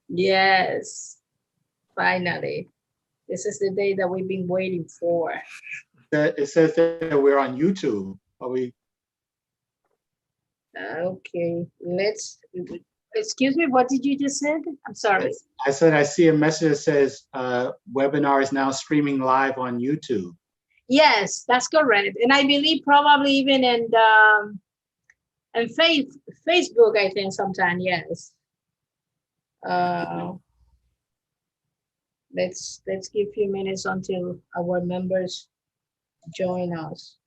Yes, finally. This is the day that we've been waiting for. It says that we're on YouTube. Are we? Okay, excuse me, what did you just say? I'm sorry. I said I see a message that says webinar is now streaming live on YouTube. Yes, that's correct. And I believe probably even in Facebook, I think sometime, yes. Let's give a few minutes until our members join us.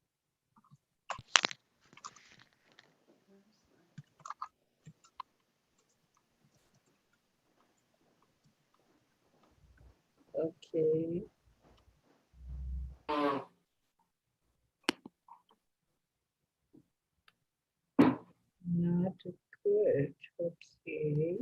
Okay. Not good. Okay.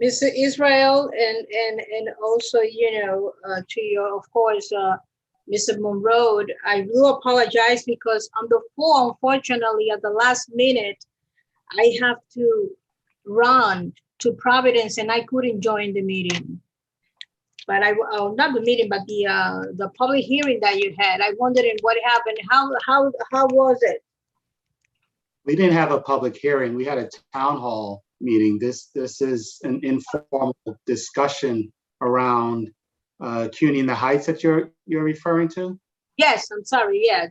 Mr. Israel, and also, to your, of course, Mr. Monroe, I do apologize because on the phone, unfortunately, at the last minute, I have to run to Providence and I couldn't join the meeting. But not the meeting, but the public hearing that you had. I wondered what happened. How was it? We didn't have a public hearing. We had a town hall meeting. This is an informal discussion around Cuny in the Heights that you're referring to. Yes, I'm sorry. Yeah,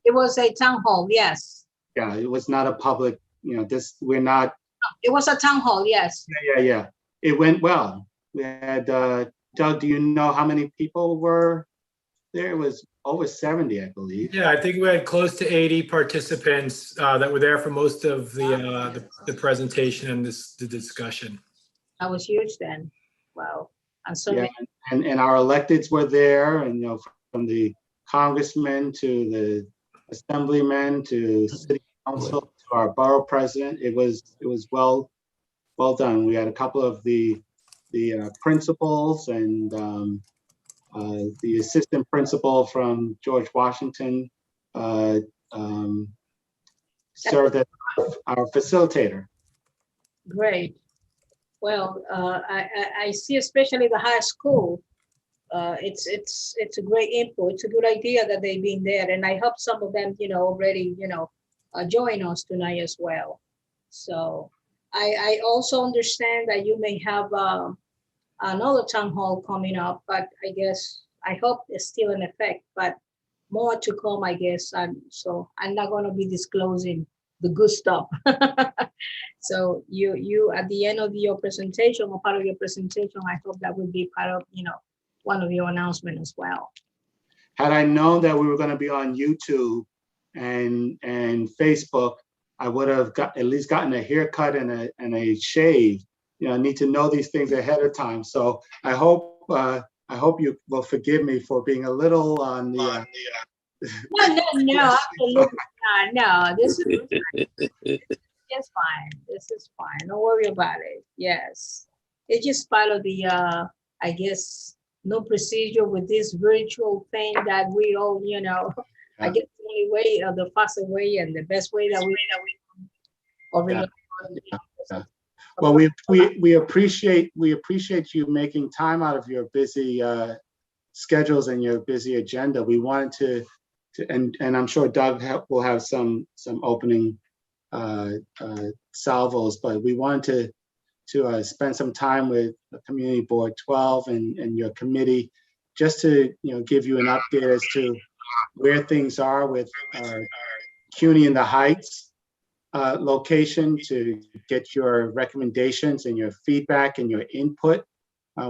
it was a town hall. Yes. Yeah, it was not a public. We're not. It was a town hall. Yes. Yeah. It went well. We had Doug. Do you know how many people were there? It was over 70, I believe. Yeah, I think we had close to 80 participants that were there for most of the presentation and the discussion. That was huge then. Wow. And so and our electeds were there, and from the congressman to the assemblyman to city council to our borough president. It was well done. We had a couple of the principals and the assistant principal from George Washington served as our facilitator. Great. Well, I see, especially the high school. It's a great input. It's a good idea that they've been there, and I hope some of them, already, join us tonight as well. So I also understand that you may have another town hall coming up, but I hope it's still in effect, but more to come, I guess. And so I'm not going to be disclosing the good stuff. So you at the end of your presentation or part of your presentation, I hope that would be part of, one of your announcements as well. Had I known that we were going to be on YouTube and Facebook, I would have at least gotten a haircut and a shave. I need to know these things ahead of time. So I hope you will forgive me for being a little on the. No, absolutely not. No, this is just fine. This is fine. Don't worry about it. Yes, it's just part of the no procedure with this virtual thing that we all, I guess the only way, the faster way and the best way that we. Well, we appreciate you making time out of your busy schedules and your busy agenda. We wanted to and I'm sure Doug will have some opening salvos, but we wanted to spend some time with the Community Board 12 and your committee, just to give you an update as to where things are with Cuny in the Heights, location to get your recommendations and your feedback and your input.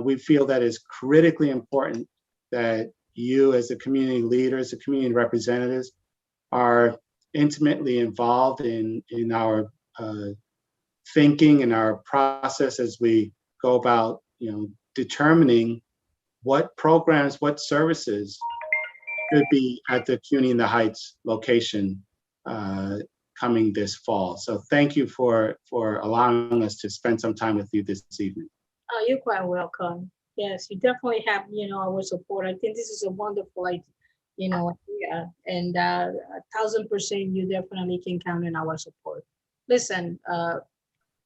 We feel that is critically important that you as the community leaders, the community representatives are intimately involved in our thinking and our process as we go about, determining what programs, what services could be at the Cuny in the Heights location coming this fall. So thank you for allowing us to spend some time with you this evening. Oh, you're quite welcome. Yes, you definitely have, our support. I think this is a wonderful, idea, and 1,000% you definitely can count on our support. Listen,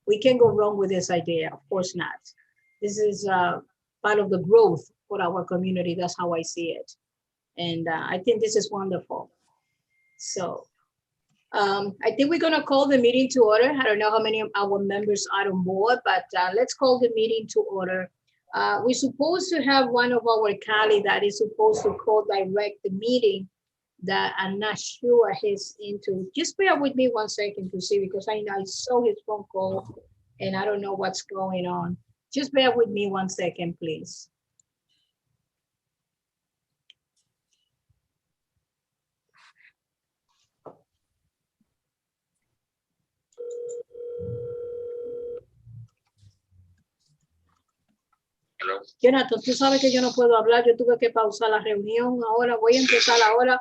we can't go wrong with this idea. Of course not. This is part of the growth for our community. That's how I see it. And I think this is wonderful. So I think we're going to call the meeting to order. I don't know how many of our members are on board, but let's call the meeting to order. We're supposed to have one of our colleagues that is supposed to co-direct the meeting that I'm not sure he's into. Just bear with me 1 second to see, because I saw his phone call and I don't know what's going on. Just bear with me 1 second, please. Jonathan, tú sabes que yo no puedo hablar, yo tuve que pausar la reunión ahora, voy a empezar ahora.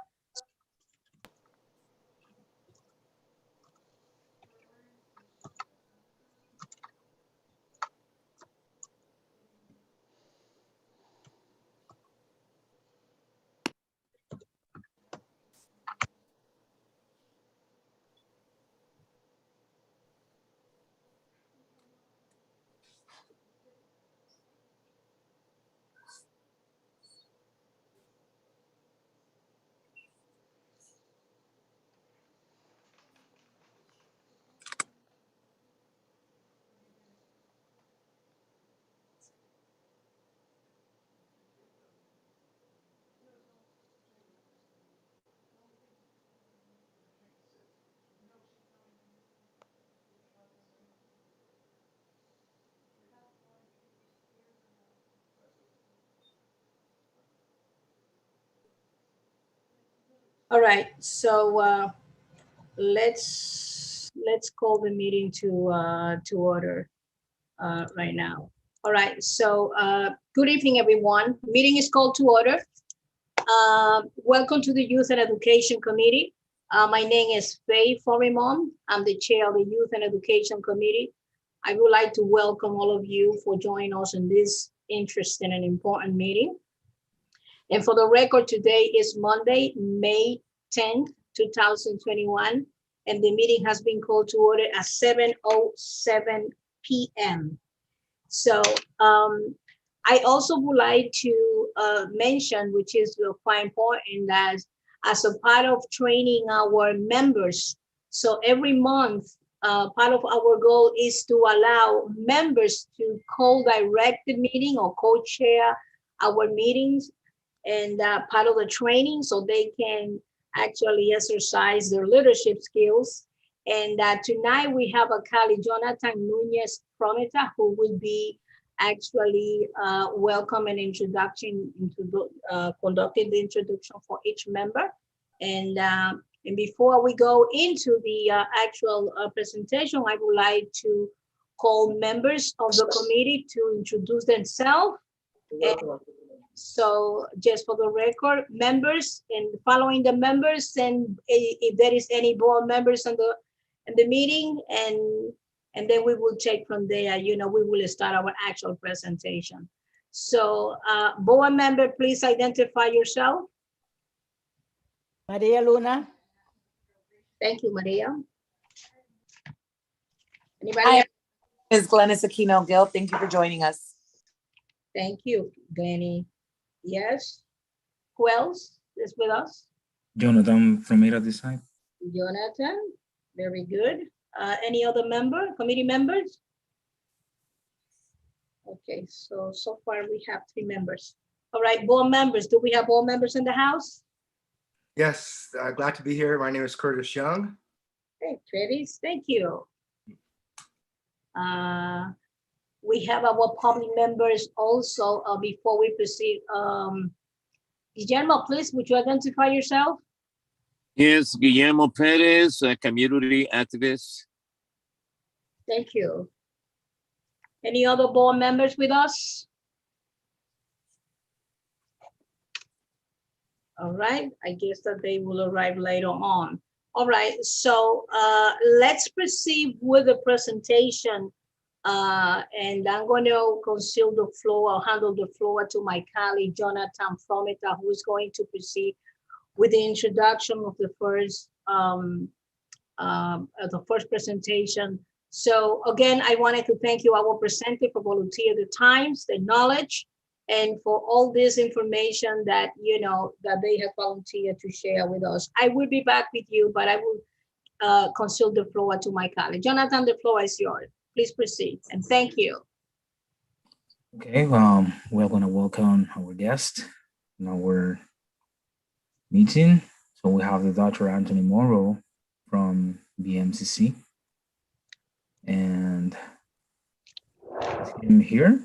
All right, so let's call the meeting to order right now. All right, so good evening, everyone. Meeting is called to order. Welcome to the Youth and Education Committee. My name is Faye Forimon. I'm the chair of the Youth and Education Committee. I would like to welcome all of you for joining us in this interesting and important meeting. And for the record, today is Monday, May 10th, 2021, and the meeting has been called to order at 7:07 p.m. So I also would like to mention, which is quite important, that as a part of training our members, so every month, part of our goal is to allow members to co-direct the meeting or co-chair our meetings, and part of the training, so they can actually exercise their leadership skills. And tonight we have a colleague, Jonathan Nunez Prometa, who will be actually welcome and introduction into conducting the introduction for each member. And before we go into the actual presentation, I would like to call members of the committee to introduce themselves. So just for the record, members, and following the members, and if there is any board members in the meeting, and then we will take from there, we will start our actual presentation. So board member, please identify yourself. Maria Luna. Thank you, Maria. Anybody Hi, else? Ms. Glennis Aquino Gill. Thank you for joining us. Thank you, Glenny. Yes. Who else is with us? Jonathan from Mira this side. Jonathan, very good. Any other committee members? Okay, so far we have 3 members. All right, board members, do we have board members in the house? Yes, glad to be here. My name is Curtis Young. Okay, Travis, thank you. We have our public members also, before we proceed. Guillermo, please, would you identify yourself? Yes, Guillermo Perez, a community activist. Thank you. Any other board members with us? All right, I guess that they will arrive later on. All right, so let's proceed with the presentation. And I'm going to conceal the floor. I'll handle the floor to my colleague, Jonathan Frometa, who is going to proceed with the introduction of the first presentation. So again, I wanted to thank you, our presenter, for volunteer the times, the knowledge, and for all this information that, you know, that they have volunteered to share with us. I will be back with you, but I will conceal the floor to my colleague. Jonathan, the floor is yours. Please proceed, and thank you. Okay, we're gonna welcome our guest in our meeting. So we have the Dr. Anthony Morrow from BMCC, and is him here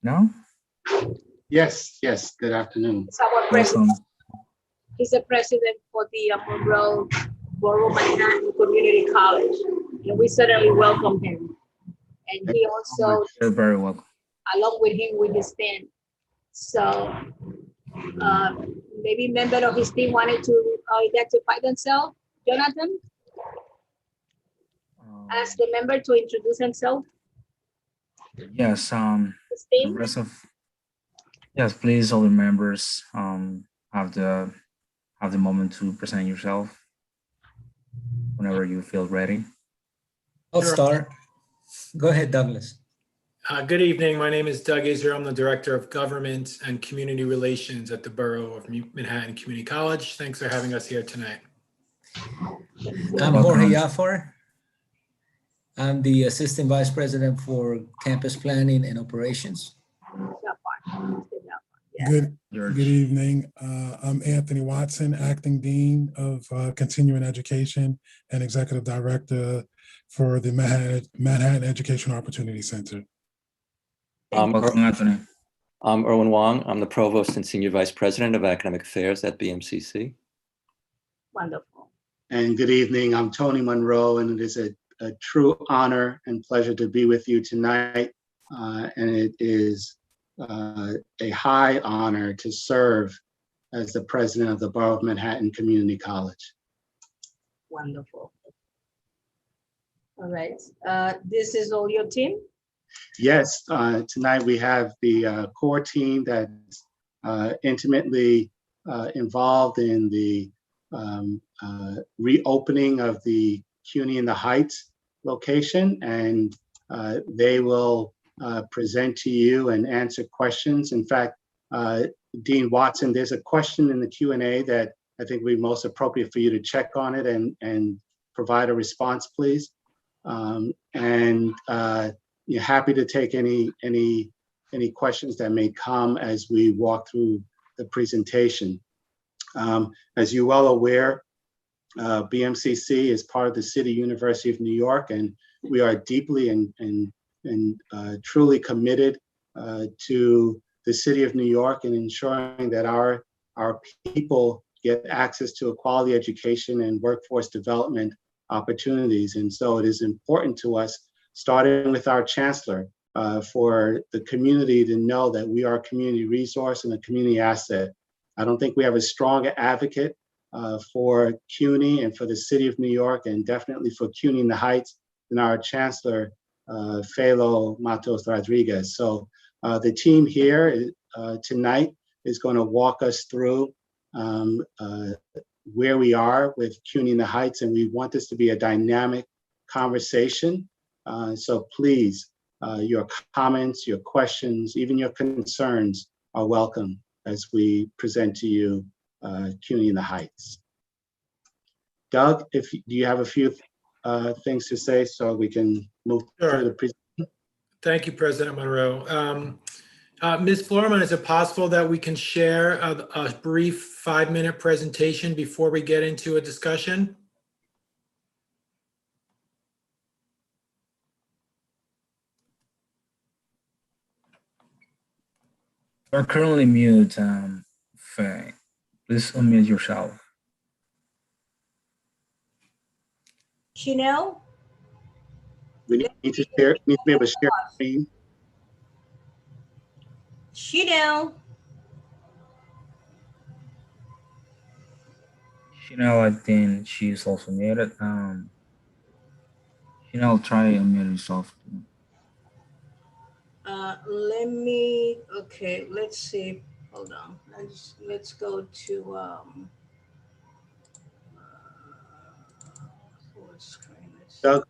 now? Yes, good afternoon. It's our president. Welcome. He's the president for the Monroe Borough Manhattan Community College, and we certainly welcome him. And he also, You're very welcome. along with him, we stand. So maybe member of his team wanted to identify themselves. Jonathan, ask the member to introduce himself. Yes, His the team. rest of, yes, please, all the members, have the moment to present yourself whenever you feel ready. I'll Sure. start. Go ahead, Douglas. Good evening. My name is Doug Israel. I'm the Director of Government and Community Relations at the Borough of Manhattan Community College. Thanks for having us here tonight. I'm Welcome. Jorge Jafar. I'm the Assistant Vice President for Campus Planning and Operations. Yeah. Good George. evening. I'm Anthony Watson, Acting Dean of Continuing Education and Executive Director for the Manhattan Education Opportunity Center. Welcome, Anthony. I'm Erwin Wong. I'm the Provost and Senior Vice President of Academic Affairs at BMCC. Wonderful. And good evening. I'm Tony Monroe, and it is a true honor and pleasure to be with you tonight. And it is a high honor to serve as the president of the Borough of Manhattan Community College. Wonderful. All right. This is all your team? Yes, tonight we have the core team that's intimately involved in the reopening of the Cuny in the Heights location, and they will present to you and answer questions. In fact, Dean Watson, there's a question in the Q&A that I think would be most appropriate for you to check on it and provide a response, please. You're happy to take any questions that may come as we walk through the presentation. As you're well aware, BMCC is part of the City University of New York, and we are deeply and truly committed to the City of New York and ensuring that our people get access to a quality education and workforce development opportunities. And so it is important to us, starting with our chancellor, for the community to know that we are a community resource and a community asset. I don't think we have a stronger advocate for CUNY and for the City of New York, and definitely for CUNY in the Heights, than our chancellor, Felo Matos Rodriguez. So the team here tonight is going to walk us through where we are with CUNY in the Heights, and we want this to be a dynamic conversation. So please, your comments, your questions, even your concerns are welcome as we present to you CUNY in the Heights. Doug, do you have a few things to say so we can move Sure. through the presentation? Thank you, President Monroe. Ms. Florman, is it possible that we can share a brief 5-minute presentation before we get into a discussion? You are currently mute, Faye. Please unmute yourself. Chanel? We need to share, need to be able to share screen. Chanel? Chanel, I think she's also muted. Chanel, try unmute yourself. Let me, okay, let's see. Hold on. Let's go to full screen. Let's see. Doug,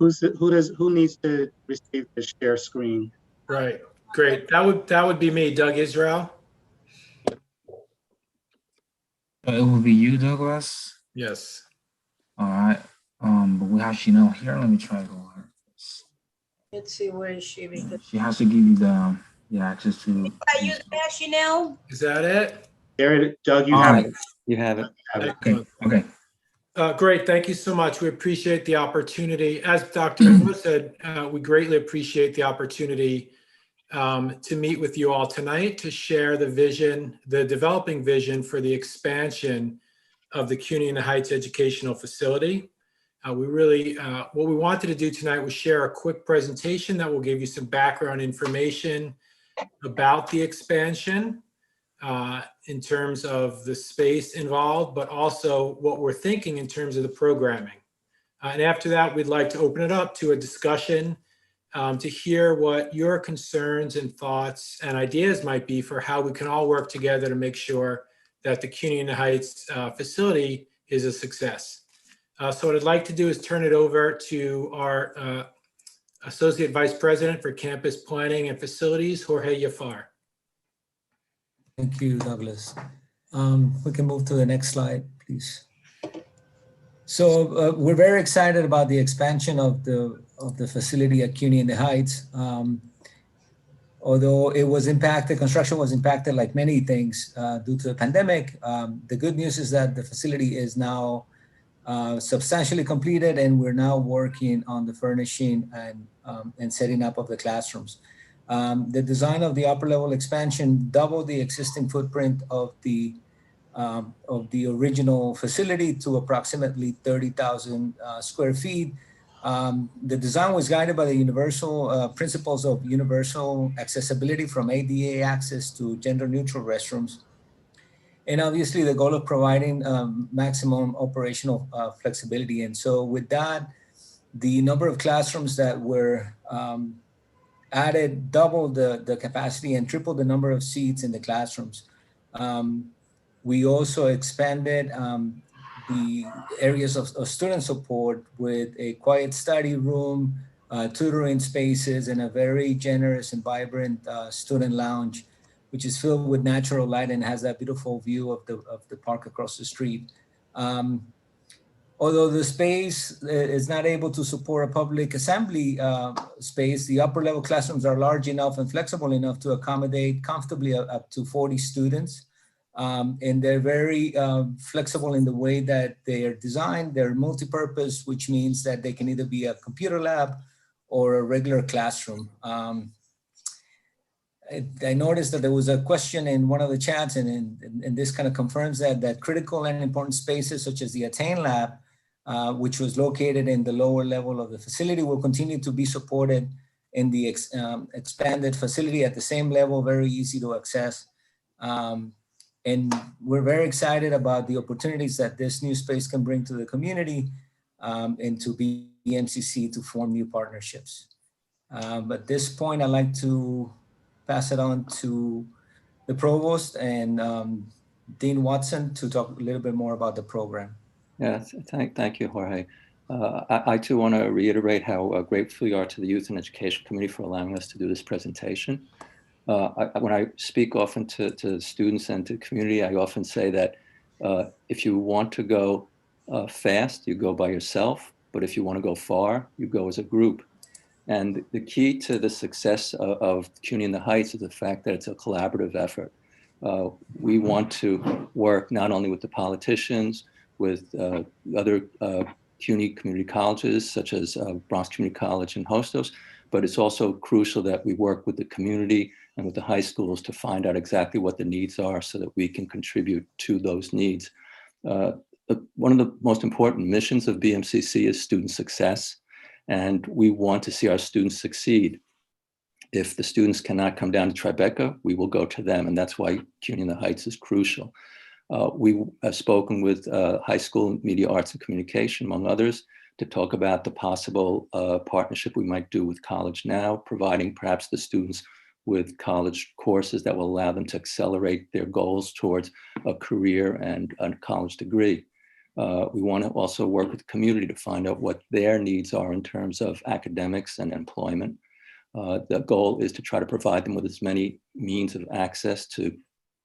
who needs to receive the share screen? Right, great. That would be me, Doug Israel. It will be you, Douglas. Yes. All right. But we have Chanel here. Let me try to go her. Let's see, where is she? Because She has to give you the access to. I use that, Chanel? Is that it? There, Doug, you All have right. it. You have it. Okay. Okay. Great, thank you so much. We appreciate the opportunity. As Dr. Monroe said, we greatly appreciate the opportunity to meet with you all tonight to share the vision, the developing vision for the expansion of the Cuny in the Heights Educational Facility. What we wanted to do tonight was share a quick presentation that will give you some background information about the expansion in terms of the space involved, but also what we're thinking in terms of the programming. And after that, we'd like to open it up to a discussion to hear what your concerns and thoughts and ideas might be for how we can all work together to make sure that the Cuny in the Heights facility is a success. So what I'd like to do is turn it over to our Associate Vice President for Campus Planning and Facilities, Jorge Yafar. Thank you, Douglas. We can move to the next slide, please. So we're very excited about the expansion of the facility at Cuny in the Heights. Although it was impacted, construction was impacted like many things due to the pandemic. The good news is that the facility is now substantially completed, and we're now working on the furnishing and setting up of the classrooms. The design of the upper level expansion doubled the existing footprint of the original facility to approximately 30,000 square feet. The design was guided by the universal principles of universal accessibility, from ADA access to gender neutral restrooms. And obviously the goal of providing maximum operational flexibility. And so with that, the number of classrooms that were added doubled the capacity and tripled the number of seats in the classrooms. We also expanded the areas of student support with a quiet study room, tutoring spaces, and a very generous and vibrant student lounge, which is filled with natural light and has that beautiful view of the park across the street. Although the space is not able to support a public assembly space, the upper level classrooms are large enough and flexible enough to accommodate comfortably up to 40 students. And they're very flexible in the way that they are designed. They're multi-purpose, which means that they can either be a computer lab or a regular classroom. I noticed that there was a question in one of the chats, and this kind of confirms that critical and important spaces such as the Attain Lab, which was located in the lower level of the facility, will continue to be supported in the expanded facility at the same level, very easy to access. And we're very excited about the opportunities that this new space can bring to the community and to BMCC to form new partnerships. At this point, I'd like to pass it on to the provost and Dean Watson to talk a little bit more about the program. Yes, thank you, Jorge. I too want to reiterate how grateful we are to the Youth and Education Committee for allowing us to do this presentation. When I speak often to students and to community, I often say that if you want to go fast, you go by yourself, but if you want to go far, you go as a group. And the key to the success of Cuny in the Heights is the fact that it's a collaborative effort. We want to work not only with the politicians, with other CUNY community colleges, such as Bronx Community College and Hostos, but it's also crucial that we work with the community and with the high schools to find out exactly what the needs are so that we can contribute to those needs. One of the most important missions of BMCC is student success, and we want to see our students succeed. If the students cannot come down to Tribeca, we will go to them, and that's why Cuny in the Heights is crucial. We have spoken with high school media arts and communication, among others, to talk about the possible partnership we might do with College Now, providing perhaps the students with college courses that will allow them to accelerate their goals towards a career and a college degree. We want to also work with the community to find out what their needs are in terms of academics and employment. The goal is to try to provide them with as many means of access to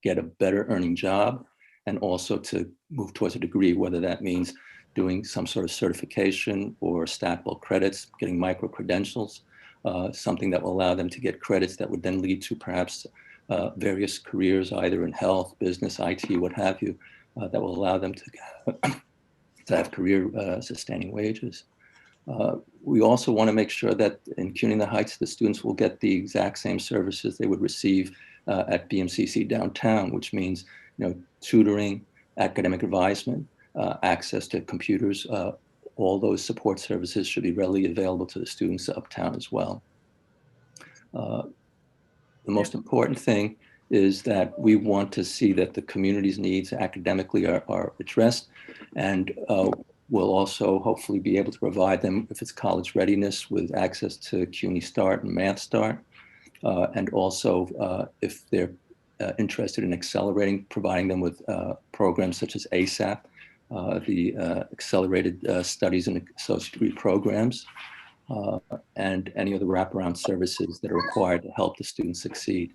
get a better earning job and also to move towards a degree, whether that means doing some sort of certification or stackable credits, getting micro-credentials, something that will allow them to get credits that would then lead to perhaps various careers, either in health, business, IT, what have you, that will allow them to have career sustaining wages. We also want to make sure that in Cuny in the Heights, the students will get the exact same services they would receive at BMCC downtown, which means, tutoring, academic advisement, access to computers. All those support services should be readily available to the students uptown as well. The most important thing is that we want to see that the community's needs academically are addressed, and we'll also hopefully be able to provide them, if it's college readiness, with access to CUNY Start and Math Start, and also if they're interested in accelerating, providing them with programs such as ASAP, the Accelerated Studies and Associate Degree Programs, and any of the wraparound services that are required to help the students succeed.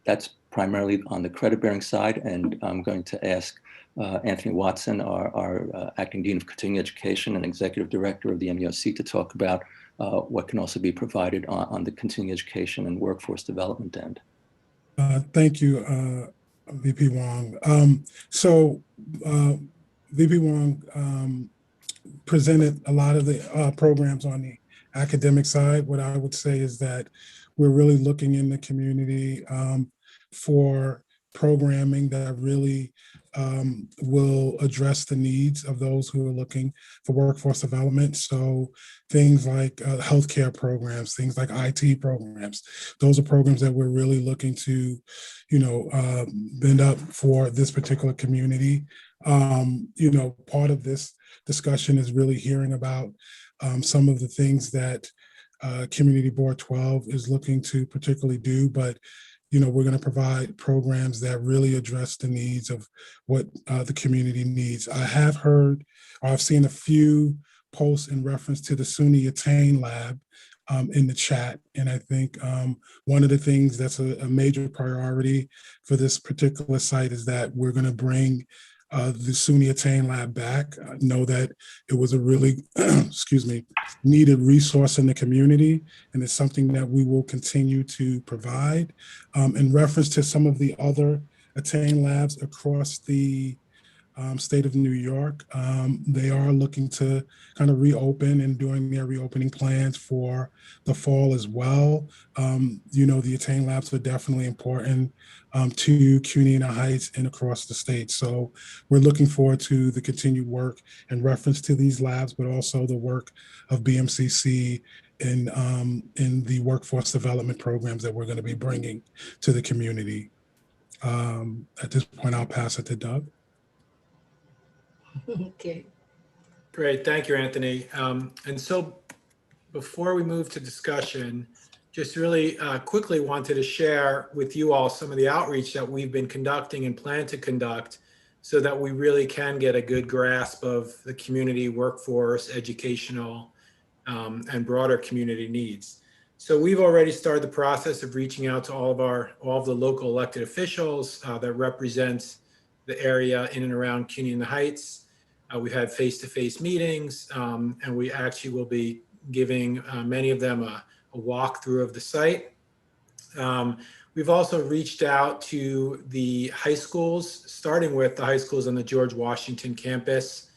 That's primarily on the credit-bearing side, and I'm going to ask Anthony Watson, our Acting Dean of Continuing Education and Executive Director of the MUSC, to talk about what can also be provided on the continuing education and workforce development end. Thank you, VP Wong. VP Wong presented a lot of the programs on the academic side. What I would say is that we're really looking in the community for programming that really will address the needs of those who are looking for workforce development. So things like healthcare programs, things like IT programs, those are programs that we're really looking to, bend up for this particular community. Part of this discussion is really hearing about some of the things that Community Board 12 is looking to particularly do, but we're going to provide programs that really address the needs of what the community needs. I have heard, or I've seen a few posts in reference to the SUNY Attain Lab in the chat. And I think one of the things that's a major priority for this particular site is that we're going to bring the SUNY Attain Lab back. I know that it was a really, needed resource in the community, and it's something that we will continue to provide. In reference to some of the other Attain Labs across the state of New York, they are looking to kind of reopen and doing their reopening plans for the fall as well. The Attain Labs are definitely important to CUNY in the Heights and across the state. So we're looking forward to the continued work in reference to these labs, but also the work of BMCC in the workforce development programs that we're going to be bringing to the community. At this point, I'll pass it to Doug. Okay. Great, thank you, Anthony. And so before we move to discussion, just really quickly wanted to share with you all some of the outreach that we've been conducting and plan to conduct so that we really can get a good grasp of the community, workforce, educational, and broader community needs. So we've already started the process of reaching out to all of the local elected officials that represent the area in and around CUNY in the Heights. We've had face-to-face meetings, and we actually will be giving many of them a walkthrough of the site. We've also reached out to the high schools, starting with the high schools on the George Washington campus,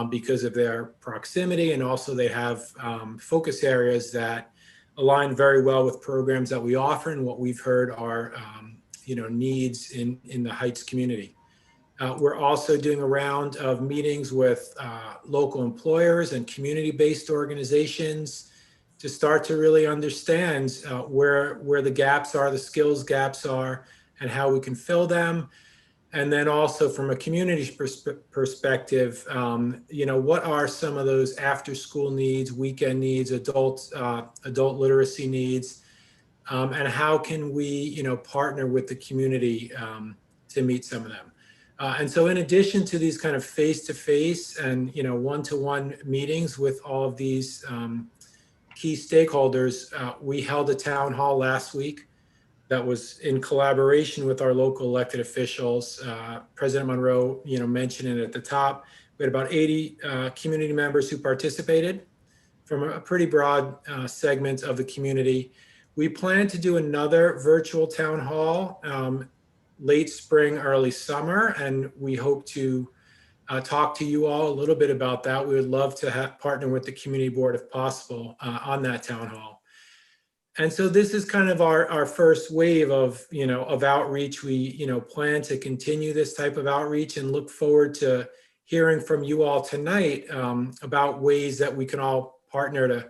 because of their proximity, and also they have focus areas that align very well with programs that we offer and what we've heard are needs in the Heights community. We're also doing a round of meetings with local employers and community-based organizations to start to really understand where the gaps are, the skills gaps are, and how we can fill them. And then also from a community perspective, what are some of those after-school needs, weekend needs, adult literacy needs, and how can we, partner with the community to meet some of them. And so in addition to these kind of face-to-face and, one-to-one meetings with all of these key stakeholders, we held a town hall last week that was in collaboration with our local elected officials. President Monroe, mentioned it at the top. We had about 80 community members who participated from a pretty broad segment of the community. We plan to do another virtual town hall late spring, early summer, and we hope to talk to you all a little bit about that. We would love to partner with the community board if possible on that town hall. And so this is kind of our first wave of outreach. We plan to continue this type of outreach and look forward to hearing from you all tonight about ways that we can all partner to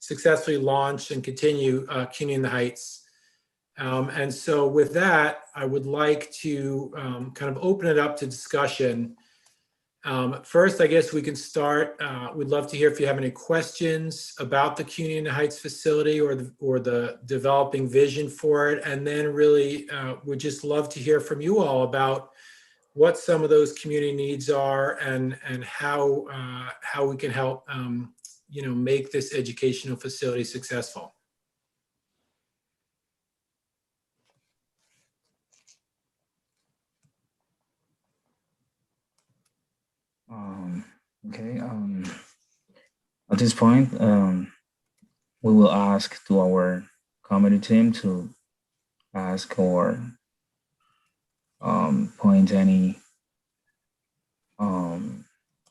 successfully launch and continue Cuny in the Heights. And so with that, I would like to kind of open it up to discussion. First, I guess we can start. We'd love to hear if you have any questions about the Cuny in the Heights facility or the developing vision for it. And then really, we'd just love to hear from you all about what some of those community needs are and how we can help make this educational facility successful. Okay. At this point, we will ask to our committee team to ask or point any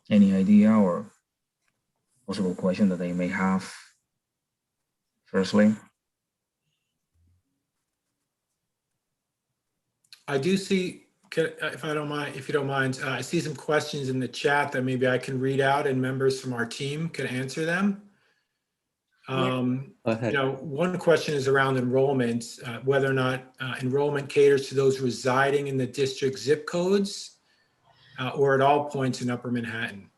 idea or possible question that they may have. Firstly, I do see, if you don't mind, I see some questions in the chat that maybe I can read out and members from our team can answer them. Go ahead. One question is around enrollment, whether or not enrollment caters to those residing in the district zip codes or at all points in Upper Manhattan.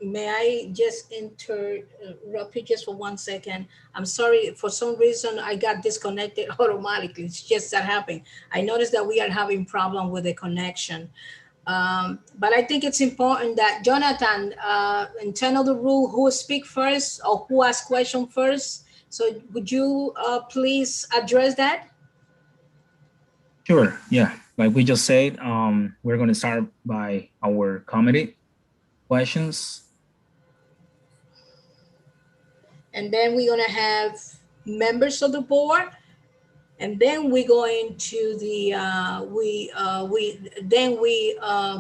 May I just interrupt you just for 1 second? I'm sorry, for some reason I got disconnected automatically. It's just that happened. I noticed that we are having problem with the connection. But I think it's important that Jonathan, in terms of the rule, who speak first or who ask question first. So would you please address that? sure. Yeah, like we just said, we're going to start by our committee questions. And then we're gonna have members of the board, and then we're going to the we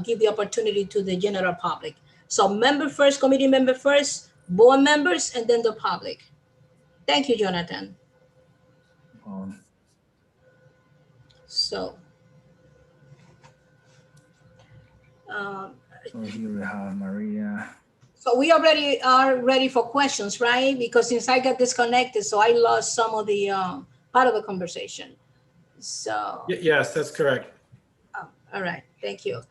give the opportunity to the general public. So member first, committee member first, board members, and then the public. Thank you, Jonathan. So here we have Maria. So we already are ready for questions, right? Because since I got disconnected, so I lost some of the part of the conversation. So. Yes, that's correct. Oh, all right, thank you.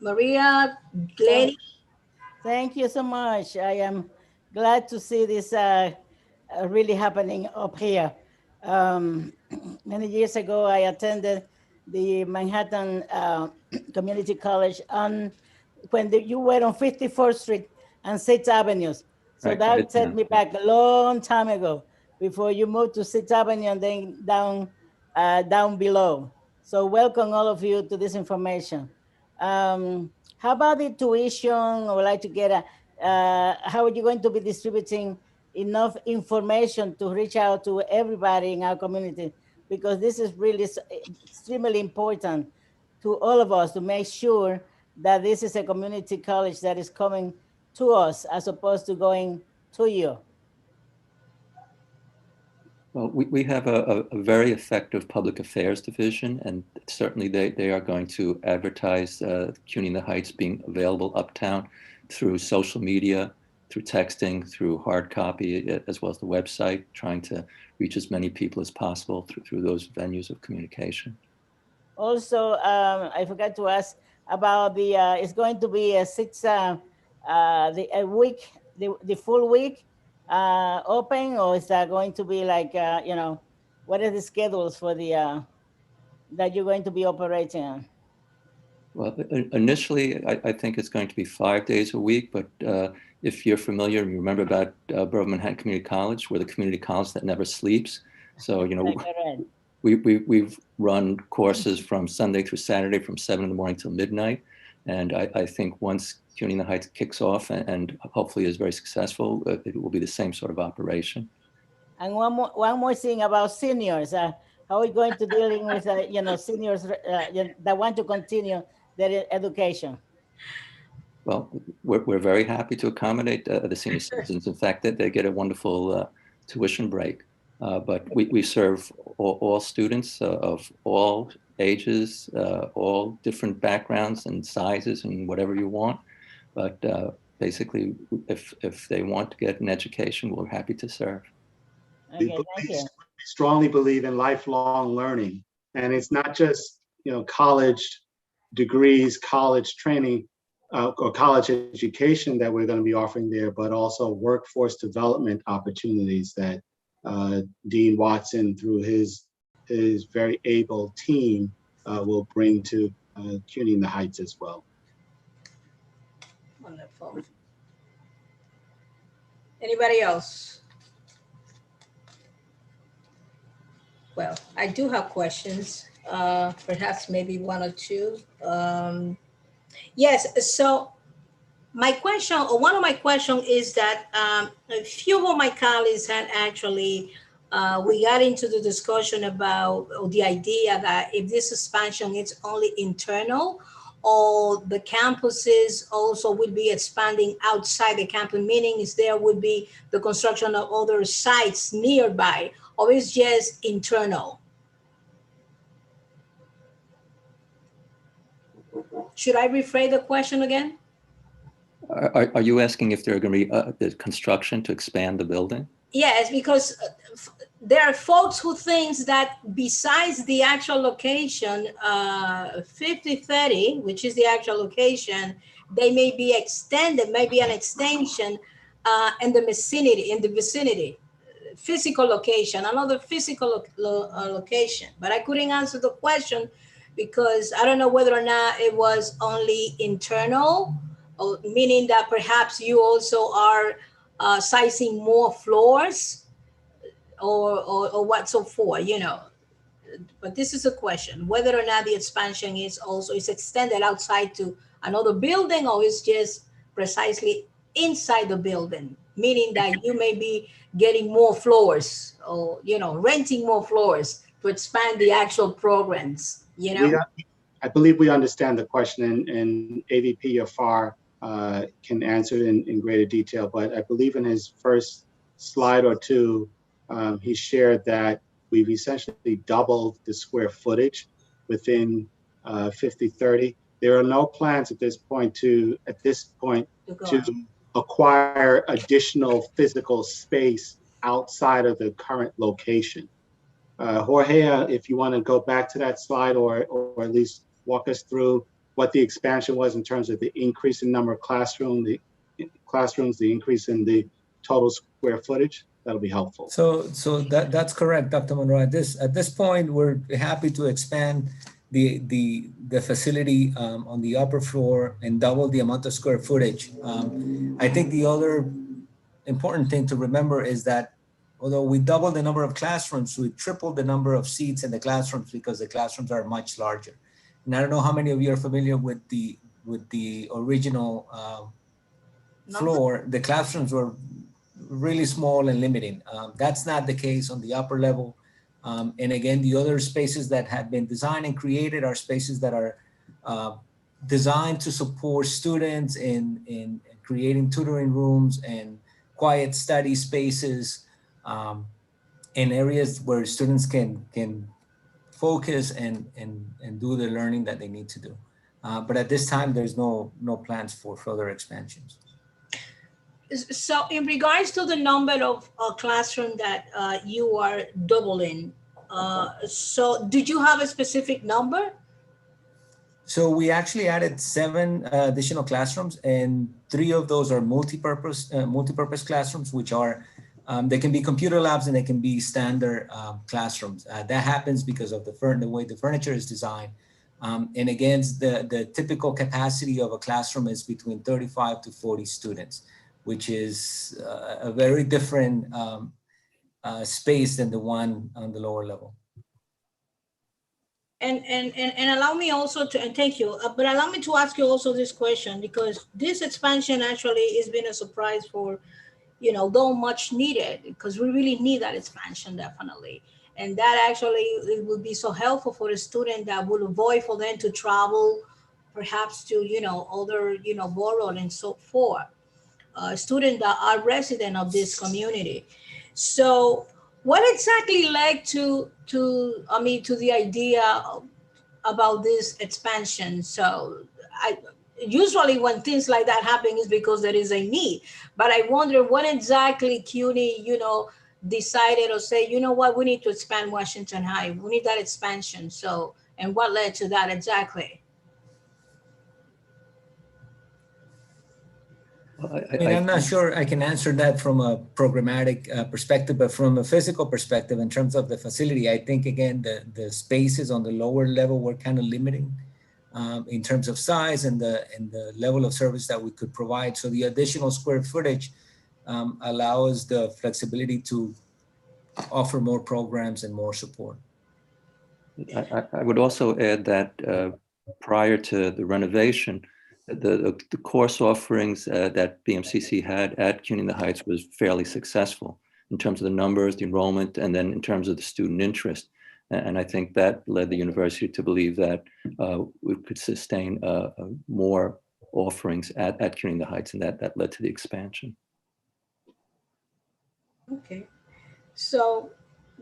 Maria, Glenn. Thank you so much. I am glad to see this really happening up here. Many years ago, I attended the Manhattan Community College when you were on 54th Street and 6th Avenues. So Right, that Midtown. set me back a long time ago before you moved to 6th Avenue and then down below. So welcome all of you to this information. How about the tuition? I would like to get how are you going to be distributing enough information to reach out to everybody in our community? Because this is really extremely important to all of us to make sure that this is a community college that is coming to us as opposed to going to you? Well, we have a very effective public affairs division, and certainly they are going to advertise CUNY in the Heights being available uptown through social media, through texting, through hard copy, as well as the website, trying to reach as many people as possible through those venues of communication. Also, I forgot to ask about the, it's going to be a week, the full week open, or is that going to be like, you know, what are the schedules for the, that you're going to be operating on? Well, initially, I think it's going to be 5 days a week, but if you're familiar, you remember about Borough Manhattan Community College, we're the community college that never sleeps. So, you know, we've run courses from Sunday through Saturday from 7 in the morning till midnight. And I think once CUNY in the Heights kicks off and hopefully is very successful, it will be the same sort of operation. And one more thing about seniors. How are we going to dealing with, you know, seniors that want to continue their education? Well, we're very happy to accommodate the senior citizens. In fact, that they get a wonderful tuition break. But we serve all students of all ages, all different backgrounds and sizes and whatever you want. But basically, if they want to get an education, we're happy to serve. Okay, thank you. We strongly believe in lifelong learning. And it's not just, you know, college degrees, college training, or college education that we're going to be offering there, but also workforce development opportunities that Dean Watson, through his very able team, will bring to CUNY in the Heights as well. Wonderful. Anybody else? Well, I do have questions, perhaps maybe one or two. Yes, so my question, or one of my questions is that a few of my colleagues had actually, we got into the discussion about the idea that if this expansion is only internal, or the campuses also will be expanding outside the campus, meaning is there would be the construction of other sites nearby, or it's just internal? Should I rephrase the question again? Are you asking if there are going to be the construction to expand the building? Yes, because there are folks who think that besides the actual location, 5030, which is the actual location, they may be extended, maybe an extension in the vicinity, physical location, another physical location. But I couldn't answer the question because I don't know whether or not it was only internal, or meaning that perhaps you also are sizing more floors or what so forth, you know. But this is a question, whether or not the expansion is extended outside to another building, or it's just precisely inside the building, meaning that you may be getting more floors, or, you know, renting more floors to expand the actual programs, you know? I believe we understand the question, and AVP Afar can answer it in greater detail, but I believe in his first slide or two, he shared that we've essentially doubled the square footage within 5030. There are no plans at this point to acquire additional physical space outside of the current location. Jorge, if you want to go back to that slide, or at least walk us through what the expansion was in terms of the increase in number of classrooms, the increase in the total square footage, that'll be helpful. So that's correct, Dr. Monroe. At this point, we're happy to expand the facility on the upper floor and double the amount of square footage. I think the other important thing to remember is that although we doubled the number of classrooms, we tripled the number of seats in the classrooms because the classrooms are much larger. And I don't know how many of you are familiar with the original floor. The classrooms were really small and limiting. That's not the case on the upper level. And again, the other spaces that have been designed and created are spaces that are designed to support students in creating tutoring rooms and quiet study spaces in areas where students can focus and do the learning that they need to do. But at this time, there's no plans for further expansions. So in regards to the number of classroom that you are doubling, so did you have a specific number? So we actually added 7 additional classrooms, and 3 of those are multi-purpose classrooms, which are they can be computer labs and they can be standard classrooms. That happens because of the way the furniture is designed. And again, the typical capacity of a classroom is between 35 to 40 students, which is a very different space than the one on the lower level. And allow me also to, and thank you, but allow me to ask you also this question, because this expansion actually has been a surprise for, though much needed, because we really need that expansion, definitely. And that actually, it would be so helpful for a student that would avoid for them to travel, perhaps to, other, borough and so forth. Students that are resident of this community. So what exactly led to the idea about this expansion? So usually when things like that happen is because there is a need, but I wonder what exactly CUNY, decided or say, you know what, we need to expand Washington High. We need that expansion. So, and what led to that exactly? I'm not sure I can answer that from a programmatic perspective, but from a physical perspective, in terms of the facility, I think, again, the spaces on the lower level were kind of limiting in terms of size and the level of service that we could provide. So the additional square footage allows the flexibility to offer more programs and more support. I would also add that prior to the renovation, the course offerings that BMCC had at Cuny in the Heights was fairly successful in terms of the numbers, the enrollment, and then in terms of the student interest. And I think that led the university to believe that we could sustain more offerings at Cuny in the Heights, and that led to the expansion. Okay. So,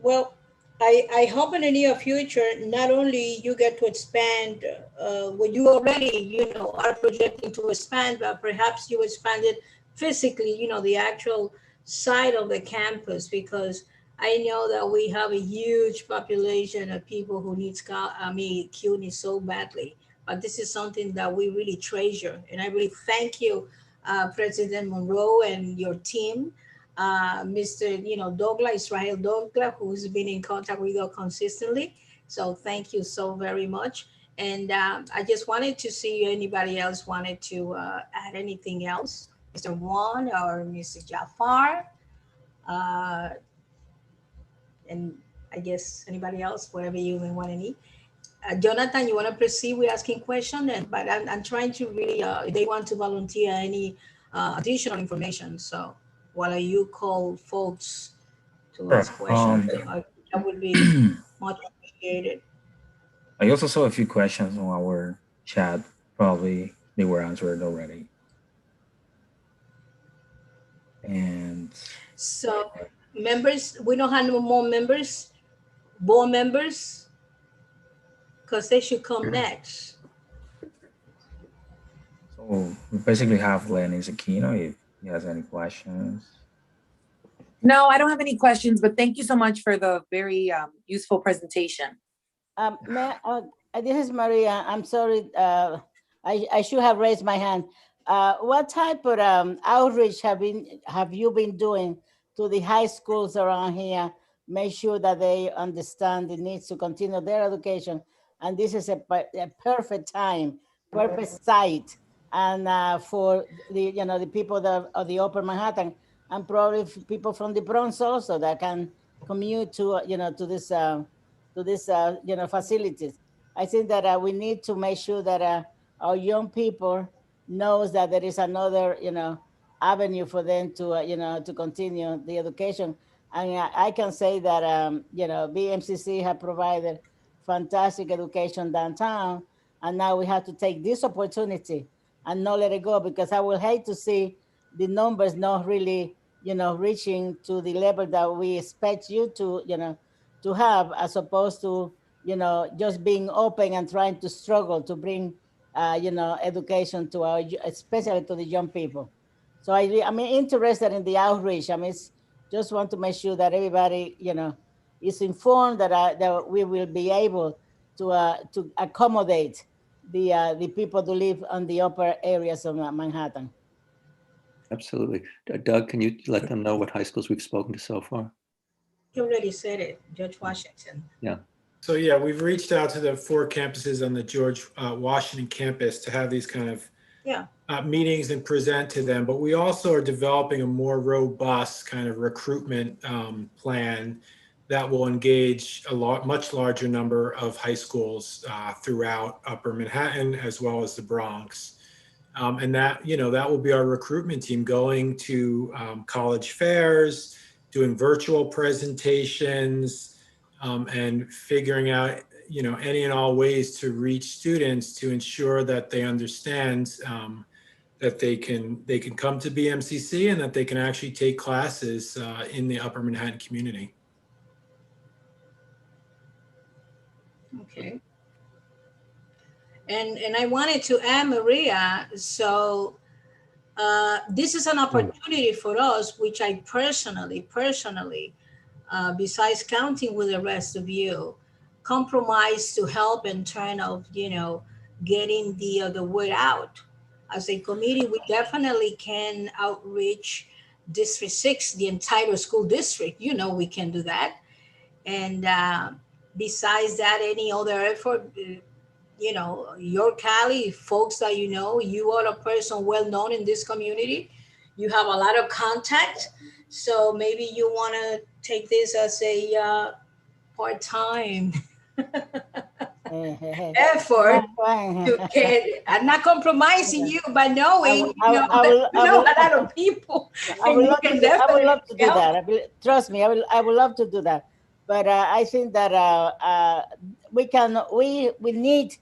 well, I hope in the near future, not only you get to expand what you already, are projecting to expand, but perhaps you expand it physically, the actual side of the campus, because I know that we have a huge population of people who need CUNY so badly. But this is something that we really treasure. And I really thank you, President Monroe and your team. Mr. Douglas, Israel Douglas, who's been in contact with us consistently. So thank you so very much. And I just wanted to see anybody else wanted to add anything else. Mr. Juan or Mr. Jafar. And I guess anybody else, whatever you may want to need. Jonathan, you want to proceed with asking questions? But I'm trying to really, they want to volunteer any additional information. So while you call folks to ask questions, that would be much appreciated. I also saw a few questions on our chat. Probably they were answered already. And so members, we don't have no more members, board members, because they should come next. So we basically have Lenny Aquino if he has any questions. No, I don't have any questions, but thank you so much for the very useful presentation. This is Maria. I'm sorry. I should have raised my hand. What type of outreach have you been doing to the high schools around here? Make sure that they understand the needs to continue their education. And this is a perfect time, perfect site. And for the people that of the Upper Manhattan, and probably people from the Bronx also that can commute to this facilities. I think that we need to make sure that our young people knows that there is another avenue for them to to continue the education. And I can say that BMCC have provided fantastic education downtown, and now we have to take this opportunity and not let it go, because I will hate to see the numbers not really, reaching to the level that we expect you to, to have, as opposed to, just being open and trying to struggle to bring, education to our, especially to the young people. So I'm interested in the outreach. I mean, just want to make sure that everybody, is informed that we will be able to accommodate the people who live on the upper areas of Manhattan. Absolutely. Doug, can you let them know what high schools we've spoken to so far? You already said it, George Washington. Yeah. So yeah, we've reached out to the 4 campuses on the George Washington campus to have these kind of meetings and present to them. But we also are developing a more robust kind of recruitment plan that will engage a much larger number of high schools throughout Upper Manhattan as well as the Bronx. And that, that will be our recruitment team going to college fairs, doing virtual presentations, and figuring out, any and all ways to reach students to ensure that they understand that they can come to BMCC and that they can actually take classes in the Upper Manhattan community. Okay. And I wanted to add, Maria, so this is an opportunity for us, which I personally, besides counting with the rest of you, compromise to help in terms of, getting the word out. As a committee, we definitely can outreach District 6, the entire school district. We can do that. And besides that, any other effort, your Cali folks that you are a person well known in this community. You have a lot of contact. So maybe you want to take this as a part-time effort to get. I'm not compromising you by knowing I know a lot of people. I would love to do help. that. Trust me, I would love to do that. But I think that we need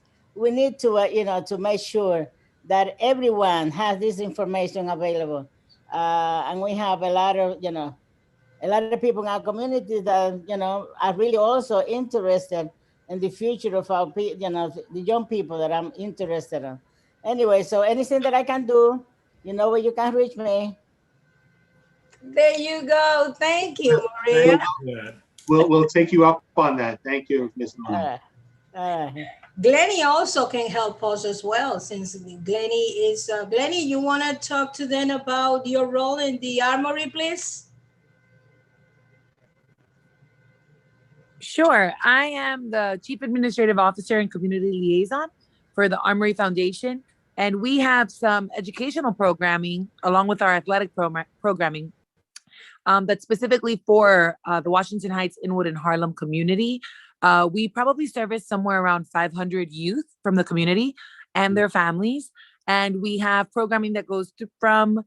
to to make sure that everyone has this information available, and we have a lot of people in our community that are really also interested in the future of our the young people that I'm interested in. Anyway, so anything that I can do, where you can reach me. There you go. Thank you, Maria. We'll take you up on that. Thank you, Ms. Moon. Glenny also can help us as well, since Glenny is Glenny, you want to talk to them about your role in the Armory, please? Sure. I am the Chief Administrative Officer and Community Liaison for the Armory Foundation. And we have some educational programming along with our athletic programming that's specifically for the Washington Heights, Inwood, and Harlem community. We probably service somewhere around 500 youth from the community and their families. And we have programming that goes from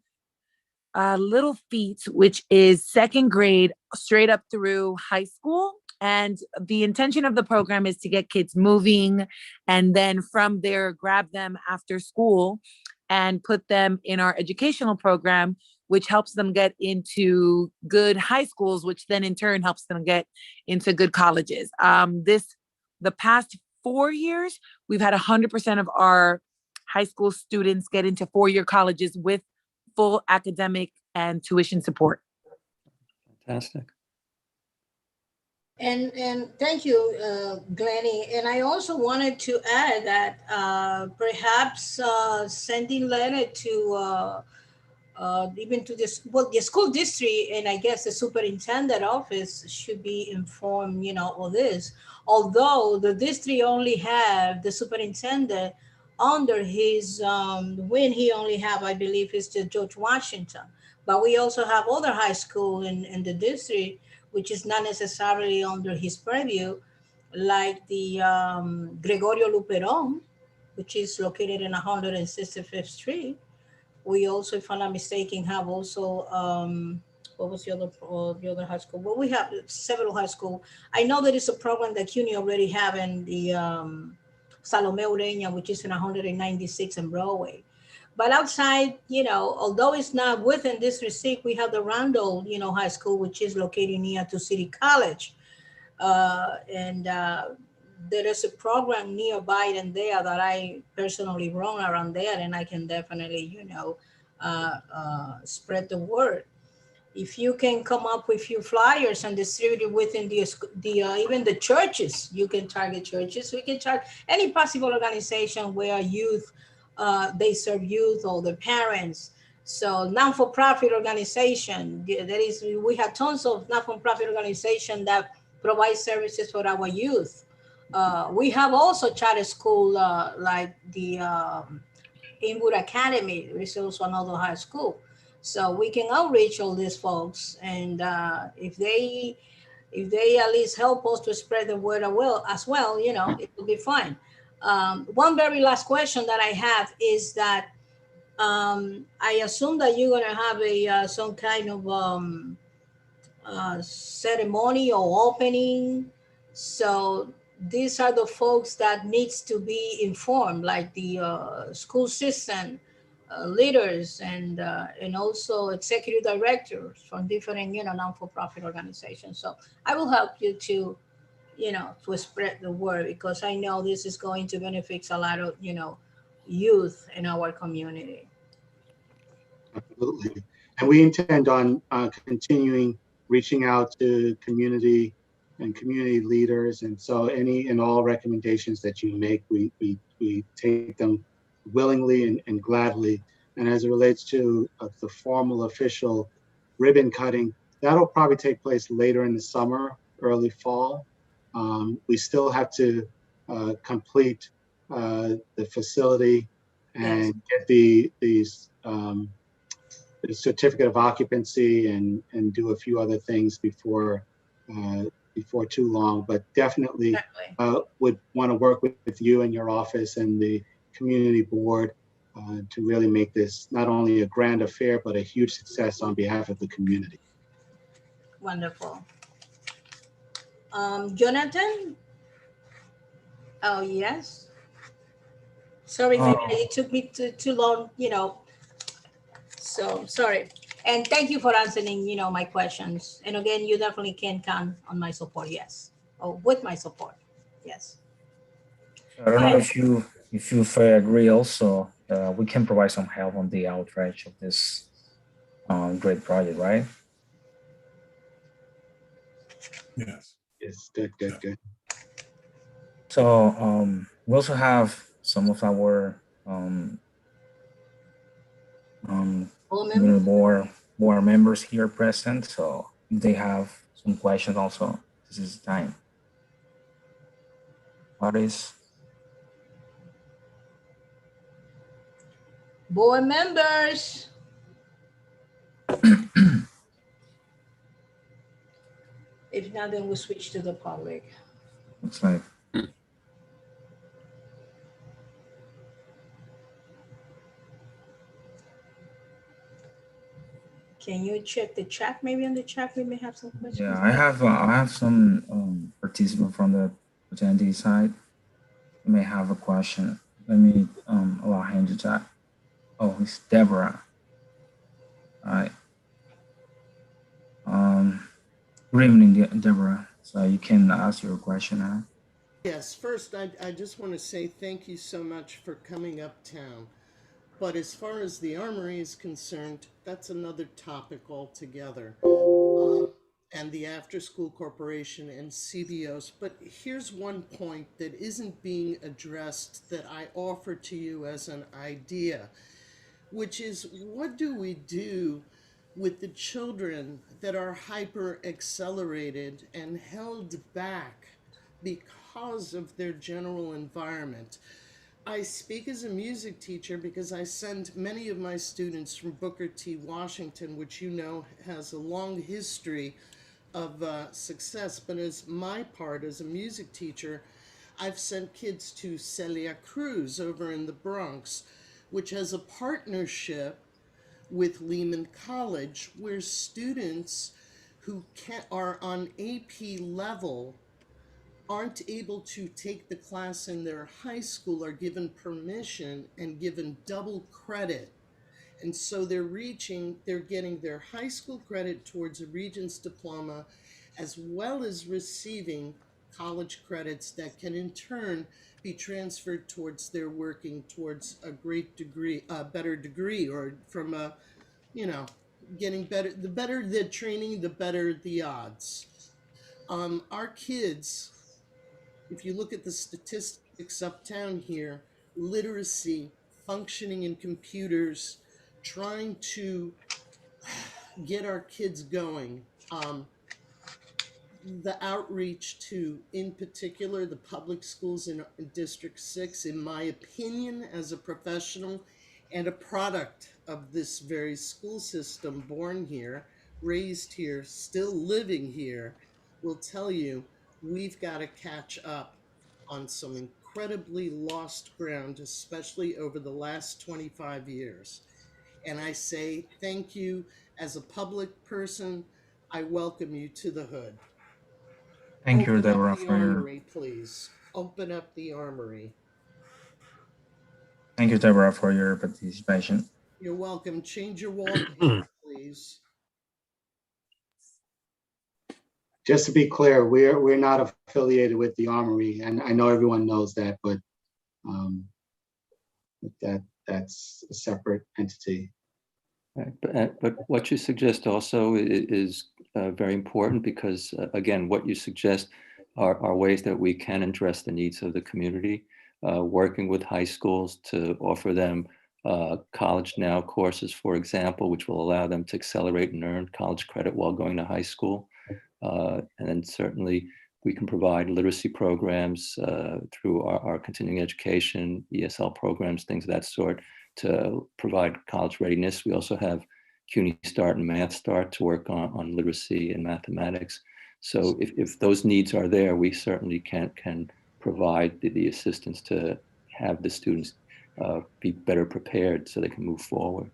Little Feet, which is 2nd grade straight up through high school. And the intention of the program is to get kids moving and then from there, grab them after school and put them in our educational program, which helps them get into good high schools, which then in turn helps them get into good colleges. The past 4 years, we've had 100% of our high school students get into 4-year colleges with full academic and tuition support. Fantastic. And thank you, Glenny. And I also wanted to add that perhaps sending letter to even to this, the school district, and I guess the superintendent office should be informed, of this. Although the district only have the superintendent under his when he only have, I believe, is the George Washington. But we also have other high school in the district, which is not necessarily under his purview, like the Gregorio Luperon, which is located in 165th Street. We also, if I'm not mistaken, have also, what was the other high school? Well, we have several high schools. I know there is a program that Cuny already have in the Salome Ureña, which is in 196 and Broadway. But outside, although it's not within this district, we have the Randall, High School, which is located near to City College. And there is a program nearby and there that I personally run around there, and I can definitely, spread the word. If you can come up with few flyers and distribute it within the even the churches, you can target churches. We can target any possible organization where youth, they serve youth or the parents. So non-for-profit organization, we have tons of non-for-profit organization that provide services for our youth. We have also charter school like the Inwood Academy, which is also another high school. So we can outreach all these folks, and if they at least help us to spread the word as well, it will be fine. One very last question that I have is that I assume that you're gonna have a some kind of ceremony or opening. So these are the folks that needs to be informed, like the school system leaders and also executive directors from different non-for-profit organizations. So I will help you to to spread the word, because I know this is going to benefit a lot of youth in our community. Absolutely. And we intend on continuing reaching out to community and community leaders. And so any and all recommendations that you make, we take them willingly and gladly. And as it relates to the formal official ribbon cutting, that'll probably take place later in the summer, early fall. We still have to complete the facility and get these certificate of occupancy and do a few other things before too long, but definitely would want to work with you and your office and the community board to really make this not only a grand affair, but a huge success on behalf of the community. Wonderful. Jonathan? Oh, yes. Sorry, maybe it took me too long, so sorry. And thank you for answering, my questions. And again, you definitely can count on my support, yes. Or with my support, yes. I don't know if you agree also, we can provide some help on the outreach of this great project, right? Yes. Yes, good. So we also have some of our board members here present. So if they have some questions also, this is the time. What is? Board members. If not, then we'll switch to the public. Looks like. Can you check the chat? Maybe in the chat we may have some questions. Yeah, I have some participant from the attendee side. You may have a question. Let me allow him to chat. Oh, it's Deborah. All right. Good evening, Deborah. So you can ask your question now. Yes, first, I just want to say thank you so much for coming uptown. But as far as the Armory is concerned, that's another topic altogether. And the After School Corporation and CBOs. But here's one point that isn't being addressed that I offer to you as an idea, which is, what do we do with the children that are hyper accelerated and held back because of their general environment? I speak as a music teacher because I send many of my students from Booker T. Washington, which you know has a long history of success. But as my part as a music teacher, I've sent kids to Celia Cruz over in the Bronx, which has a partnership with Lehman College, where students who are on AP level aren't able to take the class in their high school are given permission and given double credit. And so they're getting their high school credit towards a Regents diploma, as well as receiving college credits that can in turn be transferred towards their working towards a great degree, a better degree, or from a, getting better. The better the training, the better the odds. Our kids, if you look at the statistics uptown here, literacy, functioning in computers, trying to get our kids going. The outreach to, in particular, the public schools in District 6, in my opinion, as a professional and a product of this very school system, born here, raised here, still living here, will tell you we've got to catch up on some incredibly lost ground, especially over the last 25 years. And I say thank you. As a public person, I welcome you to the hood. Thank you, Open Deborah, up the for your. armory, please. Open up the armory. Thank you, Deborah, for your participation. You're welcome. Change your wallpaper, please. Just to be clear, we're not affiliated with the Armory, and I know everyone knows that, but that's a separate entity. Right. But what you suggest also is very important because, again, what you suggest are ways that we can address the needs of the community, working with high schools to offer them College Now courses, for example, which will allow them to accelerate and earn college credit while going to high school. And then certainly we can provide literacy programs through our continuing education, ESL programs, things of that sort, to provide college readiness. We also have Cuny Start and Math Start to work on literacy and mathematics. So if those needs are there, we certainly can provide the assistance to have the students be better prepared so they can move forward.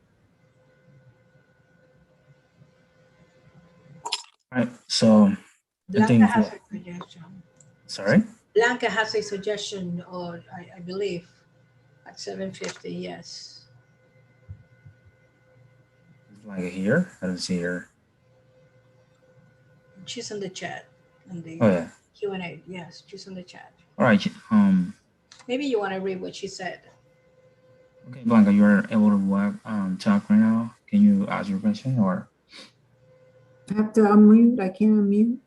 All right, so Blanca has a suggestion. Sorry? Blanca has a suggestion, or I believe, at 7:50, yes. Like here? I don't see her. She's in the chat, in the Oh, yeah. Q&A. Yes, she's in the chat. All right. Maybe you want to read what she said. Okay, Blanca, you're able to talk right now. Can you ask your question or? I have to unmute. I can't unmute.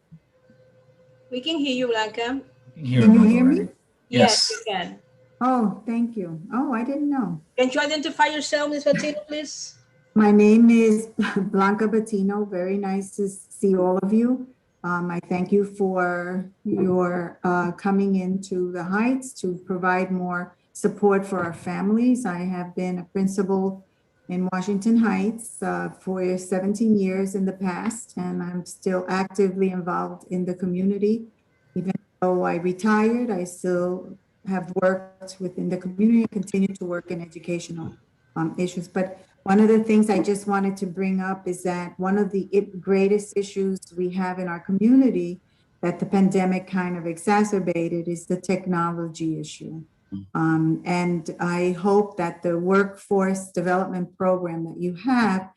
We can hear you, Blanca. Can you hear me? Yes, you can. Oh, thank you. Oh, I didn't know. Can you identify yourself, Ms. Batino, please? My name is Blanca Batino. Very nice to see all of you. I thank you for your coming into the Heights to provide more support for our families. I have been a principal in Washington Heights for 17 years in the past, and I'm still actively involved in the community. Even though I retired, I still have worked within the community and continue to work in educational issues. But one of the things I just wanted to bring up is that one of the greatest issues we have in our community that the pandemic kind of exacerbated is the technology issue. And I hope that the workforce development program that you have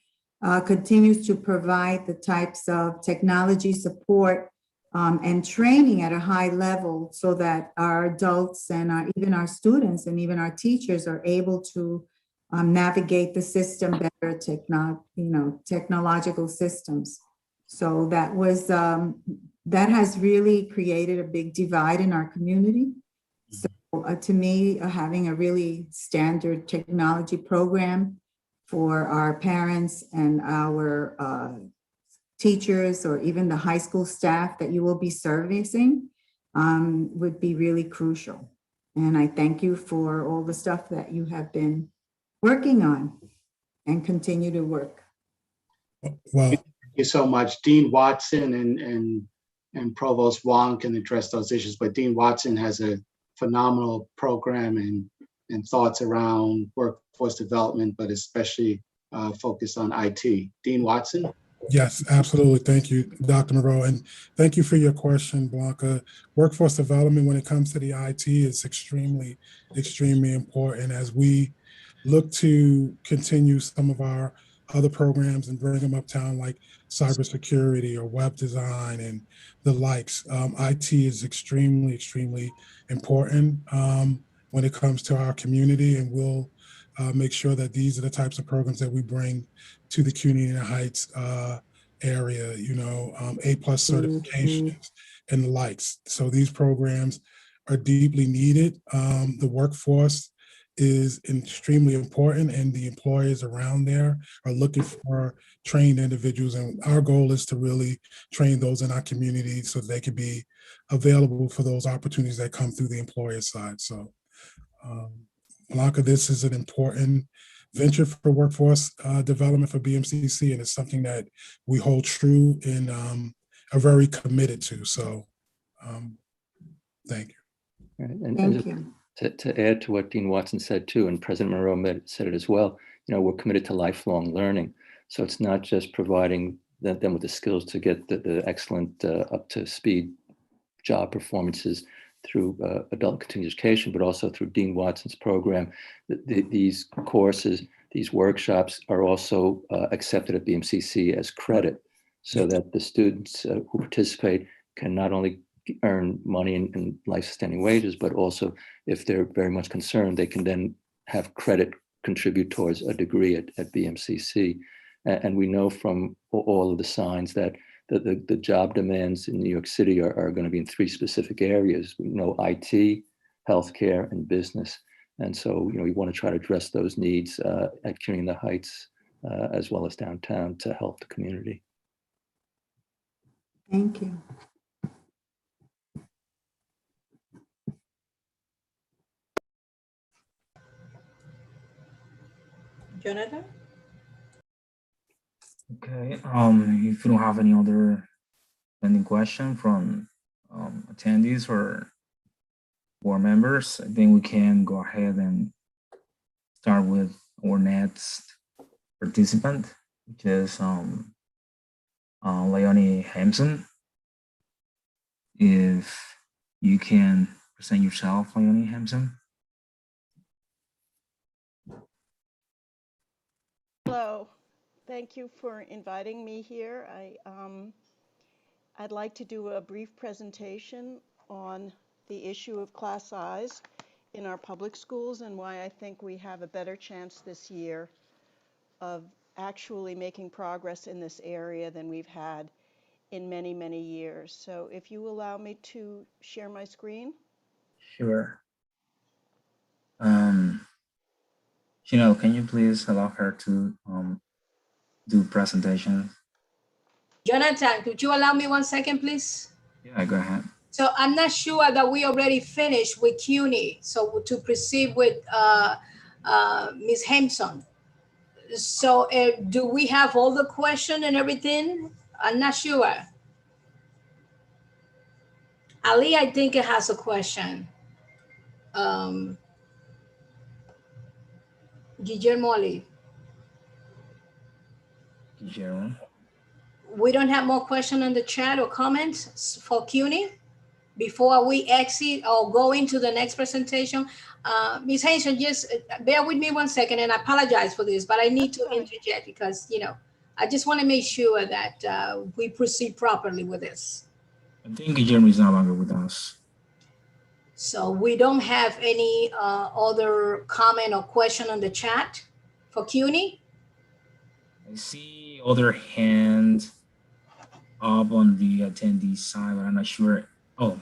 continues to provide the types of technology support and training at a high level so that our adults and even our students and even our teachers are able to navigate the system better, technological systems. So that was that has really created a big divide in our community. So to me, having a really standard technology program for our parents and our teachers, or even the high school staff that you will be servicing, would be really crucial. And I thank you for all the stuff that you have been working on and continue to work. Well, thank you so much. Dean Watson and Provost Wong can address those issues, but Dean Watson has a phenomenal program and thoughts around workforce development, but especially focused on IT. Dean Watson? Yes, absolutely. Thank you, Dr. Moreau. And thank you for your question, Blanca. Workforce development, when it comes to the IT, is extremely, extremely important as we look to continue some of our other programs and bring them uptown, like cybersecurity or web design and the likes. IT is extremely, extremely important when it comes to our community, and we'll make sure that these are the types of programs that we bring to the Cuny Heights area, A+ certifications and the likes. So these programs are deeply needed. The workforce is extremely important, and the employers around there are looking for trained individuals. And our goal is to really train those in our community so they can be available for those opportunities that come through the employer side. So Blanca, this is an important venture for workforce development for BMCC, and it's something that we hold true and are very committed to. So thank you. Right. And Thank just you. to add to what Dean Watson said too, and President Moreau said it as well, we're committed to lifelong learning. So it's not just providing them with the skills to get the excellent up to speed job performances through adult continuing education, but also through Dean Watson's program. These courses, these workshops are also accepted at BMCC as credit, so that the students who participate can not only earn money and life-sustaining wages, but also, if they're very much concerned, they can then have credit contribute towards a degree at BMCC. And we know from all of the signs that the job demands in New York City are going to be in 3 specific areas. We know IT, healthcare, and business. And so, we want to try to address those needs at Cuny in the Heights, as well as downtown, to help the community. Thank you. Jonathan? Okay, if you don't have any other pending question from attendees or board members, I think we can go ahead and start with our next participant, which is Leonie Hampson. If you can present yourself, Leonie Hampson. Hello, thank you for inviting me here. I'd like to do a brief presentation on the issue of class size in our public schools and why I think we have a better chance this year of actually making progress in this area than we've had in many, many years. So if you allow me to share my screen. Sure. Can you please allow her to do presentation? Jonathan, could you allow me 1 second, please? Yeah, go ahead. So I'm not sure that we already finished with Cuny. So to proceed with Ms. Hampson. So do we have all the question and everything? I'm not sure. Ali, I think it has a question. Guillermo Ali. Guillermo. We don't have more question in the chat or comments for Cuny before we exit or go into the next presentation. Ms. Hampson, just bear with me 1 second, and I apologize for this, but I need to interject because, I just want to make sure that we proceed properly with this. I think Guillermo is no longer with us. So we don't have any other comment or question on the chat for Cuny? I see other hand up on the attendee side, but I'm not sure. Oh,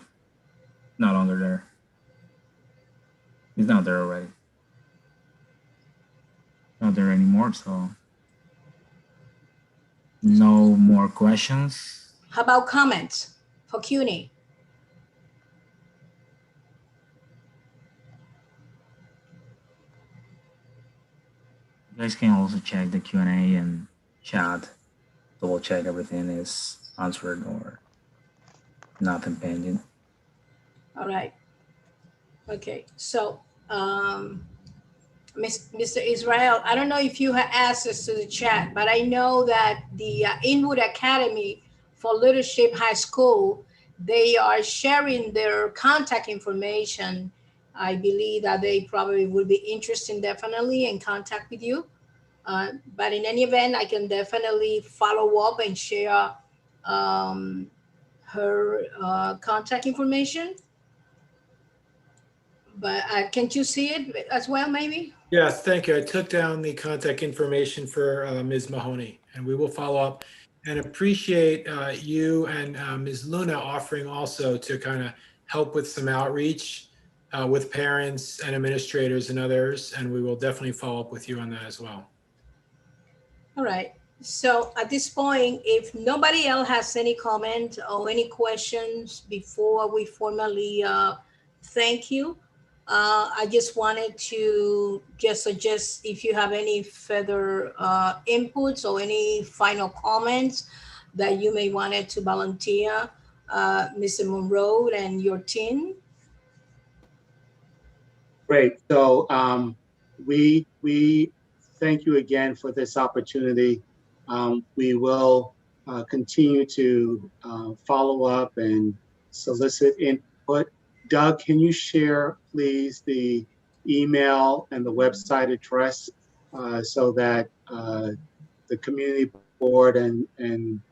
no longer there. He's not there already. Not there anymore, so no more questions. How about comments for Cuny? You guys can also check the Q&A and chat, double check everything is answered or nothing pending. All right. Okay, so Mr. Israel, I don't know if you have access to the chat, but I know that the Inwood Academy for Leadership High School, they are sharing their contact information. I believe that they probably would be interested definitely in contact with you. But in any event, I can definitely follow up and share her contact information. But can't you see it as well, maybe? Yes, thank you. I took down the contact information for Ms. Mahoney, and we will follow up and appreciate you and Ms. Luna offering also to kind of help with some outreach with parents and administrators and others, and we will definitely follow up with you on that as well. All right. So at this point, if nobody else has any comment or any questions before we formally thank you, I just wanted to just suggest if you have any further inputs or any final comments that you may wanted to volunteer, Mr. Monroe and your team. Great. So we thank you again for this opportunity. We will continue to follow up and solicit input. Doug, can you share, please, the email and the website address so that the community board and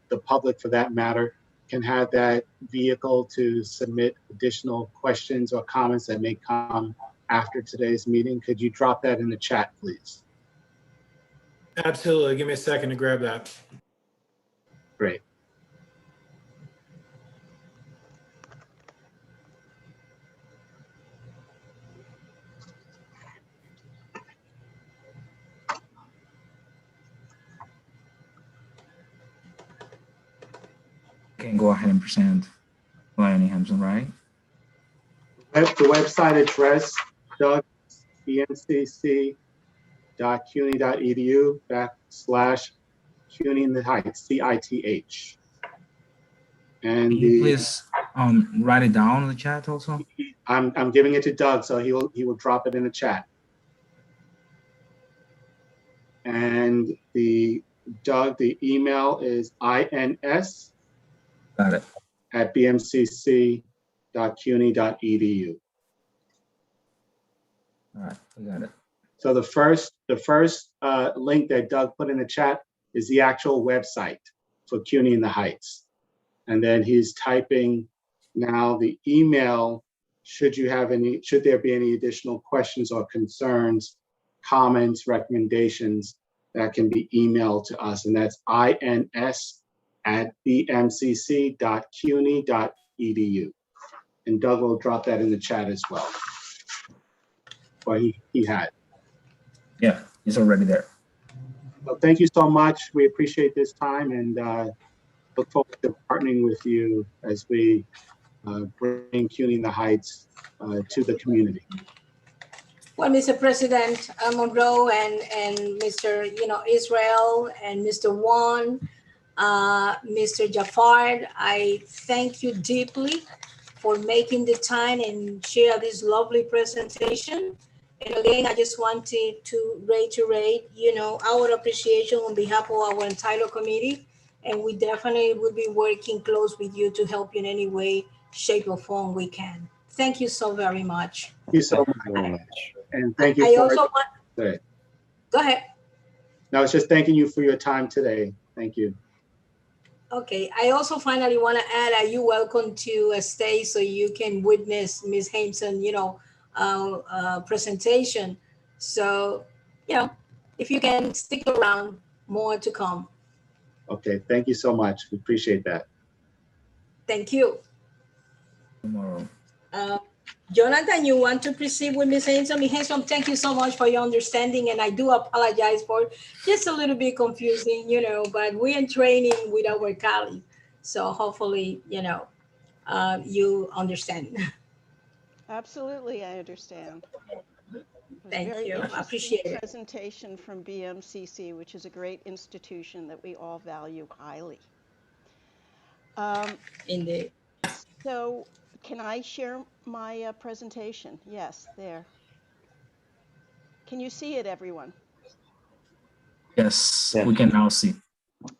the public, for that matter, can have that vehicle to submit additional questions or comments that may come after today's meeting? Could you drop that in the chat, please? Absolutely. Give me a second to grab that. Great. Can go ahead and present Leonie Hampson, right? The website address, Doug, bmcc.cuny.edu/Cuny in the Heights, CITH. And Can you please write it down in the chat also? I'm giving it to Doug, so he will drop it in the chat. And Doug, the email is ins Got it. at bmcc.cuny.edu. All right, we got it. So the first link that Doug put in the chat is the actual website for Cuny in the Heights. And then he's typing now the email, should there be any additional questions or concerns, comments, recommendations that can be emailed to us. And that's ins@bmcc.cuny.edu. And Doug will drop that in the chat as well. Or he had. Yeah, it's already there. Well, thank you so much. We appreciate this time and look forward to partnering with you as we bring Cuny in the Heights to the community. Well, Mr. President Monroe and Mr. Israel and Mr. Wan, Mr. Jafar, I thank you deeply for making the time and share this lovely presentation. And again, I just wanted to reiterate, our appreciation on behalf of our Untitled committee. And we definitely will be working close with you to help you in any way, shape, or form we can. Thank you so very much. Thank you so much. And thank you. Go ahead. No, I was just thanking you for your time today. Thank you. Okay, I also finally want to add, are you welcome to stay so you can witness Ms. Hampson, presentation. So, if you can stick around, more to come. Okay, thank you so much. We appreciate that. Thank you. Tomorrow. Jonathan, you want to proceed with Ms. Hampson? Ms. Hampson, thank you so much for your understanding, and I do apologize for just a little bit confusing, but we're in training with our colleague. So hopefully, you understand. Absolutely, I understand. Thank you. I appreciate it. Presentation from BMCC, which is a great institution that we all value highly. Indeed. So can I share my presentation? Yes, there. Can you see it, everyone? Yes, Yeah. we can now see.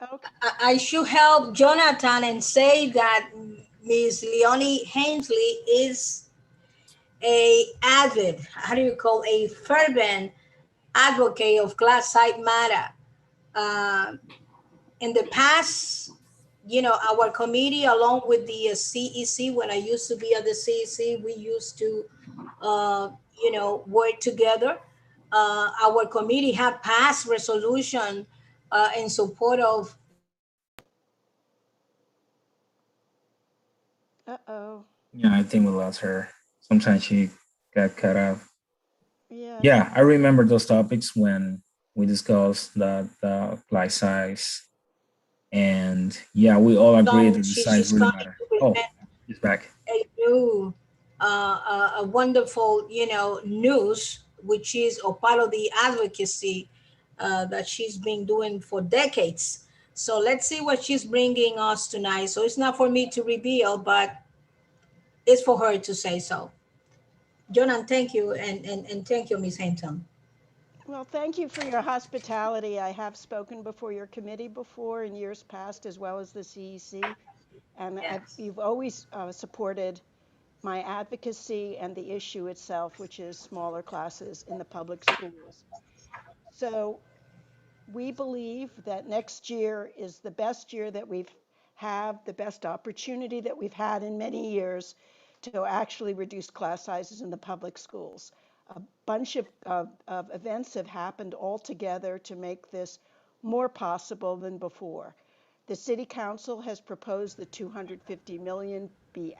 Okay. I should help Jonathan and say that Ms. Leonie Hensley is a avid, how do you call, a fervent advocate of class side matter. In the past, you know, our committee, along with the CEC, when I used to be at the CEC, we used to, you know, work together. Our committee have passed resolution in support of. Uh-oh. Yeah, I think we lost her. Sometimes she got cut off. Yeah. Yeah, I remember those topics when we discussed the class size. And yeah, we all agree that the size She's really coming matter. to Oh, present she's back. a new, a wonderful, you know, news, which is a part of the advocacy that she's been doing for decades. So let's see what she's bringing us tonight. So it's not for me to reveal, but it's for her to say so. Jonan, thank you, and thank you, Ms. Hinton. Well, thank you for your hospitality. I have spoken before your committee before in years past, as well as the CEC, and Yes. you've always supported my advocacy and the issue itself, which is smaller classes in the public schools. So we believe that next year is the best year that we've had, the best opportunity that we've had in many years to actually reduce class sizes in the public schools. A bunch of events have happened all together to make this more possible than before. The City Council has proposed the 250 million be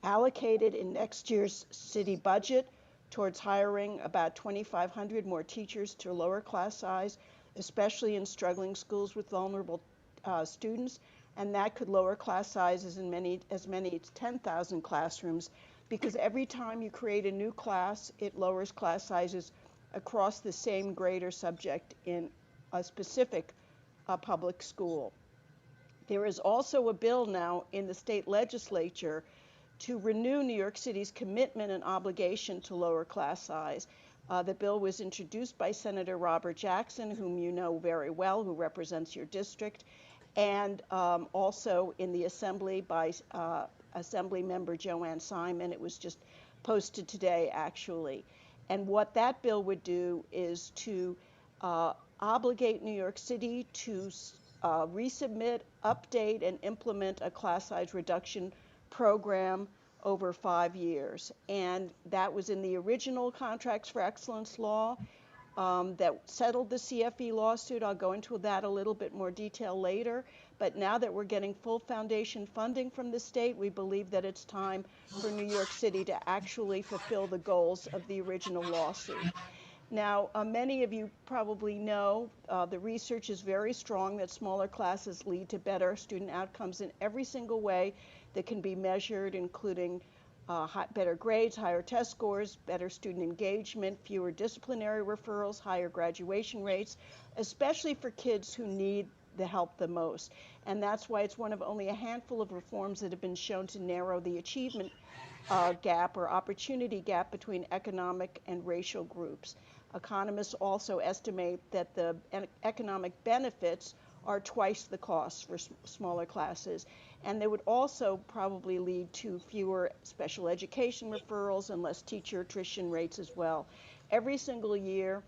allocated in next year's city budget towards hiring about 2,500 more teachers to lower class size, especially in struggling schools with vulnerable students, and that could lower class sizes in as many as 10,000 classrooms, because every time you create a new class, it lowers class sizes across the same grade or subject in a specific public school. There is also a bill now in the state legislature to renew New York City's commitment and obligation to lower class size. The bill was introduced by Senator Robert Jackson, whom you know very well, who represents your district, and also in the Assembly by Assembly Member Joanne Simon. It was just posted today, actually. And what that bill would do is to obligate New York City to resubmit, update, and implement a class size reduction program over 5 years. And that was in the original Contracts for Excellence law that settled the CFE lawsuit. I'll go into that a little bit more detail later. But now that we're getting full foundation funding from the state, we believe that it's time for New York City to actually fulfill the goals of the original lawsuit. Now, many of you probably know the research is very strong that smaller classes lead to better student outcomes in every single way that can be measured, including better grades, higher test scores, better student engagement, fewer disciplinary referrals, higher graduation rates, especially for kids who need the help the most. And that's why it's one of only a handful of reforms that have been shown to narrow the achievement gap or opportunity gap between economic and racial groups. Economists also estimate that the economic benefits are twice the cost for smaller classes. And they would also probably lead to fewer special education referrals and less teacher attrition rates as well. Every single year,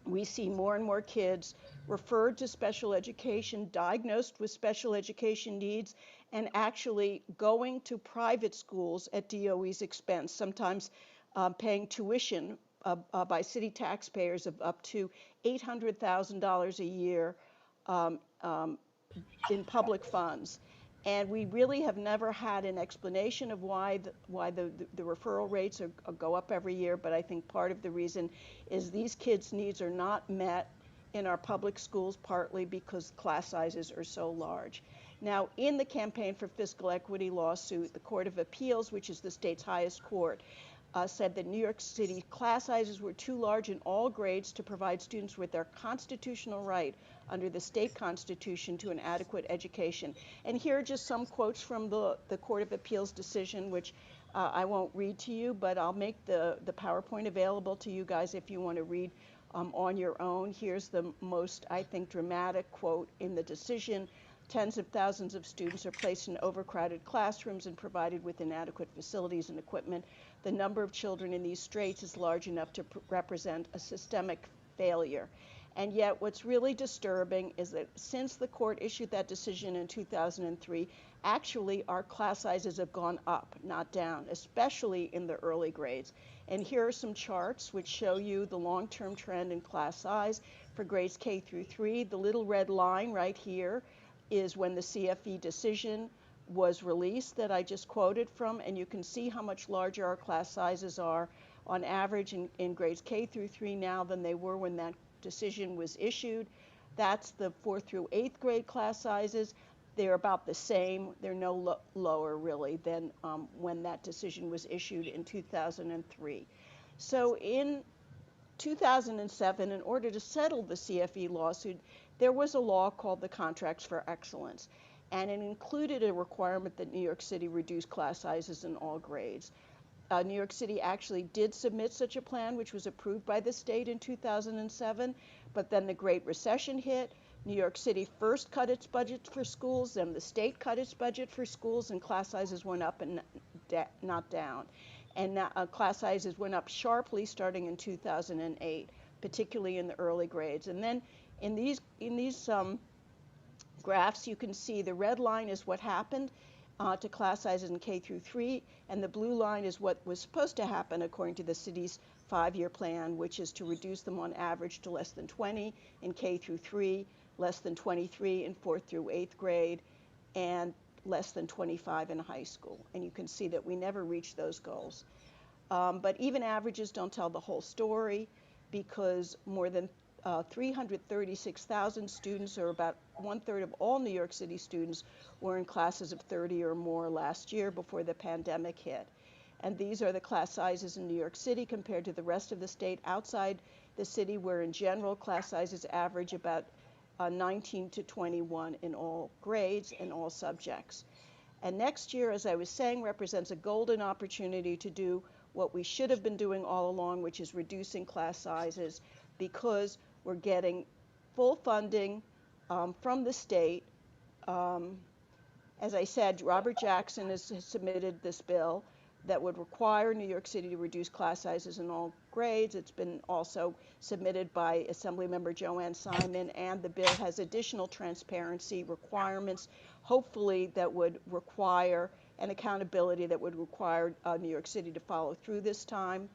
we see more and more kids referred to special education, diagnosed with special education needs, and actually going to private schools at DOE's expense, sometimes paying tuition by city taxpayers of up to $800,000 a year in public funds. And we really have never had an explanation of why the referral rates go up every year, but I think part of the reason is these kids' needs are not met in our public schools, partly because class sizes are so large. Now, in the Campaign for Fiscal Equity lawsuit, the Court of Appeals, which is the state's highest court, said that New York City class sizes were too large in all grades to provide students with their constitutional right under the state constitution to an adequate education. And here are just some quotes from the Court of Appeals decision, which I won't read to you, but I'll make the PowerPoint available to you guys if you want to read on your own. Here's the most, I think, dramatic quote in the decision. Tens of thousands of students are placed in overcrowded classrooms and provided with inadequate facilities and equipment. The number of children in these straits is large enough to represent a systemic failure. And yet what's really disturbing is that since the court issued that decision in 2003, actually our class sizes have gone up, not down, especially in the early grades. And here are some charts which show you the long-term trend in class size for grades K through 3. The little red line right here is when the CFE decision was released that I just quoted from, and you can see how much larger our class sizes are on average in grades K through 3 now than they were when that decision was issued. That's the 4th through 8th grade class sizes. They're about the same. They're no lower really than when that decision was issued in 2003. So in 2007, in order to settle the CFE lawsuit, there was a law called the Contracts for Excellence, and it included a requirement that New York City reduce class sizes in all grades. New York City actually did submit such a plan, which was approved by the state in 2007, but then the Great Recession hit. New York City first cut its budget for schools, then the state cut its budget for schools, and class sizes went up and not down. And class sizes went up sharply starting in 2008, particularly in the early grades. And then in these graphs, you can see the red line is what happened to class sizes in K through 3, and the blue line is what was supposed to happen according to the city's 5-year plan, which is to reduce them on average to less than 20 in K through 3, less than 23 in 4th through 8th grade, and less than 25 in high school. And you can see that we never reached those goals. But even averages don't tell the whole story, because more than 336,000 students, or about 1/3 of all New York City students, were in classes of 30 or more last year before the pandemic hit. And these are the class sizes in New York City compared to the rest of the state outside the city, where in general class sizes average about 19 to 21 in all grades and all subjects. And next year, as I was saying, represents a golden opportunity to do what we should have been doing all along, which is reducing class sizes, because we're getting full funding from the state. As I said, Robert Jackson has submitted this bill that would require New York City to reduce class sizes in all grades. It's been also submitted by Assemblymember Joanne Simon, and the bill has additional transparency requirements, hopefully that would require an accountability that would require New York City to follow through this time.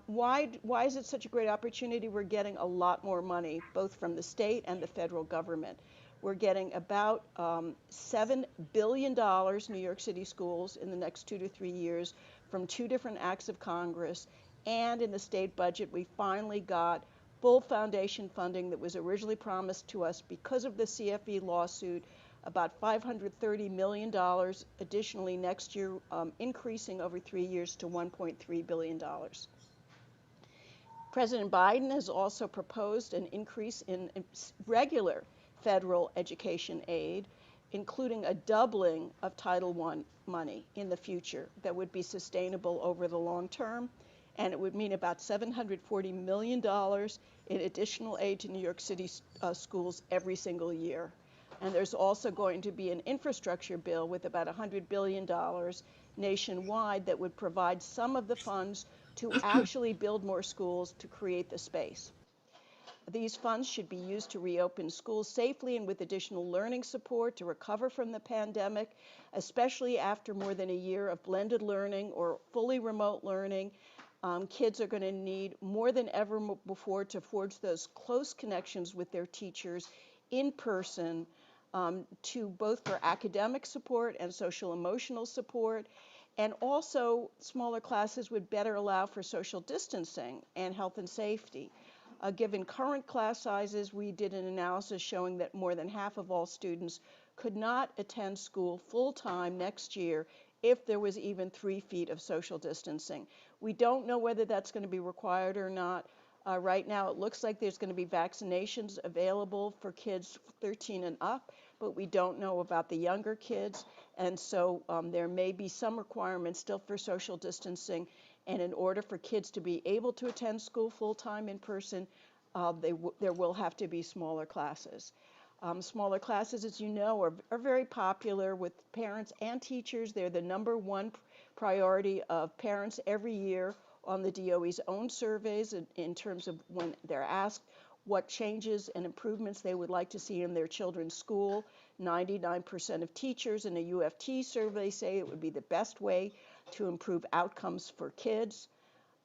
Why is it such a great opportunity? We're getting a lot more money, both from the state and the federal government. We're getting about $7 billion New York City schools in the next 2 to 3 years from 2 different acts of Congress. And in the state budget, we finally got full foundation funding that was originally promised to us because of the CFE lawsuit, about $530 million additionally next year, increasing over 3 years to $1.3 billion. President Biden has also proposed an increase in regular federal education aid, including a doubling of Title I money in the future that would be sustainable over the long term. And it would mean about $740 million in additional aid to New York City schools every single year. And there's also going to be an infrastructure bill with about $100 billion nationwide that would provide some of the funds to actually build more schools to create the space. These funds should be used to reopen schools safely and with additional learning support to recover from the pandemic, especially after more than a year of blended learning or fully remote learning. Kids are going to need more than ever before to forge those close connections with their teachers in person, to both for academic support and social emotional support. And also, smaller classes would better allow for social distancing and health and safety. Given current class sizes, we did an analysis showing that more than half of all students could not attend school full-time next year if there was even 3 feet of social distancing. We don't know whether that's going to be required or not. Right now, it looks like there's going to be vaccinations available for kids 13 and up, but we don't know about the younger kids. And so there may be some requirements still for social distancing. And in order for kids to be able to attend school full-time in person, there will have to be smaller classes. Smaller classes, as you know, are very popular with parents and teachers. They're the #1 priority of parents every year on the DOE's own surveys in terms of when they're asked what changes and improvements they would like to see in their children's school. 99% of teachers in a UFT survey say it would be the best way to improve outcomes for kids.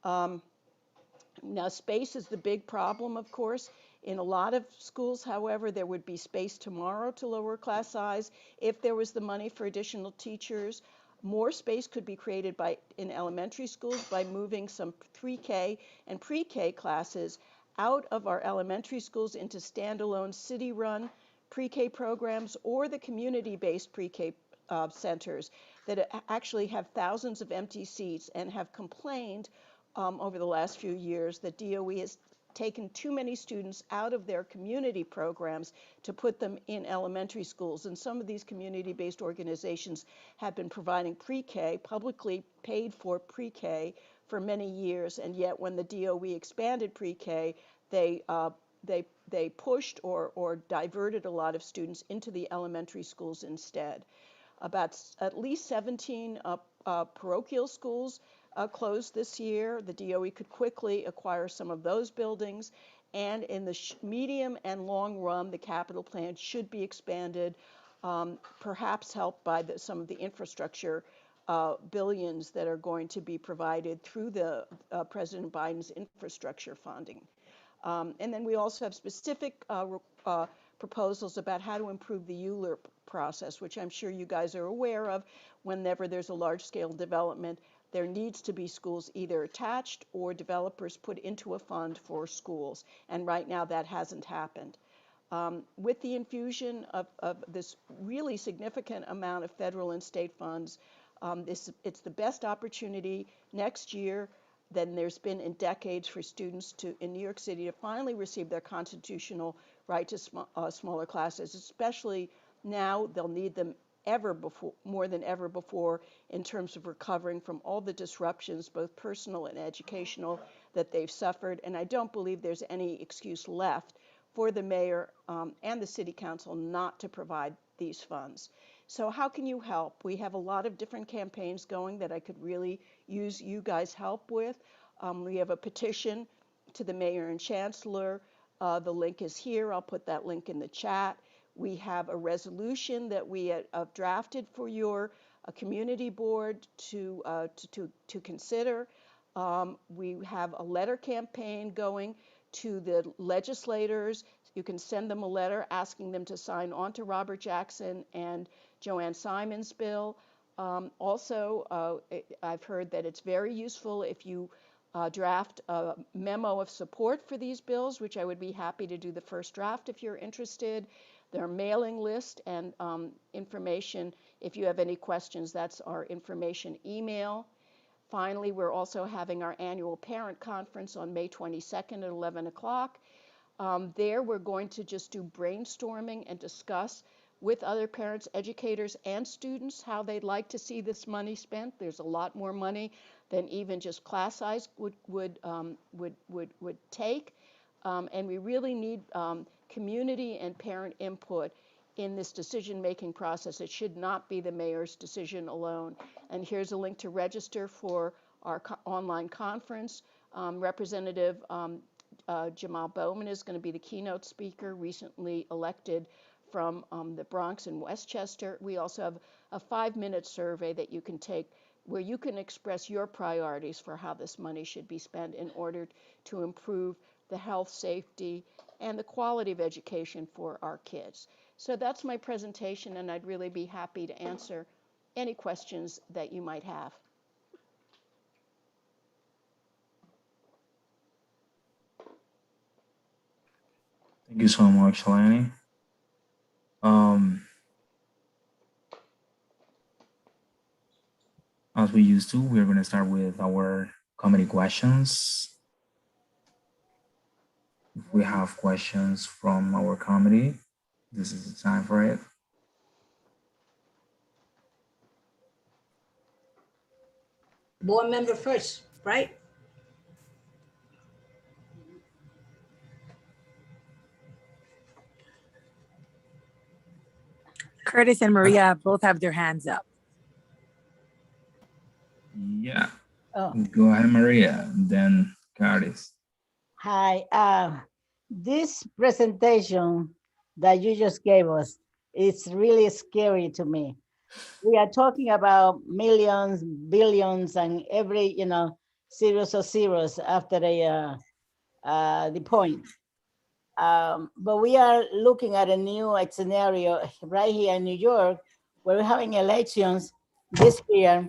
Now, space is the big problem, of course. In a lot of schools, however, there would be space tomorrow to lower class size if there was the money for additional teachers. More space could be created in elementary schools by moving some 3K and pre-K classes out of our elementary schools into standalone city-run pre-K programs or the community-based pre-K centers that actually have thousands of empty seats and have complained over the last few years that DOE has taken too many students out of their community programs to put them in elementary schools. And some of these community-based organizations have been providing pre-K, publicly paid for pre-K for many years, and yet when the DOE expanded pre-K, they pushed or diverted a lot of students into the elementary schools instead. At least 17 parochial schools closed this year. The DOE could quickly acquire some of those buildings, and in the medium and long run, the capital plan should be expanded, perhaps helped by some of the infrastructure billions that are going to be provided through the President Biden's infrastructure funding. And then we also have specific proposals about how to improve the ULURP process, which I'm sure you guys are aware of. Whenever there's a large-scale development, there needs to be schools either attached or developers put into a fund for schools. And right now that hasn't happened. With the infusion of this really significant amount of federal and state funds, it's the best opportunity next year than there's been in decades for students in New York City to finally receive their constitutional right to smaller classes, especially now. They'll need them more than ever before in terms of recovering from all the disruptions, both personal and educational, that they've suffered. And I don't believe there's any excuse left for the mayor and the city council not to provide these funds. So how can you help? We have a lot of different campaigns going that I could really use you guys' help with. We have a petition to the mayor and chancellor. The link is here. I'll put that link in the chat. We have a resolution that we have drafted for your community board to consider. We have a letter campaign going to the legislators. You can send them a letter asking them to sign on to Robert Jackson and Joanne Simon's bill. Also, I've heard that it's very useful if you draft a memo of support for these bills, which I would be happy to do the first draft if you're interested. Their mailing list and information. If you have any questions, that's our information email. Finally, we're also having our annual parent conference on May 22nd at 11 o'clock. There, we're going to just do brainstorming and discuss with other parents, educators, and students how they'd like to see this money spent. There's a lot more money than even just class size would take, and we really need community and parent input in this decision-making process. It should not be the mayor's decision alone. And here's a link to register for our online conference. Representative Jamal Bowman is going to be the keynote speaker, recently elected from the Bronx and Westchester. We also have a 5-minute survey that you can take where you can express your priorities for how this money should be spent in order to improve the health, safety, and the quality of education for our kids. So that's my presentation, and I'd really be happy to answer any questions that you might have. Thank you so much, Eleni. As we used to, we're going to start with our committee questions. If we have questions from our committee, this is the time for it. board member first, right? Curtis and Maria both have their hands up. Yeah. Oh, Go ahead, Maria, then Curtis. hi. This presentation that you just gave us, it's really scary to me. We are talking about millions, billions, and every, series of zeros after the point. But we are looking at a new scenario right here in New York, where we're having elections this year,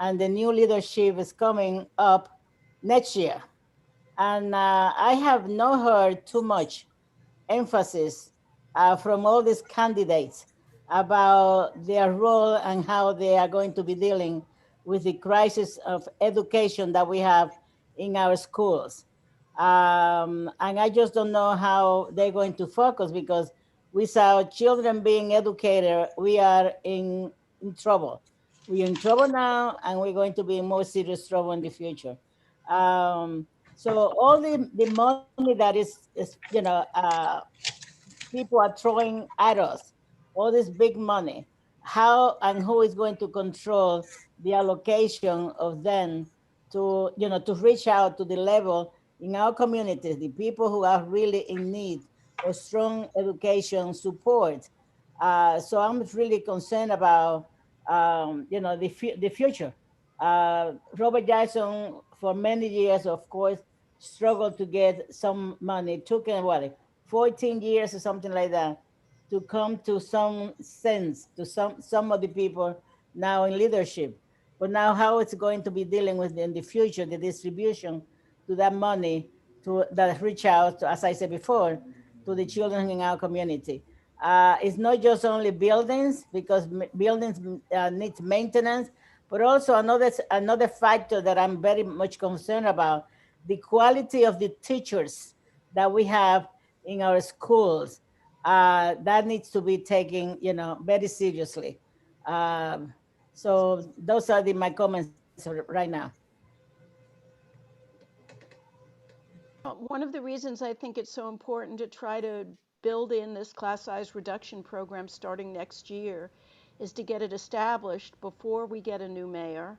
and the new leadership is coming up next year. And I have not heard too much emphasis from all these candidates about their role and how they are going to be dealing with the crisis of education that we have in our schools. And I just don't know how they're going to focus, because without children being educated, we are in trouble. We are in trouble now, and we're going to be in more serious trouble in the future. So all the money that is people are throwing at us, all this big money, how and who is going to control the allocation of them to reach out to the level in our communities, the people who are really in need of strong education support. So I'm really concerned about the future. Robert Jackson, for many years, of course, struggled to get some money. It took him 14 years or something like that to come to some sense to some of the people now in leadership. But now how it's going to be dealing with in the future, the distribution to that money to that reach out, as I said before, to the children in our community. It's not just only buildings, because buildings need maintenance, but also another factor that I'm very much concerned about, the quality of the teachers that we have in our schools. That needs to be taken, very seriously. So those are my comments right now. One of the reasons I think it's so important to try to build in this class size reduction program starting next year is to get it established before we get a new mayor,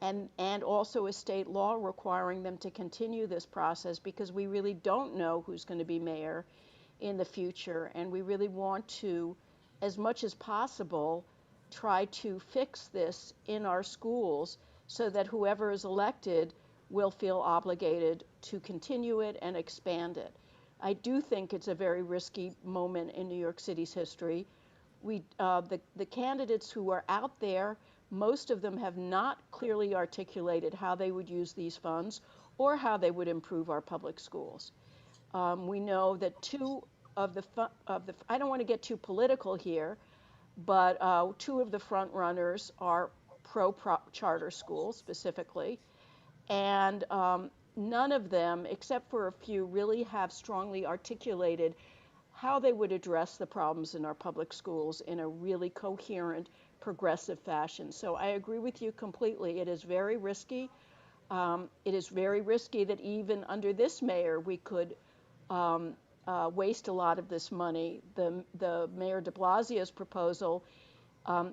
and also a state law requiring them to continue this process, because we really don't know who's going to be mayor in the future, and we really want to, as much as possible, try to fix this in our schools so that whoever is elected will feel obligated to continue it and expand it. I do think it's a very risky moment in New York City's history. The candidates who are out there, most of them have not clearly articulated how they would use these funds or how they would improve our public schools. We know that two of the I don't want to get too political here, but two of the front runners are pro-charter schools specifically, and none of them, except for a few, really have strongly articulated how they would address the problems in our public schools in a really coherent, progressive fashion. So I agree with you completely. It is very risky. It is very risky that even under this mayor, we could waste a lot of this money. The Mayor de Blasio's proposal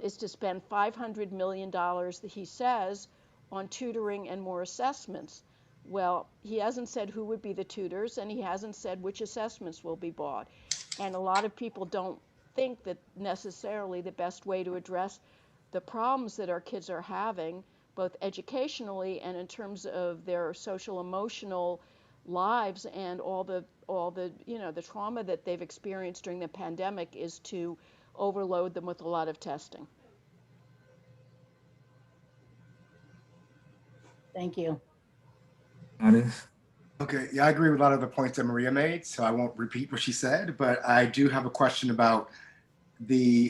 is to spend $500 million, that he says, on tutoring and more assessments. Well, he hasn't said who would be the tutors, and he hasn't said which assessments will be bought. And a lot of people don't think that necessarily the best way to address the problems that our kids are having, both educationally and in terms of their social emotional lives and all the the trauma that they've experienced during the pandemic, is to overload them with a lot of testing. Thank you. Curtis? Okay, yeah, I agree with a lot of the points that Maria made, so I won't repeat what she said, but I do have a question about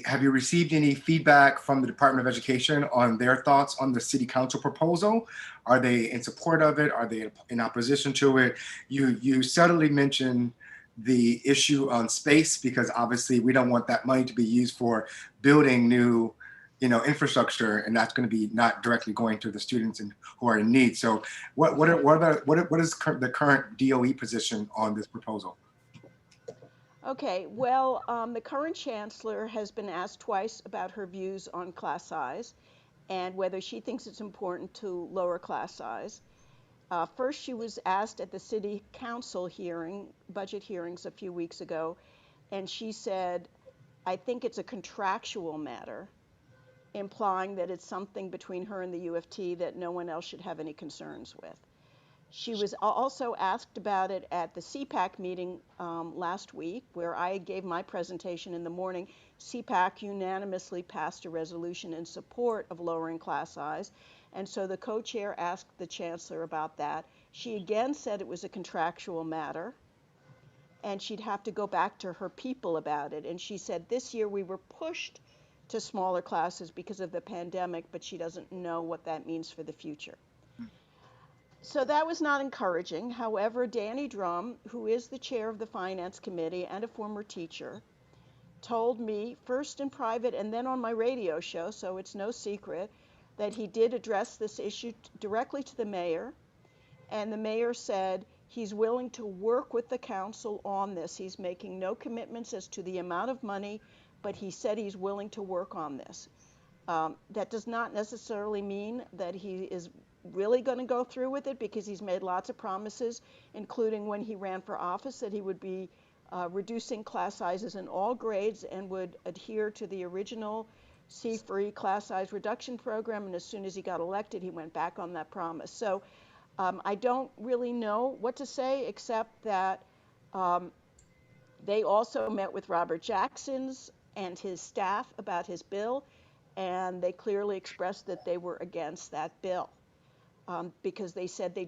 have you received any feedback from the Department of Education on their thoughts on the City Council proposal? Are they in support of it? Are they in opposition to it? You subtly mentioned the issue on space, because obviously we don't want that money to be used for building new infrastructure, and that's going to be not directly going to the students who are in need. So what is the current DOE position on this proposal? Okay, well, the current chancellor has been asked twice about her views on class size and whether she thinks it's important to lower class size. First, she was asked at the city council budget hearings a few weeks ago, and she said, I think it's a contractual matter, implying that it's something between her and the U of T that no one else should have any concerns with. She was also asked about it at the CPAC meeting last week, where I gave my presentation in the morning. CPAC unanimously passed a resolution in support of lowering class size, and so the co-chair asked the chancellor about that. She again said it was a contractual matter, and she'd have to go back to her people about it. And she said this year we were pushed to smaller classes because of the pandemic, but she doesn't know what that means for the future. So that was not encouraging. However, Danny Drum, who is the chair of the Finance Committee and a former teacher, told me first in private and then on my radio show, so it's no secret, that he did address this issue directly to the mayor. And the mayor said he's willing to work with the council on this. He's making no commitments as to the amount of money, but he said he's willing to work on this. That does not necessarily mean that he is really going to go through with it, because he's made lots of promises, including when he ran for office, that he would be reducing class sizes in all grades and would adhere to the original C-free class size reduction program. And as soon as he got elected, he went back on that promise. So I don't really know what to say, except that they also met with Robert Jackson's and his staff about his bill, and they clearly expressed that they were against that bill. Because they said they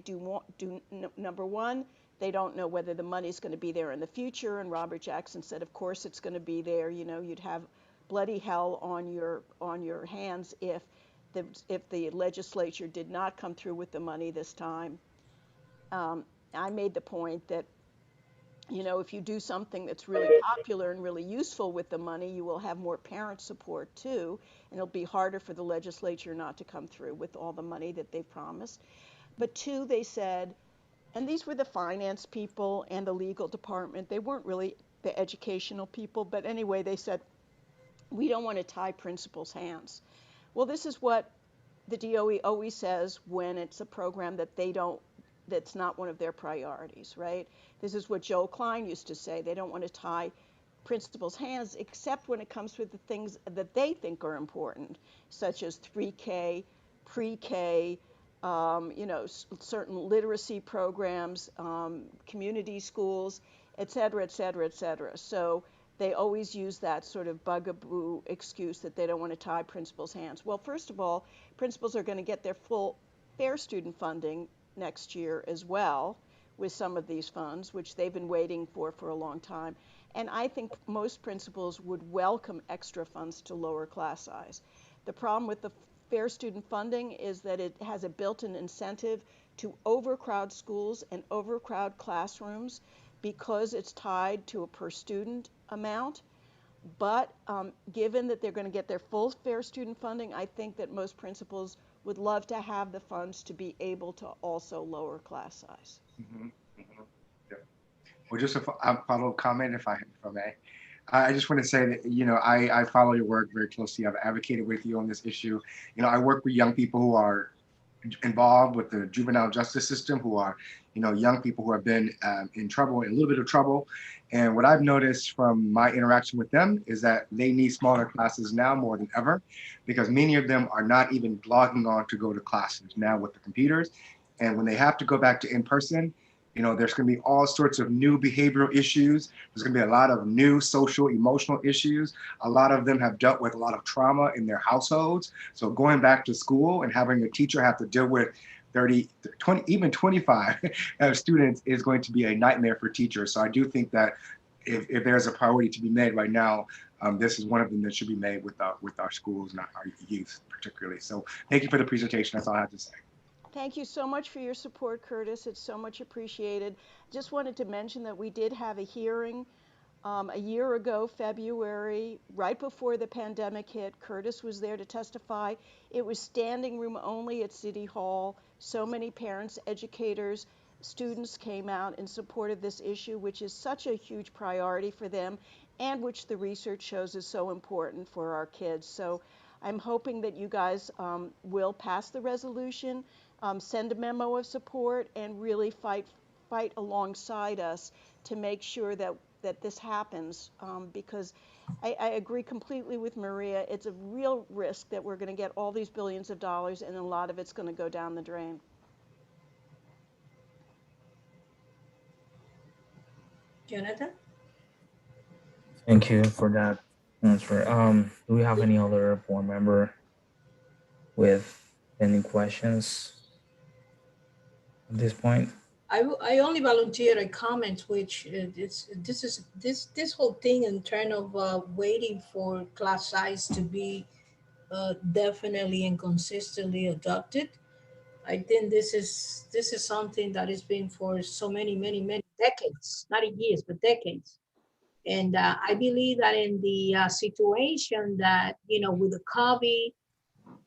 number one, they don't know whether the money's going to be there in the future, and Robert Jackson said, of course it's going to be there. You'd have bloody hell on your hands if the legislature did not come through with the money this time. I made the point that, if you do something that's really popular and really useful with the money, you will have more parent support too, and it'll be harder for the legislature not to come through with all the money that they promised. But two, they said, and these were the finance people and the legal department, they weren't really the educational people, but anyway, they said, we don't want to tie principals' hands. Well, this is what the DOE always says when it's a program that's not one of their priorities, right? This is what Joe Klein used to say. They don't want to tie principals' hands, except when it comes with the things that they think are important, such as 3K, pre-K, certain literacy programs, community schools, et cetera, et cetera, et cetera. So they always use that sort of bugaboo excuse that they don't want to tie principals' hands. Well, first of all, principals are going to get their full fair student funding next year as well with some of these funds, which they've been waiting for a long time. And I think most principals would welcome extra funds to lower class size. The problem with the fair student funding is that it has a built-in incentive to overcrowd schools and overcrowd classrooms because it's tied to a per student amount. But given that they're going to get their full fair student funding, I think that most principals would love to have the funds to be able to also lower class size. Mm-hmm. Mm-hmm. Yeah. Well, just a follow-up comment, if I may. I just want to say that, I follow your work very closely. I've advocated with you on this issue. I work with young people who are involved with the juvenile justice system, who are, young people who have been in trouble, in a little bit of trouble. And what I've noticed from my interaction with them is that they need smaller classes now more than ever, because many of them are not even logging on to go to classes now with the computers. And when they have to go back to in-person, there's going to be all sorts of new behavioral issues. There's going to be a lot of new social, emotional issues. A lot of them have dealt with a lot of trauma in their households. So going back to school and having a teacher have to deal with 30, 20, even 25 students is going to be a nightmare for teachers. So I do think that if there's a priority to be made right now, this is one of them that should be made with our schools and our youth particularly. So thank you for the presentation. That's all I have to say. Thank you so much for your support, Curtis. It's so much appreciated. Just wanted to mention that we did have a hearing A year ago, February, right before the pandemic hit, Curtis was there to testify. It was standing room only at City Hall. So many parents, educators, students came out in support of this issue, which is such a huge priority for them and which the research shows is so important for our kids. So I'm hoping that you guys will pass the resolution, send a memo of support, and really fight alongside us to make sure that this happens, because I agree completely with Maria. It's a real risk that we're going to get all these billions of dollars and a lot of it's going to go down the drain. Jonathan? Thank you for that answer. Do we have any other board member with any questions at this point? I only volunteer a comment, which this whole thing in terms of waiting for class size to be definitely and consistently adopted. I think this is something that has been for so many decades, not years, but decades. And I believe that in the situation that, with the COVID,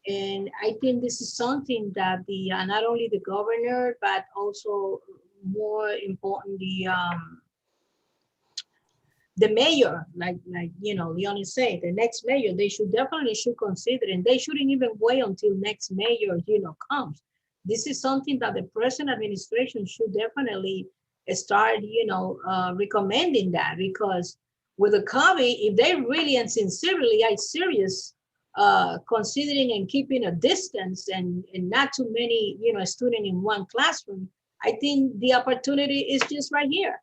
and I think this is something that the not only the governor, but also more important, the mayor, like Leonie said, the next mayor, they should consider, and they shouldn't even wait until next mayor, comes. This is something that the present administration should definitely start, recommending that, because with the COVID, if they really and sincerely are serious, considering and keeping a distance and not too many, students in one classroom, I think the opportunity is just right here.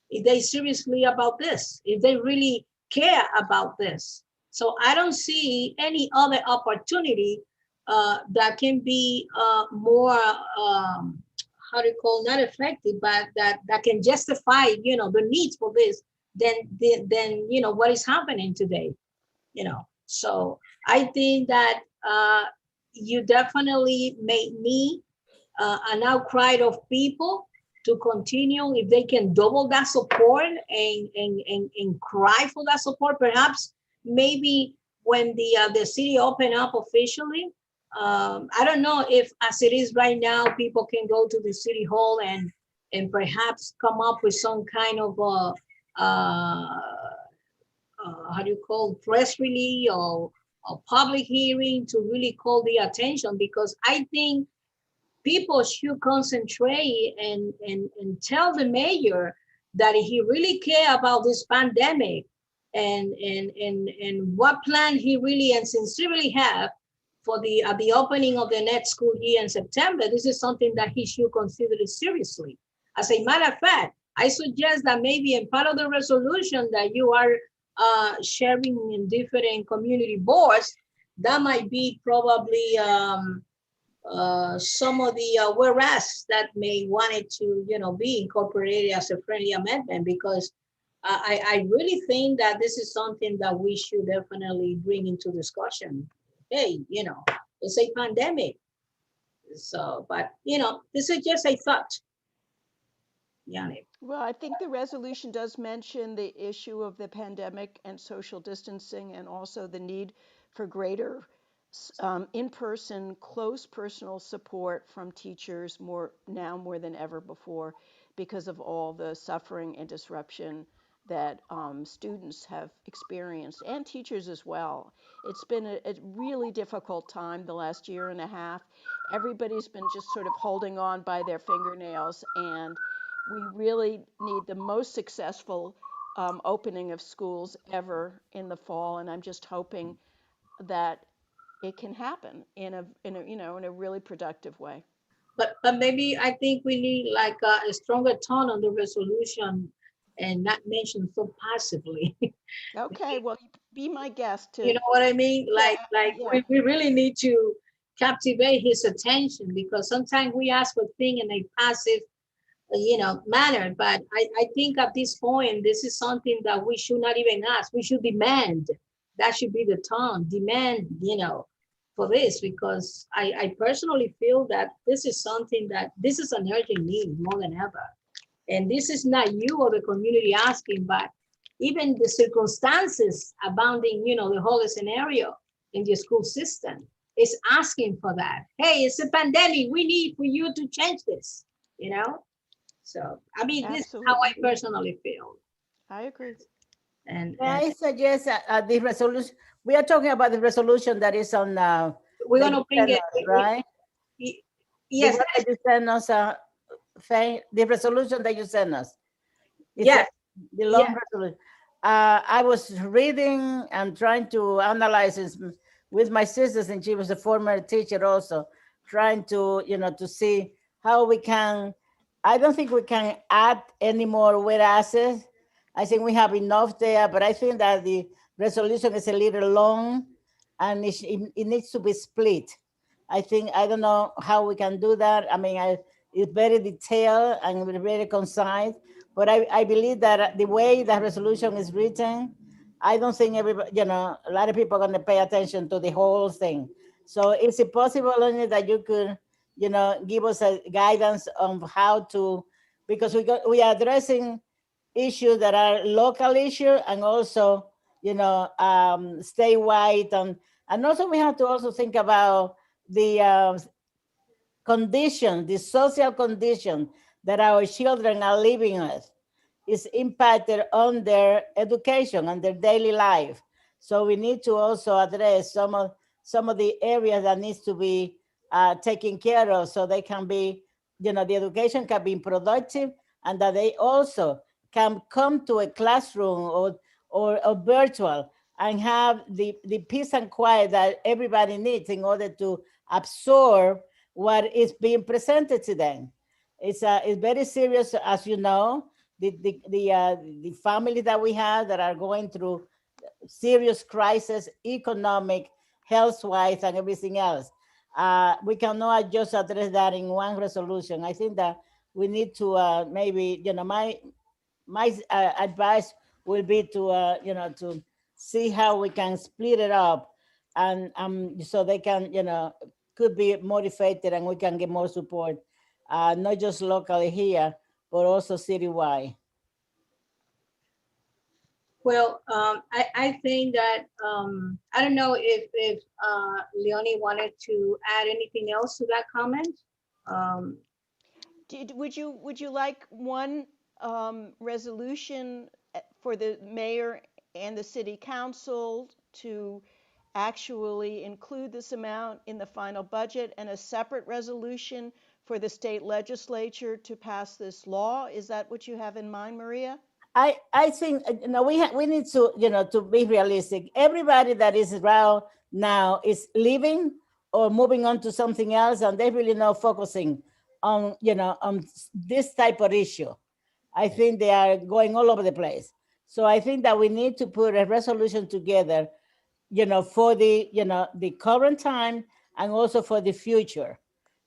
If they seriously about this, if they really care about this. So I don't see any other opportunity that can be more, not effective, but that can justify, the needs for this than what is happening today, So I think that you definitely may need an outcry of people to continue. If they can double that support and cry for that support, perhaps maybe when the city open up officially, I don't know if as it is right now, people can go to the city hall and perhaps come up with some kind of press release or public hearing to really call the attention, because I think people should concentrate and tell the mayor that he really care about this pandemic and what plan he really and sincerely have for the opening of the next school year in September. This is something that he should consider it seriously. As a matter of fact, I suggest that maybe in part of the resolution that you are sharing in different community boards, that might be probably some of the whereas that may want it to, be incorporated as a friendly amendment, because I really think that this is something that we should definitely bring into discussion. Hey, it's a pandemic. So, but, this is just a thought. Yanni. Well, I think the resolution does mention the issue of the pandemic and social distancing, and also the need for greater in-person, close personal support from teachers more than ever before, because of all the suffering and disruption that students have experienced, and teachers as well. It's been a really difficult time the last year and a half. Everybody's been just sort of holding on by their fingernails, and we really need the most successful opening of schools ever in the fall, and I'm just hoping that it can happen in a really productive way. But maybe I think we need like a stronger tone on the resolution and not mention so passively. Okay, well, be my guest too. You know what I mean? Yeah. We really need to captivate his attention, because sometimes we ask for things in a passive manner. But I think at this point, this is something that we should not even ask. We should demand. That should be the tone. Demand, for this, because I personally feel that this is something that this is an urgent need more than ever. And this is not you or the community asking, but even the circumstances abounding, the whole scenario in the school system is asking for that. Hey, it's a pandemic. We need for you to change this, So, I mean, this is how I personally feel. I agree. And I suggest the resolution. We are talking about the resolution that is on. We're going to bring it, right? Yes. The one that you sent us, Faye, the resolution that you sent us. Yes. The long resolution. I was reading and trying to analyze it with my sisters, and she was a former teacher also, trying to, to see how we can. I don't think we can add any more whereases. I think we have enough there, but I think that the resolution is a little long and it needs to be split. I don't know how we can do that. I mean, it's very detailed and very concise, but I believe that the way that resolution is written, I don't think everybody, a lot of people are going to pay attention to the whole thing. So is it possible only that you could, give us a guidance on how to, because we are addressing issues that are local issues and also, statewide, and also we have to also think about the condition, the social condition that our children are living with is impacted on their education and their daily life. So we need to also address some of the areas that needs to be taken care of, so they can be, the education can be productive, and that they also can come to a classroom or virtual and have the peace and quiet that everybody needs in order to absorb what is being presented to them. It's very serious, as you know, the families that we have that are going through serious crisis, economic, health-wise, and everything else. We cannot just address that in one resolution. I think that we need to maybe, my advice will be to, to see how we can split it up, and so they can, could be motivated and we can get more support, not just locally here, but also citywide. Well, I think that, I don't know if Leonie wanted to add anything else to that comment. Would you like one resolution for the mayor and the city council to actually include this amount in the final budget, and a separate resolution for the state legislature to pass this law? Is that what you have in mind, Maria? I think we need to, to be realistic. Everybody that is around now is leaving or moving on to something else, and they're really not focusing on, on this type of issue. I think they are going all over the place. So I think that we need to put a resolution together, for the, the current time and also for the future,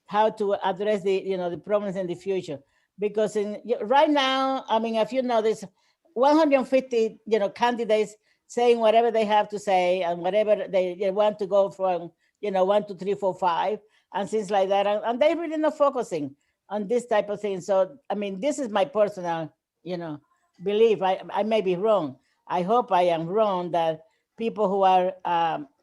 how to address the, the problems in the future. Because right now, I mean, if there's 150, candidates saying whatever they have to say and whatever they want to go from, 1, 2, 3, 4, 5, and things like that. And they're really not focusing on this type of thing. So, I mean, this is my personal, belief. I may be wrong. I hope I am wrong, that people who are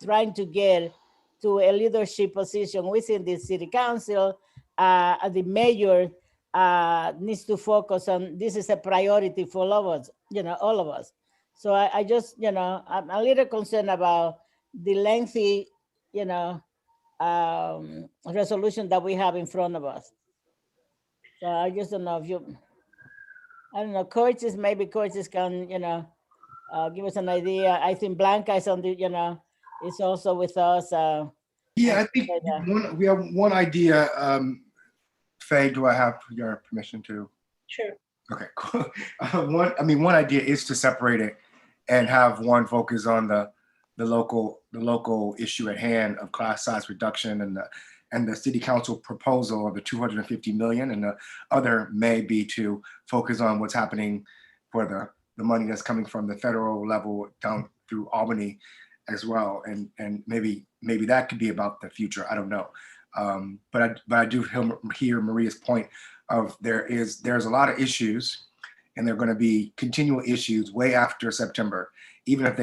trying to get to a leadership position within the city council, the mayor, needs to focus on, this is a priority for all of us, all of us. So I just, I'm a little concerned about the lengthy, resolution that we have in front of us. So I just don't know if I don't know, maybe Curtis can, give us an idea. I think Blanca is on the, is also with us. Yeah, I think we have one idea. Faye, do I have your permission to? Sure. Okay, cool. One idea is to separate it and have one focus on the local issue at hand of class size reduction and the city council proposal of the 250 million, and the other may be to focus on what's happening for the money that's coming from the federal level down through Albany as well, and maybe that could be about the future. I don't know. But I do hear Maria's point of there's a lot of issues and there are going to be continual issues way after September. Even if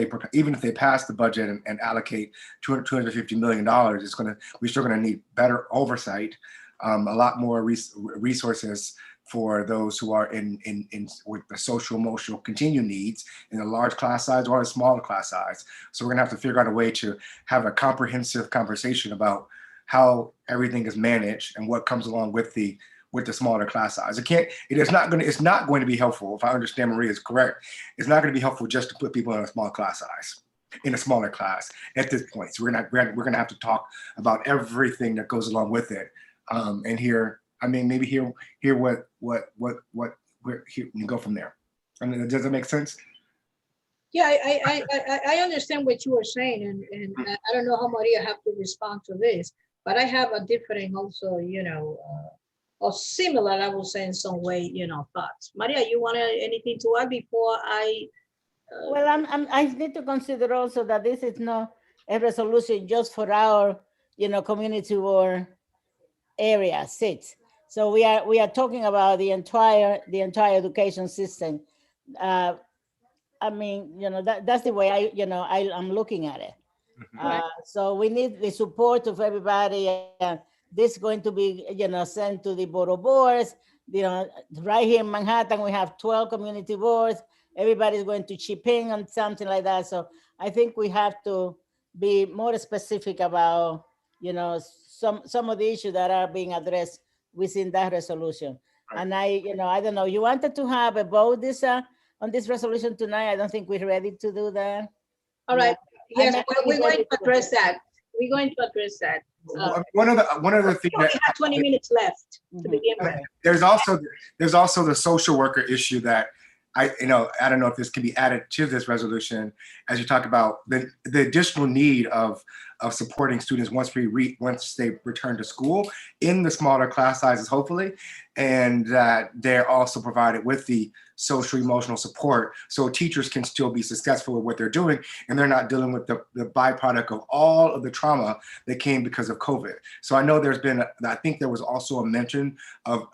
they pass the budget and allocate $250 million, we're still going to need better oversight, a lot more resources for those who are in with the social emotional continued needs in a large class size or a smaller class size. So we're gonna have to figure out a way to have a comprehensive conversation about how everything is managed and what comes along with the smaller class size. It's not going to be helpful, if I understand Maria is correct, it's not going to be helpful just to put people in a small class size, in a smaller class at this point. So we're gonna have to talk about everything that goes along with it, and hear what you go from there. I mean, does that make sense? Yeah, I understand what you were saying, and I don't know how Maria have to respond to this, but I have a different also, or similar, I would say in some way, thoughts. Maria, you want anything to add before I? Well, I need to consider also that this is not a resolution just for our, community or area seats. So we are talking about the entire education system. I mean, that's the way I'm looking at it. So we need the support of everybody. This is going to be, sent to the board of boards. Right here in Manhattan, we have 12 community boards. Everybody's going to chip in on something like that. So I think we have to be more specific about, some of the issues that are being addressed within that resolution. Right. And I don't know, you wanted to have a vote on this resolution tonight. I don't think we're ready to do that. All right. Yes, we're going to address that. We're going to address that. One of the things we have 20 minutes left to begin with. There's also the social worker issue that I don't know if this can be added to this resolution as you talk about the additional need of supporting students once they return to school in the smaller class sizes, hopefully, and that they're also provided with the social emotional support so teachers can still be successful with what they're doing and they're not dealing with the byproduct of all of the trauma that came because of COVID. So I know I think there was also a mention of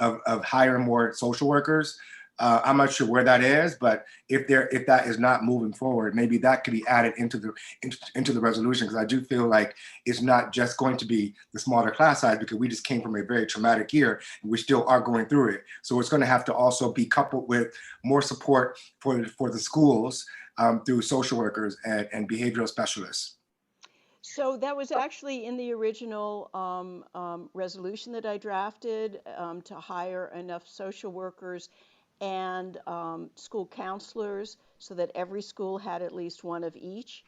hiring more social workers. I'm not sure where that is, but if that is not moving forward, maybe that could be added into the resolution, because I do feel like it's not just going to be the smaller class size, because we just came from a very traumatic year and we still are going through it. So it's going to have to also be coupled with more support for the schools through social workers and behavioral specialists. So that was actually in the original resolution that I drafted, to hire enough social workers and school counselors so that every school had at least one of each.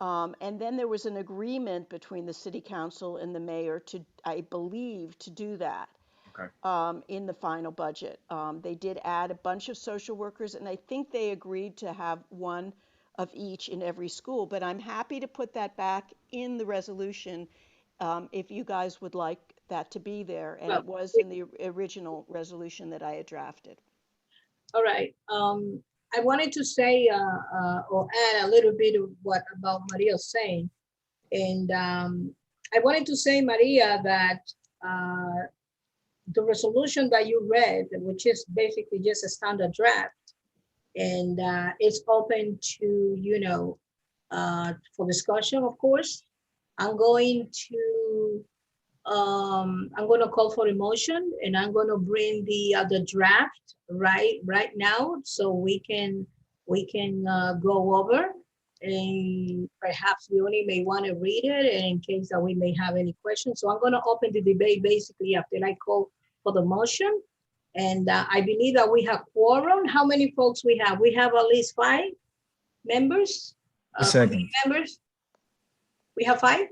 And then there was an agreement between the city council and the mayor I believe, to do that. Okay. In the final budget. They did add a bunch of social workers, and I think they agreed to have one of each in every school, but I'm happy to put that back in the resolution if you guys would like that to be there. And it was in the original resolution that I had drafted. All right. I wanted to say or add a little bit of about Maria's saying. And I wanted to say, Maria, that the resolution that you read, which is basically just a standard draft, and it's open to, for discussion, of course. I'm going to call for a motion, and I'm going to bring the draft right now, so we can go over, and perhaps we only may want to read it, and in case that we may have any questions. So I'm going to open the debate basically after I call for the motion. And I believe that we have quorum. How many folks we have? We have at least 5 members. Members. We have 5.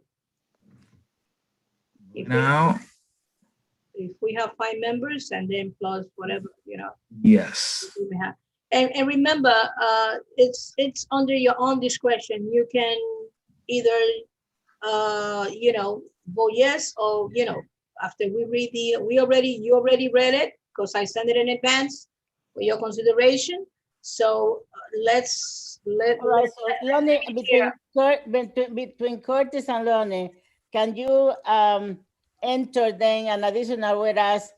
If we have 5 members, and then plus whatever, Yes. We have. And remember, it's under your own discretion. You can either vote yes, or after we read you already read it, because I sent it in advance for your consideration. So Lonnie, between Curtis and Lonnie, can you enter then an additional whereas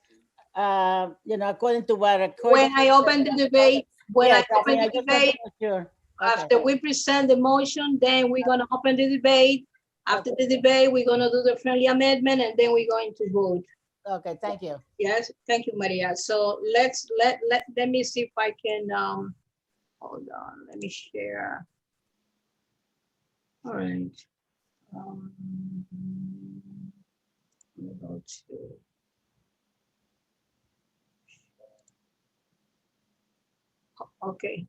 according to what. When I open the debate, Yes, I just want to make sure. After we present the motion, then we're gonna open the debate. After the debate, we're gonna do the friendly amendment, and then we're going to vote. Okay, thank you. Yes, thank you, Maria. So let me see if I can, hold on, let me share. All right. Let me go to. Okay,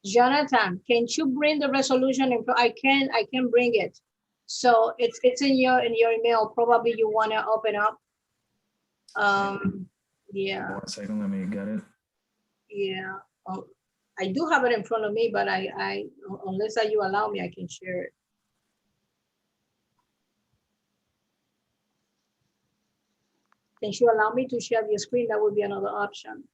Jonathan, can you bring the resolution? I can bring it. So it's in your email. Probably you want to open up. Yeah. 1 second, let me get it. Yeah. I do have it in front of me, but I unless you allow me, I can share it. Can you allow me to share the screen? That would be another option.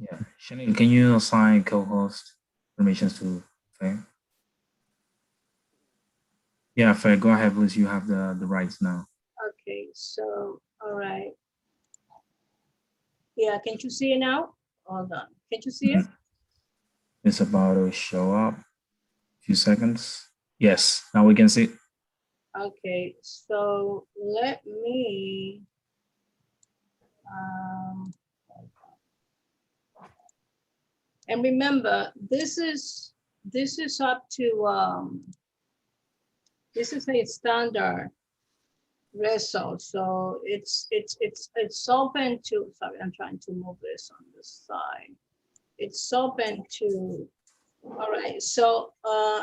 Yeah, Shani, can you assign co-host permissions to Faye? Yeah, Faye, go ahead, please. You have the rights now. Okay, so, all right. Yeah, can you see it now? Hold on, can you see it? It's about to show up. A few seconds. Yes, now we can see it. Okay, so let me, and remember, this is up to, this is a standard result. So it's open to, sorry, I'm trying to move this on the side. It's open to, all right. So,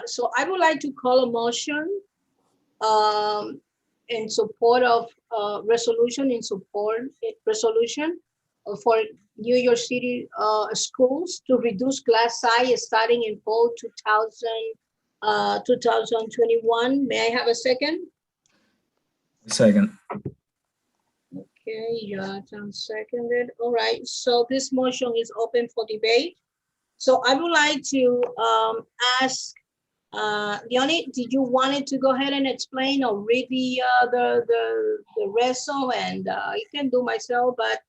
so I would like to call a motion in support of resolution for New York City schools to reduce class size starting in fall 2021. May I have a second? Second. Okay, Jonathan seconded. All right, so this motion is open for debate. So I would like to ask Leonie, did you want to go ahead and explain or read the reso? And you can do myself, but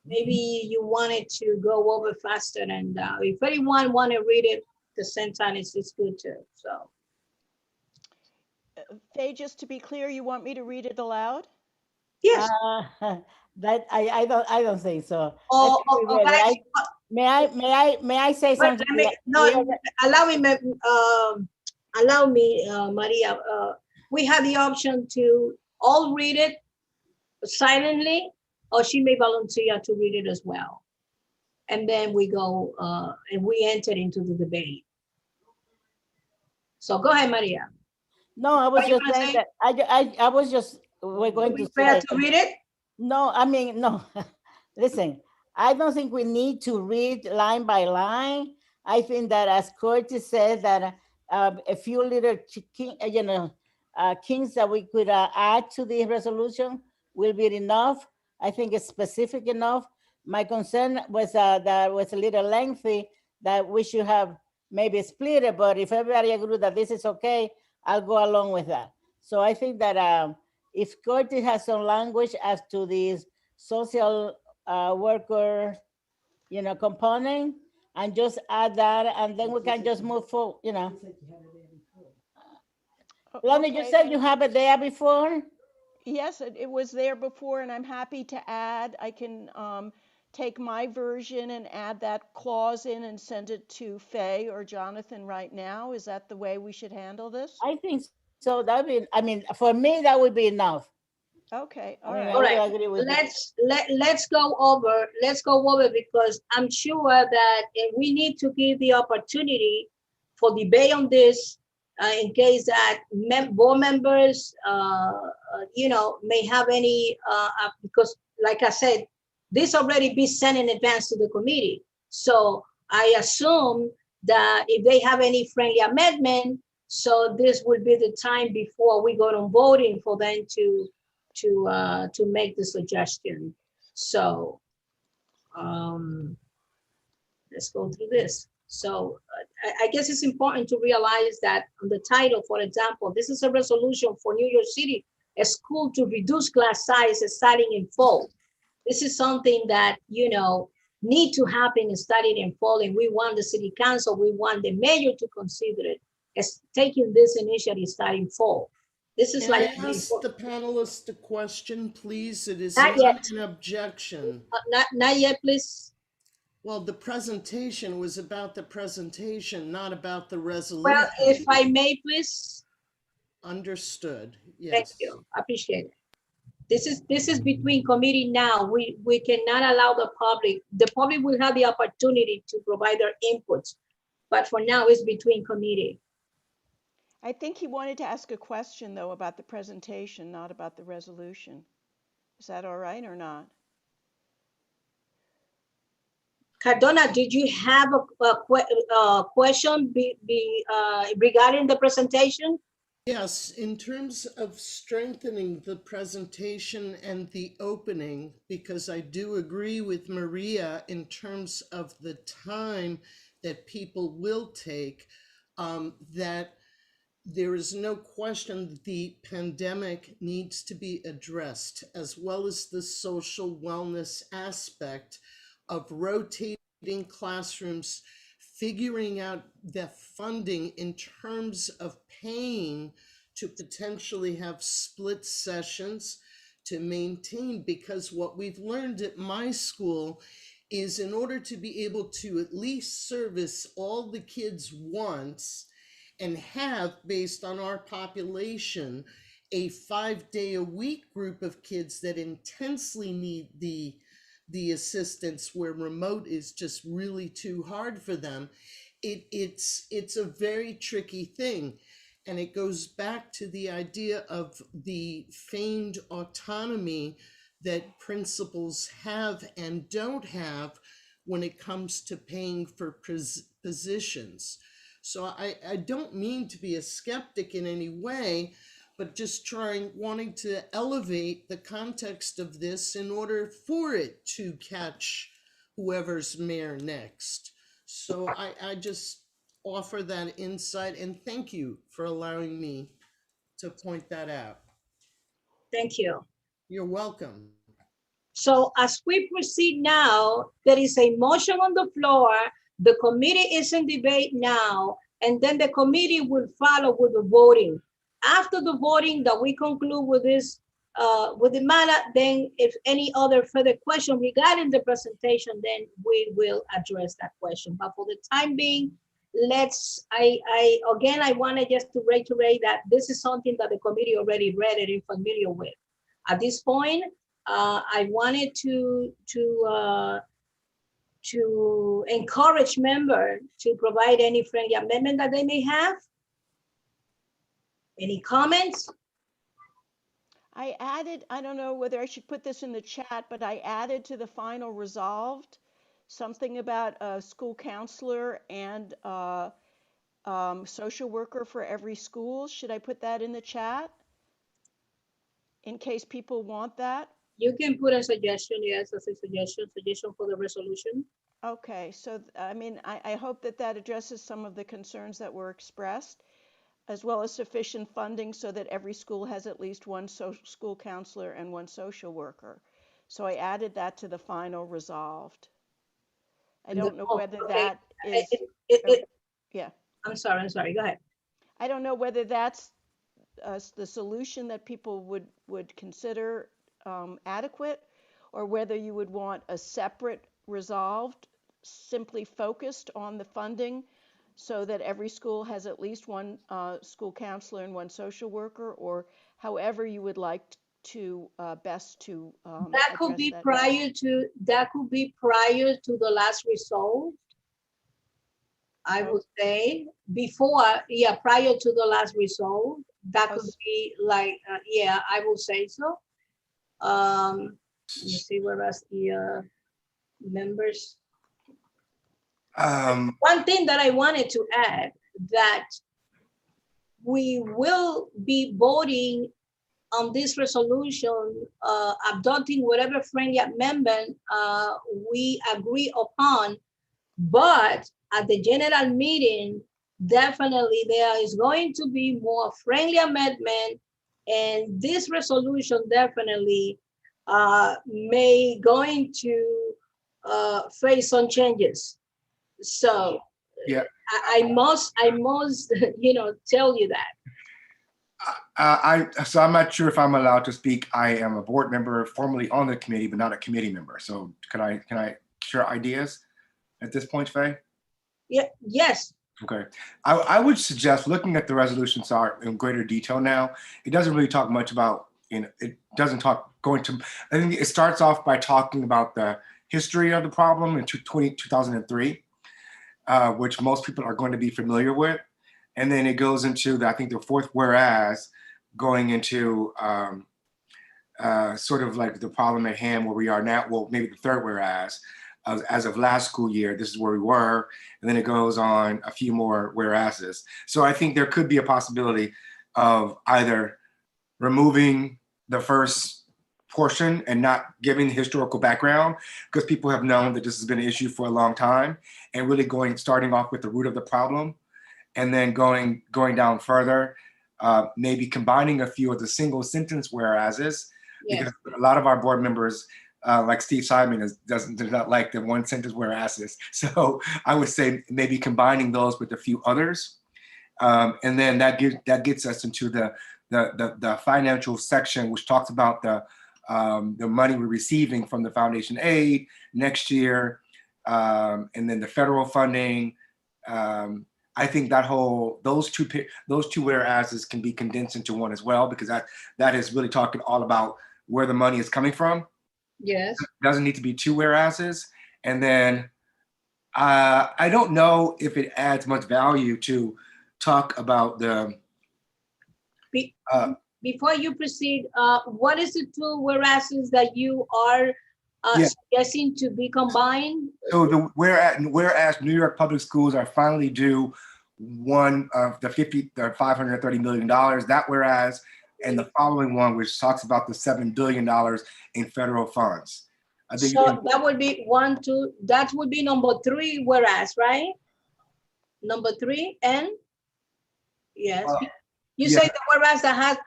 maybe you wanted to go over faster. And if anyone want to read it at the same time, it's good too. So, Faye, just to be clear, you want me to read it aloud? Yes. That I don't think so. May I say something? Allow me, Maria. We have the option to all read it silently, or she may volunteer to read it as well. And then we go and we enter into the debate. So go ahead, Maria. No, I was just saying that I was just, we're going to say. To read it? No, I mean, no. Listen, I don't think we need to read line by line. I think that, as Curtis said, that a few little kings that we could add to the resolution will be enough. I think it's specific enough. My concern was that was a little lengthy, that we should have maybe split it, but if everybody agrees that this is okay, I'll go along with that. So I think that if Curtis has some language as to this social worker, component, and just add that, and then we can just move forward, Lonnie, you said you have it there before? Yes, it was there before, and I'm happy to add. I can take my version and add that clause in and send it to Faye or Jonathan right now. Is that the way we should handle this? I think so. For me, that would be enough. Okay, all right. Let's go over because I'm sure that we need to give the opportunity for debate on this in case that board members, may have any, because like I said, this already be sent in advance to the committee. So I assume that if they have any friendly amendment, so this would be the time before we go to voting for them to make the suggestion. So let's go through this. So I guess it's important to realize that on the title, for example, this is a resolution for New York City a school to reduce class size starting in fall. This is something that, you know, need to happen starting in fall, and we want the city council, we want the mayor to consider it as taking this initiative starting fall. This is Can like I ask the panelists a question, please? It is Not not yet. an objection. Not yet, please. Well, the presentation was about the presentation, not about the resolution. Well, if I may, please. Understood. Yes. Thank you. I appreciate it. This is between committee now. We cannot allow the public. The public will have the opportunity to provide their inputs, but for now it's between committee. I think he wanted to ask a question though about the presentation, not about the resolution. Is that all right or not? Cardona, did you have a question regarding the presentation? Yes, in terms of strengthening the presentation and the opening, because I do agree with Maria in terms of the time that people will take, that there is no question that the pandemic needs to be addressed, as well as the social wellness aspect of rotating classrooms, figuring out the funding in terms of paying to potentially have split sessions to maintain, because what we've learned at my school is in order to be able to at least service all the kids once and have, based on our population, a 5-day-a-week group of kids that intensely need the assistance where remote is just really too hard for them. It's a very tricky thing. And it goes back to the idea of the feigned autonomy that principals have and don't have when it comes to paying for positions. So I don't mean to be a skeptic in any way, but just wanting to elevate the context of this in order for it to catch whoever's mayor next. So I just offer that insight, and thank you for allowing me to point that out. Thank you. You're welcome. So as we proceed now, there is a motion on the floor. The committee is in debate now, and then the committee will follow with the voting. After the voting that we conclude with this, with the matter, then if any other further question regarding the presentation, then we will address that question. But for the time being, I wanted just to reiterate that this is something that the committee already read and is familiar with. At this point, I wanted to encourage members to provide any friendly amendment that they may have. Any comments? I added, I don't know whether I should put this in the chat, but I added to the final resolved something about a school counselor and social worker for every school. Should I put that in the chat in case people want that? You can put a suggestion, yes, as a suggestion for the resolution. Okay, so I mean, I hope that that addresses some of the concerns that were expressed, as well as sufficient funding so that every school has at least one school counselor and one social worker. So I added that to the final resolved. I don't know whether that is, yeah. I'm sorry, go ahead. I don't know whether that's the solution that people would consider adequate, or whether you would want a separate resolved, simply focused on the funding, so that every school has at least one school counselor and one social worker, or however you would like to best to that could be prior to the last resolve. I would say before, prior to the last resolve. That could be like, I will say so. Let me see where else the members. One thing that I wanted to add, that we will be voting on this resolution, adopting whatever friendly amendment we agree upon, but at the general meeting, definitely there is going to be more friendly amendment And this resolution definitely may going to face some changes. So Yeah. I must, tell you that. So I'm not sure if I'm allowed to speak. I am a board member formerly on the committee, but not a committee member. So can I share ideas at this point, Faye? Yeah. Yes. Okay. I would suggest looking at the resolutions are in greater detail now. It doesn't really talk much about, it doesn't talk I think it starts off by talking about the history of the problem in 2003, which most people are going to be familiar with. And then it goes into I think the fourth whereas, going into sort of like the problem at hand where we are now, well, maybe the third whereas, as of last school year, this is where we were. And then it goes on a few more whereases. So I think there could be a possibility of either removing the first portion and not giving the historical background, because people have known that this has been an issue for a long time, and really starting off with the root of the problem, and then going down further, maybe combining a few of the single sentence whereases, because a lot of our board members, like Steve Simon, does not like the one sentence whereases. So I would say maybe combining those with a few others, and then that gets us into the financial section, which talks about the money we're receiving from the foundation aid next year, and then the federal funding. I think those two whereases can be condensed into one as well, because that is really talking all about where the money is coming from. Yes. It doesn't need to be two whereases. And then I don't know if it adds much value to talk about the. Before you proceed, what is the two whereases that you are suggesting to be combined? So whereas New York public schools are finally due one of the $530 million, that whereas, and the following one, which talks about the $7 billion in federal funds. I think so that would be 1, 2, that would be number 3 whereas, right? Number 3, and yes, you say the whereas that has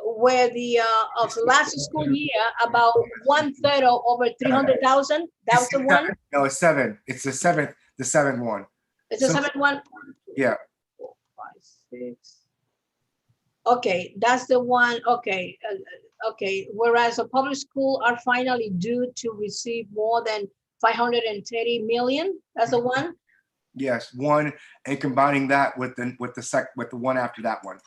where the of last school year about 1/3 of over 300,000. That was the one. No, it's 7. It's the seventh one. It's the seventh one. Yeah. 4, 5, 6. Okay, that's the one. Okay, okay. Whereas the public school are finally due to receive more than 530 million. That's the one. Yes, one, and combining that with the one after that one.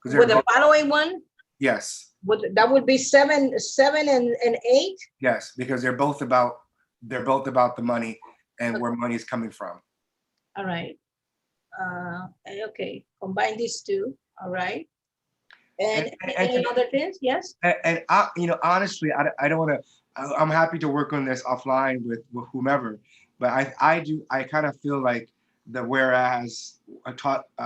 With the following one. Yes. That would be 7 and 8. Yes, because they're both about the money and where money is coming from. All right. Okay. Combine these two. All right. And any other things? Yes. And I, honestly, I don't want to. I'm happy to work on this offline with whomever, but I kind of feel like the whereas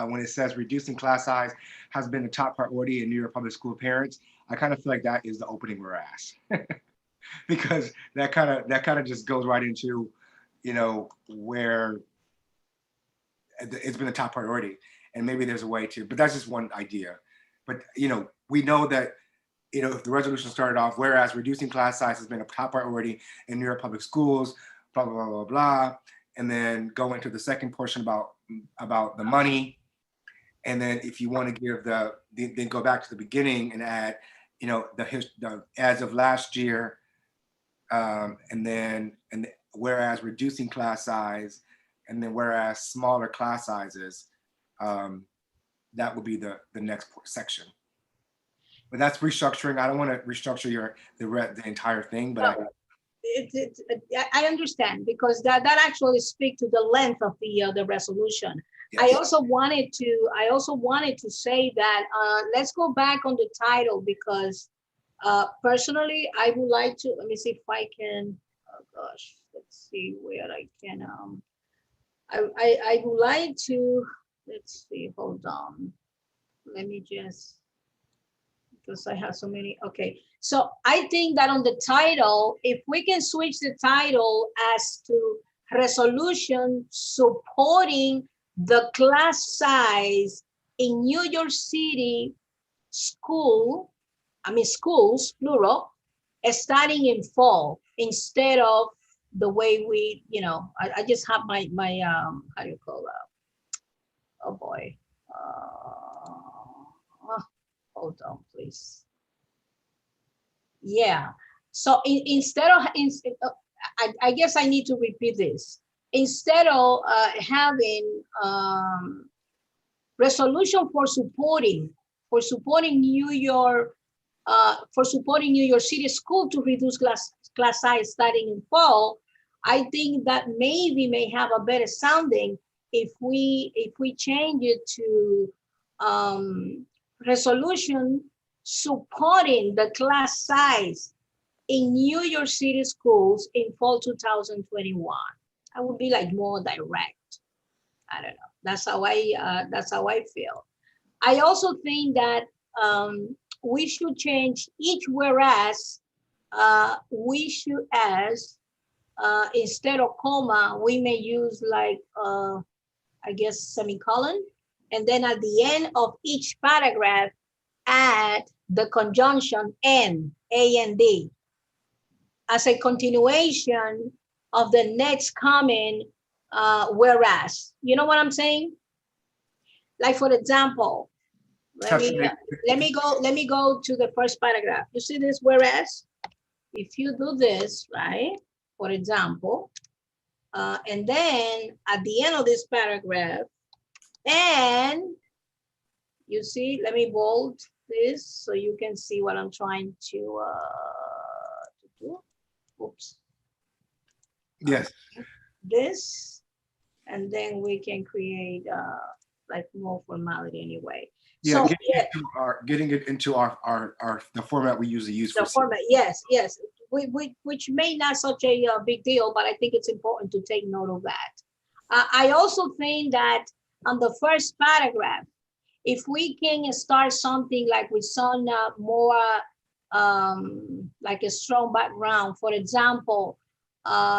when it says reducing class size has been a top priority in New York public school parents. I kind of feel like that is the opening whereas, because that kind of just goes right into, where it's been a top priority, and maybe there's a way to, but that's just one idea. But we know that if the resolution started off, whereas reducing class size has been a top priority in New York public schools, blah blah blah blah blah, and then go into the second portion about the money, and then if you want to give then go back to the beginning and add, the as of last year, and whereas reducing class size, and then whereas smaller class sizes, that would be the next section. But that's restructuring. I don't want to restructure the entire thing, but I understand, because that actually speaks to the length of the resolution. Yes. I also wanted to say that let's go back on the title, because personally I would like to, let me see if I can, oh gosh, let's see where I can, I would like to, let's see, hold on, let me just, because I have so many. Okay, so I think that on the title, if we can switch the title as to resolution supporting the class size in New York City schools, plural, starting in fall instead of the way we, I just have my how do you call that? Oh boy. Hold on, please. Yeah. So instead of, I guess I need to repeat this. Instead of having resolution for supporting New York City School to reduce class size starting in fall, I think that maybe may have a better sounding if we change it to resolution supporting the class size in New York City schools in fall 2021. I would be like more direct. I don't know. That's how I feel. I also think that we should change each whereas. We should as instead of comma, we may use like I guess semicolon, and then at the end of each paragraph, add the conjunction and, and, as a continuation of the next comment, whereas. You know what I'm saying? Like for example, let me go to the first paragraph. You see this whereas? If you do this, right, for example, and then at the end of this paragraph, and you see, let me bold this so you can see what I'm trying to do. Oops. Yes. This, and then we can create like more formality anyway. Yeah, so, getting it into our the format we usually use for format. Yes. Which may not such a big deal, but I think it's important to take note of that. I also think that on the first paragraph, if we can start something like with some more like a strong background, for example,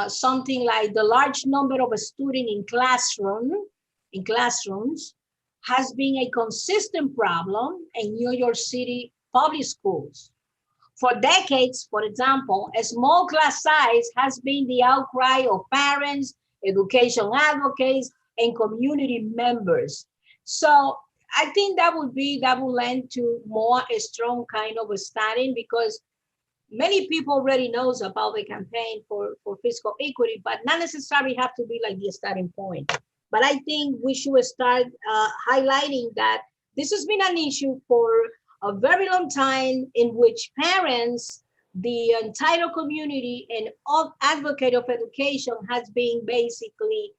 something like the large number of students in classrooms has been a consistent problem in New York City public schools. For decades, for example, a small class size has been the outcry of parents, education advocates, and community members. So I think that will lend to more a strong kind of a starting, because many people already knows about the campaign for fiscal equity, but not necessarily have to be like the starting point. But I think we should start highlighting that this has been an issue for a very long time, in which parents, the entitled community, and all advocate of education has been basically,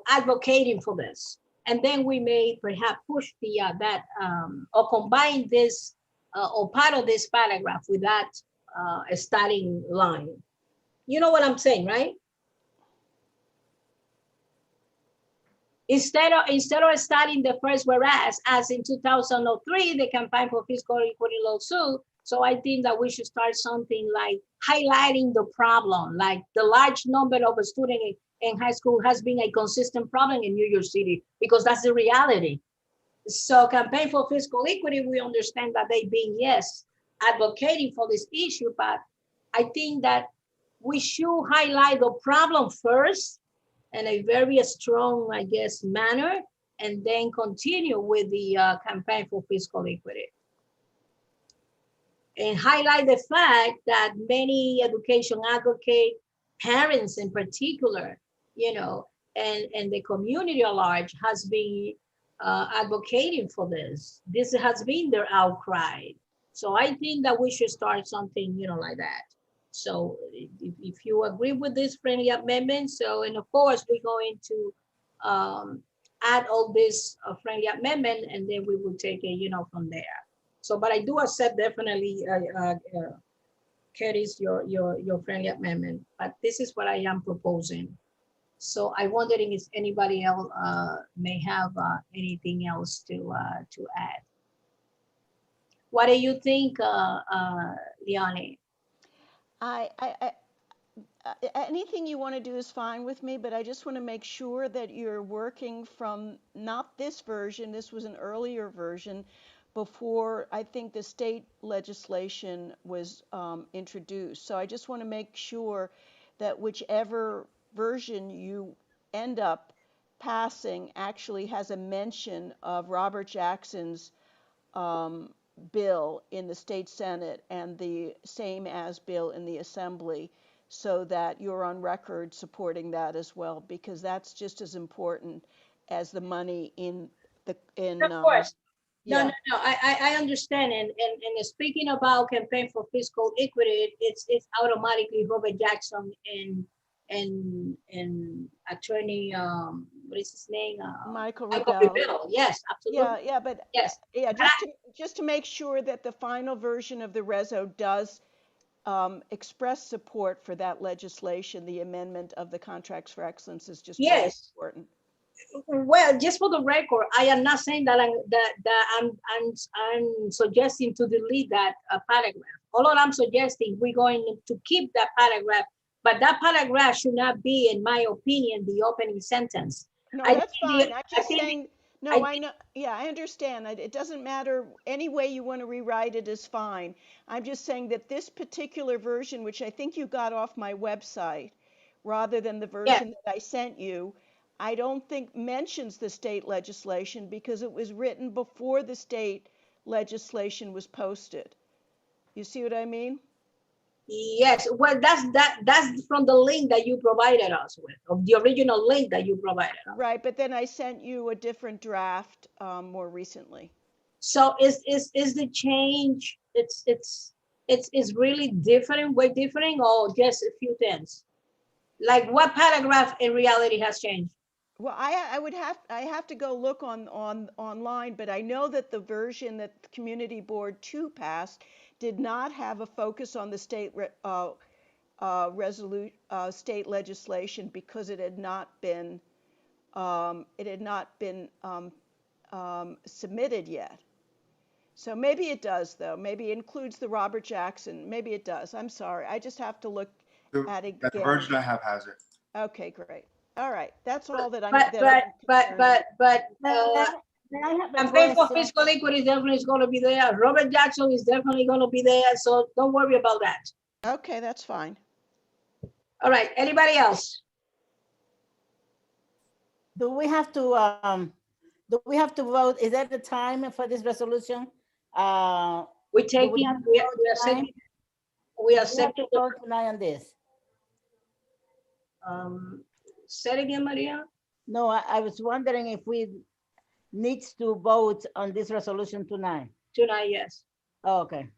advocating for this. And then we may perhaps push the or combine this or part of this paragraph with that starting line. You know what I'm saying, right? Instead of starting the first whereas, as in 2003, the campaign for fiscal equity lawsuit. So I think that we should start something like highlighting the problem, like the large number of students in high school has been a consistent problem in New York City, because that's the reality. So campaign for fiscal equity, we understand that they've been, yes, advocating for this issue, but I think that we should highlight the problem first in a very strong, I guess, manner, and then continue with the campaign for fiscal equity. And highlight the fact that many education advocate, parents in particular, and the community at large has been advocating for this. This has been their outcry. So I think that we should start something, like that. So if you agree with this friendly amendment, and of course, we're going to add all this friendly amendment, and then we will take it, from there. So, but I do accept definitely, Curtis, your friendly amendment, but this is what I am proposing. So I'm wondering if anybody else may have anything else to add. What do you think, Liane? Anything you want to do is fine with me, but I just want to make sure that you're working from not this version, this was an earlier version, before I think the state legislation was introduced. So I just want to make sure that whichever version you end up passing actually has a mention of Robert Jackson's bill in the state Senate and the same as bill in the Assembly, so that you're on record supporting that as well, because that's just as important as the money in the Of course. No, yeah. no, no. I understand. And speaking about campaign for fiscal equity, it's automatically Robert Jackson and attorney what is his name? Michael Michael Rebell. Rebell. Yes, absolutely. Yeah, but Yes. yeah, just to make sure that the final version of the reso does express support for that legislation, the amendment of the Contracts for Excellence is just really Yes. important. Well, just for the record, I am not saying that I'm suggesting to delete that paragraph. All I'm suggesting, we're going to keep that paragraph, but that paragraph should not be, in my opinion, the opening sentence. No, I that's think fine. I'm just saying, no, I know, yeah, I understand. It doesn't matter. Any way you want to rewrite it is fine. I'm just saying that this particular version, which I think you got off my website, rather than the version that I sent you, I don't think mentions the state legislation because it was written before the state legislation was posted. You see what I mean? Yes, well, that's from the link that you provided us with, of the original link that you provided us. Right, but then I sent you a different draft more recently. So is the change? It's really different, way different, or just a few things? Like what paragraph in reality has changed? Well, I have to go look online, but I know that the version that the Community Board 2 passed did not have a focus on the state state legislation because it had not been submitted yet. So maybe it does, though. Maybe it includes the Robert Jackson. Maybe it does. I'm sorry. I just have to look at it again. The version I have has it. Okay, great. All right, that's all that I'm. Campaign for fiscal equity is definitely going to be there. Robert Jackson is definitely going to be there. So don't worry about that. Okay, that's fine. All right. Anybody else? Do we have to vote? Is that the time for this resolution? We are accepting vote tonight on this. Say it again, Maria. No, I was wondering if we need to vote on this resolution tonight. Tonight, yes. Oh, okay.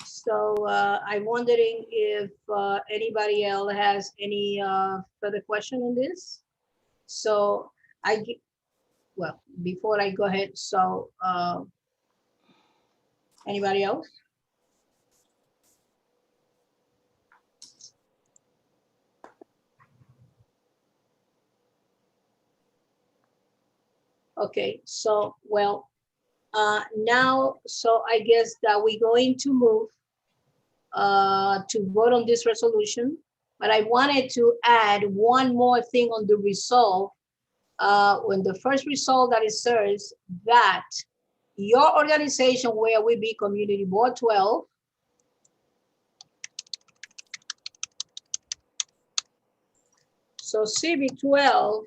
So I'm wondering if anybody else has any further question on this. So well, before I go ahead, so anybody else? Okay, so well, now, so I guess that we're going to move to vote on this resolution, but I wanted to add one more thing on the resolve. When the first resolve that it says that your organization, where we be Community Board 12, so CB12,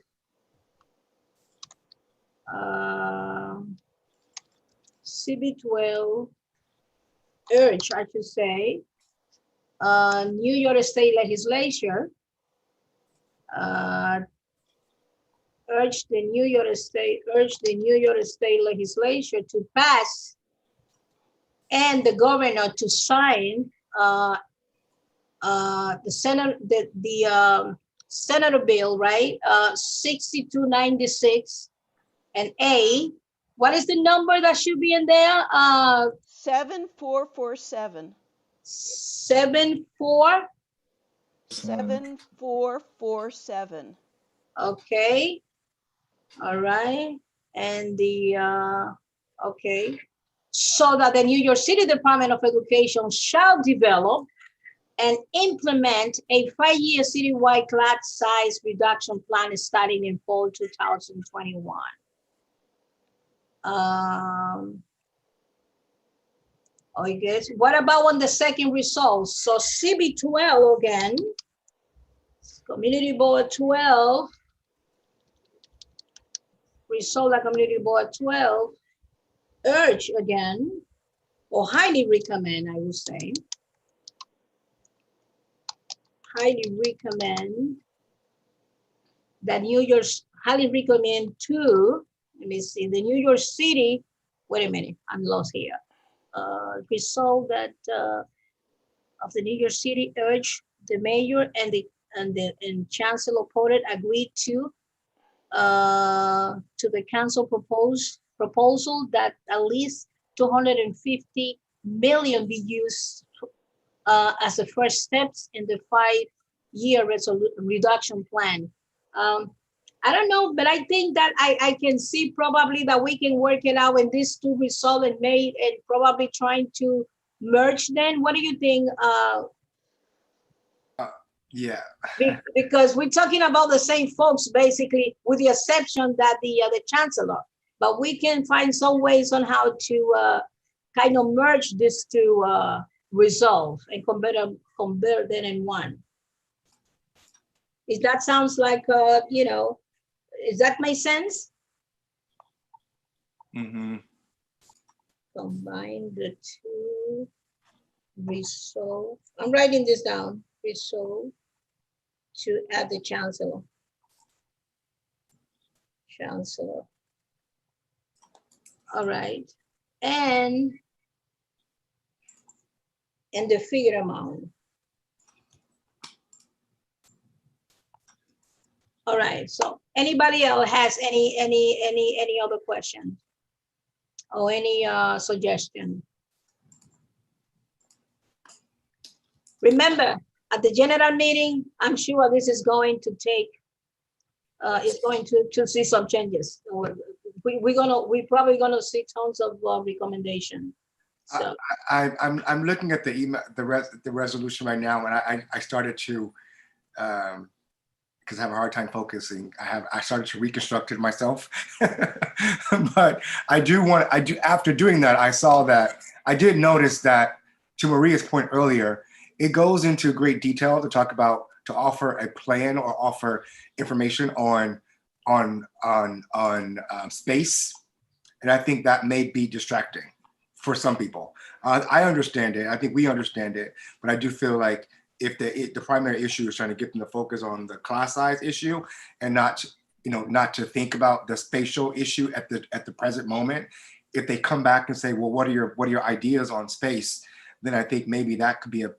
CB12 urge, I should say, New York State Legislature urge the New York State Legislature to pass and the governor to sign the Senator bill, right? 6296 and A. What is the number that should be in there? 7447. 7447. Okay. All right. And the okay. So that the New York City Department of Education shall develop and implement a 5-year citywide class size reduction plan starting in fall 2021. I guess, what about on the second results? So CB12 again, Community Board 12, result like Community Board 12, urge again, or highly recommend, I would say. Highly recommend that New York, highly recommend to, let me see, the New York City, wait a minute, I'm lost here. Result that of the New York City urge the mayor and Chancellor Porter agreed to the council proposal that at least 250 million be used as the first steps in the 5-year reduction plan. I don't know, but I think that I can see probably that we can work it out when these two results and made and probably trying to merge them. What do you think? Yeah. Because we're talking about the same folks basically, with the exception that the chancellor, but we can find some ways on how to kind of merge these two results and convert them in one. Is that sounds like you know? Does that make sense? Mm-hmm. Combine the two results. I'm writing this down. Result to add the chancellor. Chancellor. All right. And the figure amount. All right. So anybody else has any other question or any suggestion? Remember, at the general meeting, I'm sure this is going to take, is going to see some changes. We're probably gonna see tons of recommendation. So I'm looking at the email, the resolution right now, and I started to, because I have a hard time focusing. I started to reconstruct it myself, but after doing that, I saw that I did notice that, to Maria's point earlier, it goes into great detail to talk about, to offer a plan or offer information on space, and I think that may be distracting for some people. I understand it. I think we understand it, but I do feel like if the primary issue is trying to get them to focus on the class size issue and not to think about the spatial issue at the present moment, if they come back and say, well, what are your ideas on space? Then I think maybe that could be a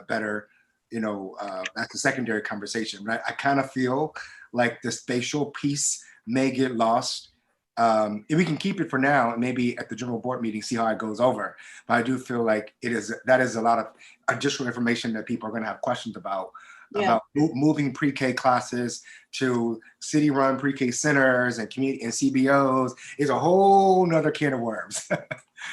better, that's a secondary conversation. But I kind of feel like the spatial piece may get lost. If we can keep it for now, and maybe at the general board meeting, see how it goes over. But I do feel like that is a lot of additional information that people are going to have questions about. Yeah. About moving pre-K classes to city-run pre-K centers and community and CBOs is a whole nother can of worms.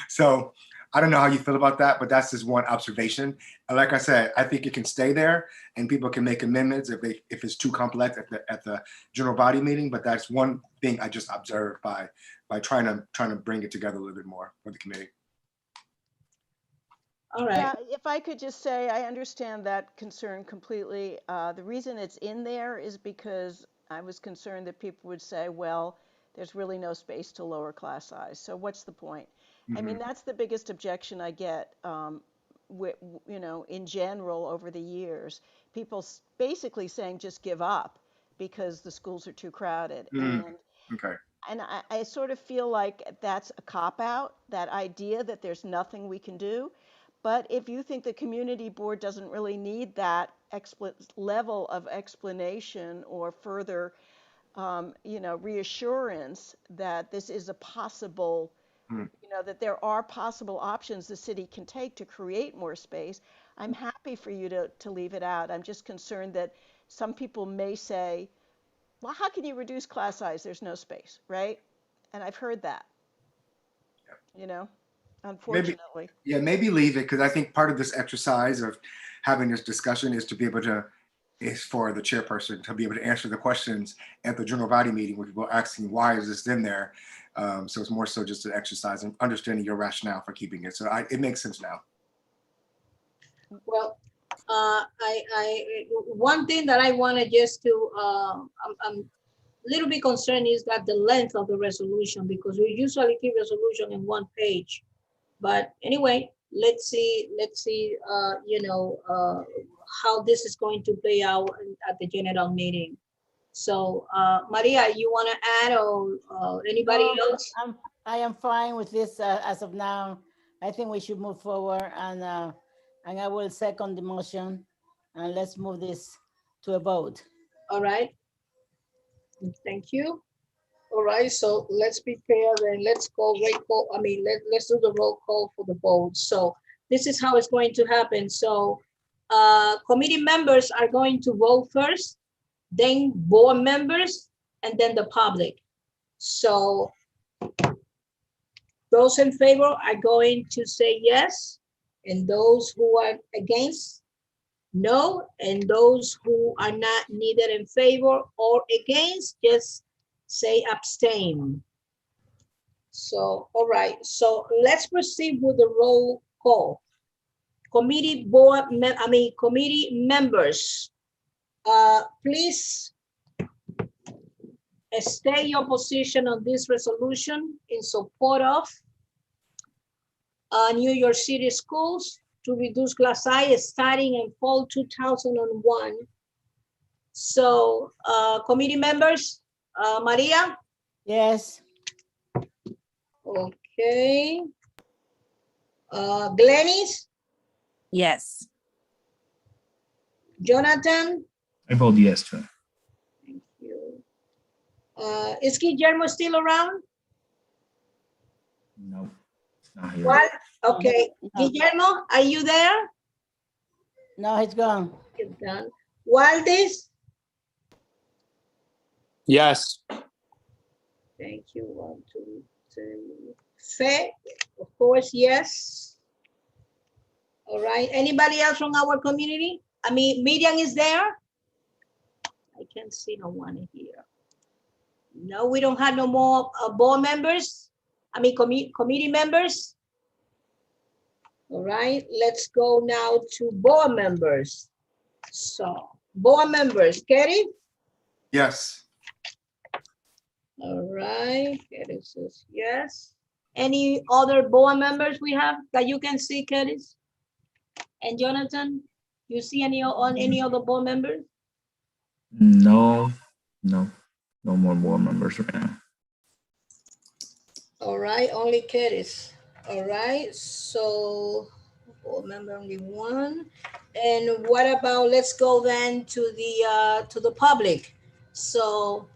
So I don't know how you feel about that, but that's just one observation. And like I said, I think it can stay there and people can make amendments if it's too complex at the general body meeting. But that's one thing I just observed by trying to bring it together a little bit more for the committee. all right. Yeah, if I could just say, I understand that concern completely. The reason it's in there is because I was concerned that people would say, well, there's really no space to lower class size. So what's the point? I mean, that's the biggest objection I get, in general over the years. People basically saying just give up because the schools are too crowded. Okay. And I sort of feel like that's a cop-out, that idea that there's nothing we can do. But if you think the community board doesn't really need that level of explanation or further, reassurance that this is a possible, that there are possible options the city can take to create more space, I'm happy for you to leave it out. I'm just concerned that some people may say, well, how can you reduce class size? There's no space, right? And I've heard that, unfortunately. Maybe leave it, because I think part of this exercise of having this discussion is to be able to is for the chairperson to be able to answer the questions at the general body meeting where people are asking, why is this in there? So it's more so just an exercise in understanding your rationale for keeping it. So it makes sense now. Well, one thing that I wanted just to, I'm a little bit concerned is that the length of the resolution, because we usually keep resolution in one page. But anyway, let's see, you know, how this is going to play out at the general meeting. So, Maria, you want to add, or anybody else? I am fine with this as of now. I think we should move forward, and I will second the motion, and let's move this to a vote. All right. Thank you. All right, so let's be fair and let's go let's do the roll call for the vote. So this is how it's going to happen. So committee members are going to vote first, then board members, and then the public. So those in favor are going to say yes, and those who are against, no, and those who are not neither in favor or against, just say abstain. So, all right, so let's proceed with the roll call. Committee members, please state your position on this resolution in support of New York City schools to reduce class size starting in fall 2001. So, committee members, Maria? Yes. Okay. Glenis? Yes. Jonathan? I vote yes too. Thank you. Is Guillermo still around? No, it's not here. What? Okay. No. Guillermo, are you there? No, it's gone. It's done. Waldis? Yes. Thank you. 1, 2, 3. Fe, of course, yes. All right. Anybody else from our community? I mean, Miriam is there? I can't see no one here. No, we don't have no more board members. I mean, committee members. All right. Let's go now to board members. So, board members, Kerry? Yes. All right, Kerry says yes. Any other board members we have that you can see, Kerry? And Jonathan, you see any other board members? No more board members right now. All right, only Kerry. All right, so board member only one. And what about, let's go then to the public. So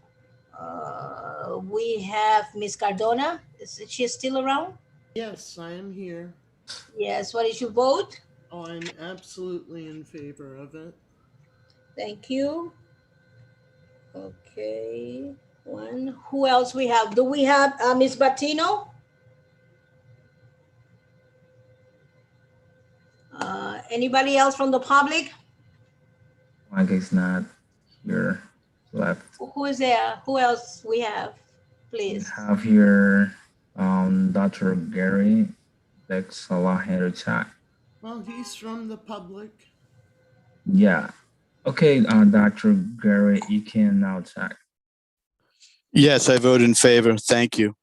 we have Miss Cardona. Is she still around? Yes, I am here. Yes, what is your vote? Oh, I'm absolutely in favor of it. Thank you. Okay, one. Who else we have? Do we have Miss Batino? Anybody else from the public? I guess not here left. Who is there? Who else we have, please? We have here Dr. Gary Legislature. Well, he's from the public. Yeah. Okay, Dr. Gary, you can now check. Yes, I vote in favor. Thank you.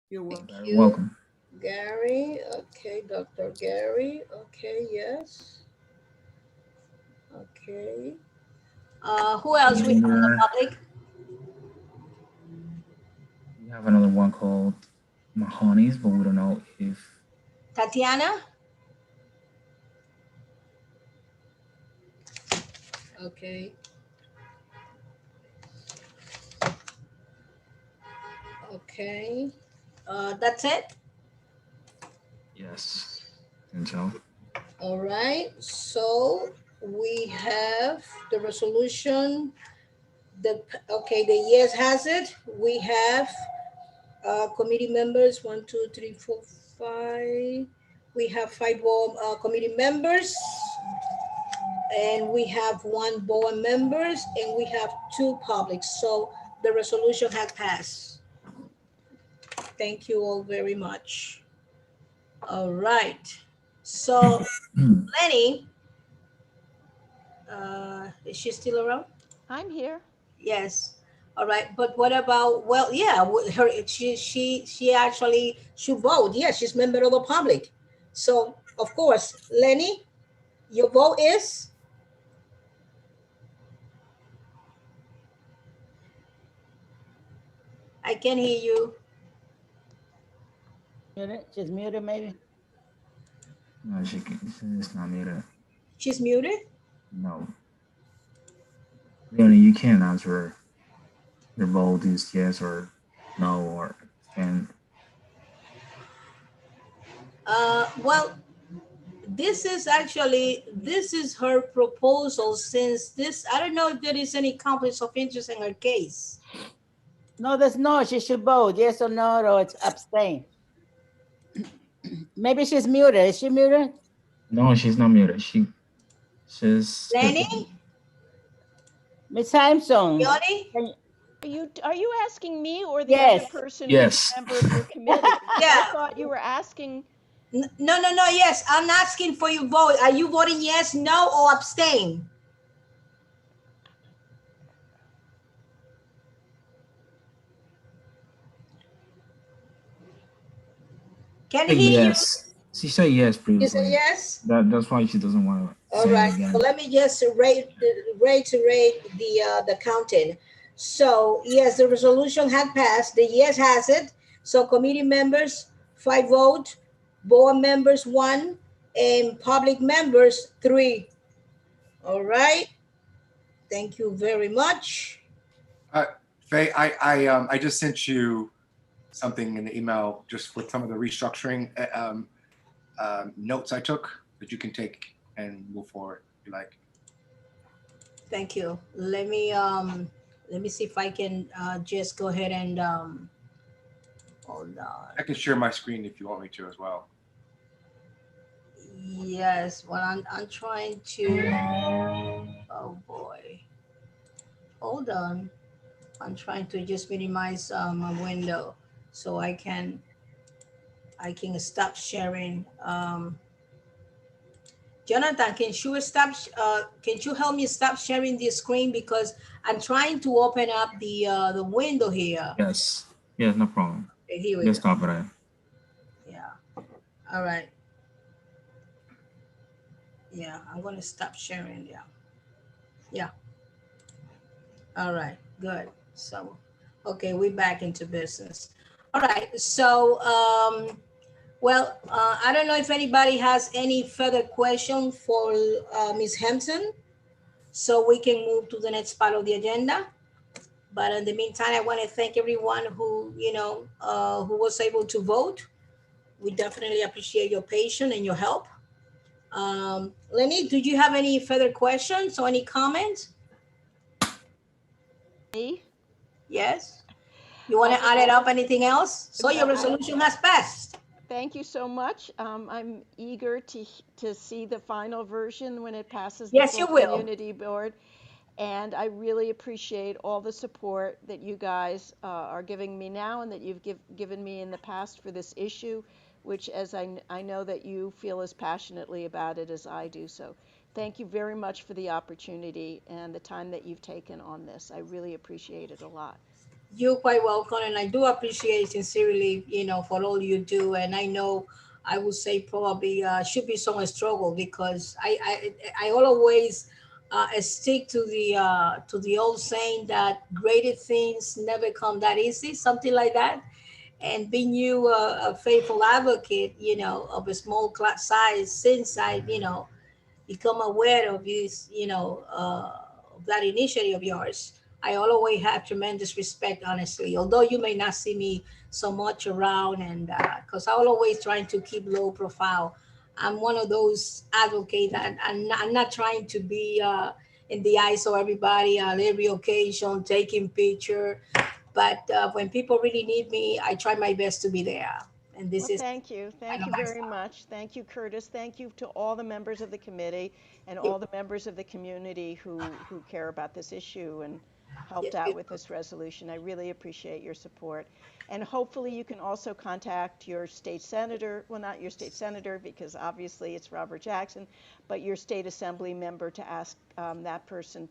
You're welcome. You're welcome. Gary, okay, Dr. Gary, okay, yes. Okay. Who else we have in the public? We have another one called Mahoney's, but we don't know if... Tatiana? Okay. Okay. That's it? Yes, and so. All right, so we have the resolution. Okay, the yes has it. We have committee members, 1, 2, 3, 4, 5. We have 5 committee members. and we have 1 board members, and we have 2 publics. So the resolution has passed. Thank you all very much. All right. So Lenny, is she still around? I'm here. Yes. All right. But what about, well, yeah, her, she actually should vote. Yeah, she's member of the public. So of course, Lenny, your vote is? I can hear you. Muted? She's muted, maybe? No, she's not muted. She's muted? No. Leonie, you can't answer. Your vote is yes or no or and. Well, this is her proposal, since this, I don't know if there is any conflicts of interest in her case. No, there's no. She should vote yes or no, or it's abstain. Maybe she's muted. Is she muted? No, she's not muted. She's. Lenny? Miss Sampson. Yoni? Are you asking me or the Yes. other person Yes. who's a member of your committee? Yeah. I thought you were asking. No, yes, I'm asking for your vote. Are you voting yes, no, or abstain? Can you hear Yes. She said yes you? You previously. say yes? That's why she doesn't want to All say right, it again. so let me just reiterate the counting. So yes, the resolution had passed. The yes has it. So committee members, 5 vote, board members 1, and public members 3. All right. Thank you very much. Faye, I just sent you something in the email just with some of the restructuring notes I took that you can take and move forward if you like. Thank you. Let me see if I can just go ahead and hold on. I can share my screen if you want me to as well. Yes, well, I'm trying to, oh boy. Hold on. I'm trying to just minimize my window so I can stop sharing. Jonathan, can you help me stop sharing the screen, because I'm trying to open up the window here. Yes. Yeah, no problem. Okay, here we Let's go. stop it. Yeah. All right. Yeah, I'm going to stop sharing. Yeah. Yeah. All right, good. So, okay, we're back into business. All right, so, well, I don't know if anybody has any further question for Ms. Hampton, so we can move to the next part of the agenda. But in the meantime, I want to thank everyone who, who was able to vote. We definitely appreciate your patience and your help. Lenny, do you have any further questions or any comments? Me? Yes. You want to add it up, anything else? So your resolution has passed. Thank you so much. I'm eager to see the final version when it passes the Yes, you will. community board. And I really appreciate all the support that you guys are giving me now and that you've given me in the past for this issue, which as I know that you feel as passionately about it as I do. So thank you very much for the opportunity and the time that you've taken on this. I really appreciate it a lot. You're quite welcome, and I do appreciate sincerely, for all you do. And I know I would say probably should be some struggle, because I always stick to the old saying that greater things never come that easy, something like that. And being you a faithful advocate, of a small class size, since I, become aware of this, that initiative of yours, I always have tremendous respect, honestly, although you may not see me so much around, and because I'm always trying to keep low profile. I'm one of those advocates that I'm not trying to be in the eyes of everybody on every occasion, taking picture. But when people really need me, I try my best to be there. And this Well, is, thank you. Thank you very much. Thank you, Curtis. Thank you to all the members of the committee and all the members of the community who care about this issue and helped out with this resolution. I really appreciate your support. And hopefully you can also contact your state senator, well, not your state senator, because obviously it's Robert Jackson, but your state assembly member to ask that person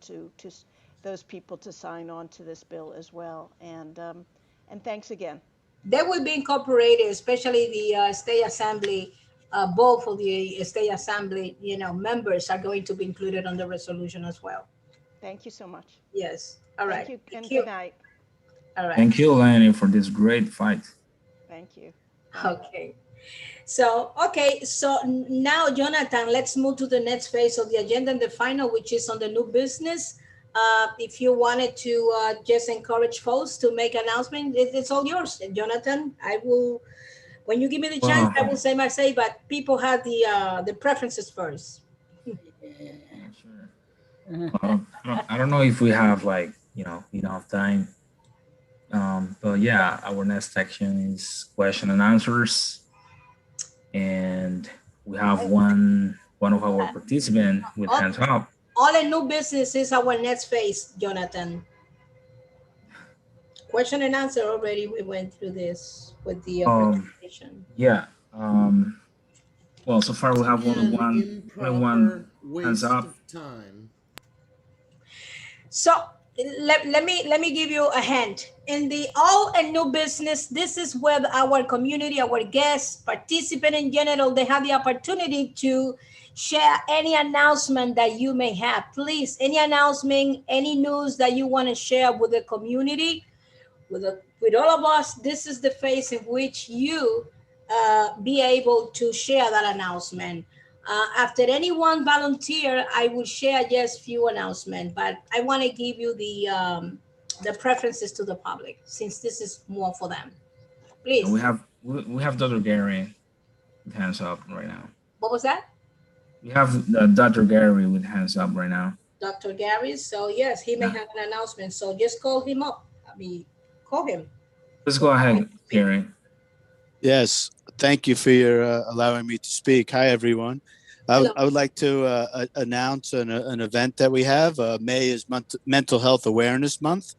those people to sign on to this bill as well. And thanks again. they will be incorporated, especially the state assembly. Both of the state assembly, members are going to be included on the resolution as well. Thank you so much. Yes. All right. Thank you, and Thank you. good night. All right. Thank you, Lenny, for this great fight. Thank you. Okay. So now, Jonathan, let's move to the next phase of the agenda and the final, which is on the new business. If you wanted to just encourage folks to make announcement, it's all yours, Jonathan. I will, when you give me the chance, I will say my say, but people have the preferences first. I don't know if we have enough time. But yeah, our next section is question and answers. And we have one of our participants with hands up. All the new business is our next phase, Jonathan. Question and answer already, we went through this with the presentation. Yeah. Well, so far we have only one hands up. Time. So let me give you a hint. In the all and new business, this is where our community, our guests, participants in general, they have the opportunity to share any announcement that you may have. Please, any announcement, any news that you want to share with the community, with all of us, this is the phase in which you be able to share that announcement. After anyone volunteer, I will share just few announcements, but I want to give you the preferences to the public, since this is more for them. Please. We have Dr. Gary with hands up right now. What was that? We have Dr. Gary with hands up right now. Dr. Gary, so yes, he may have an announcement, so just call him up. Call him. Let's go ahead, Gary. Yes, thank you for your allowing me to speak. Hi, everyone. I would like to announce an event that we have. May is Mental Health Awareness Month,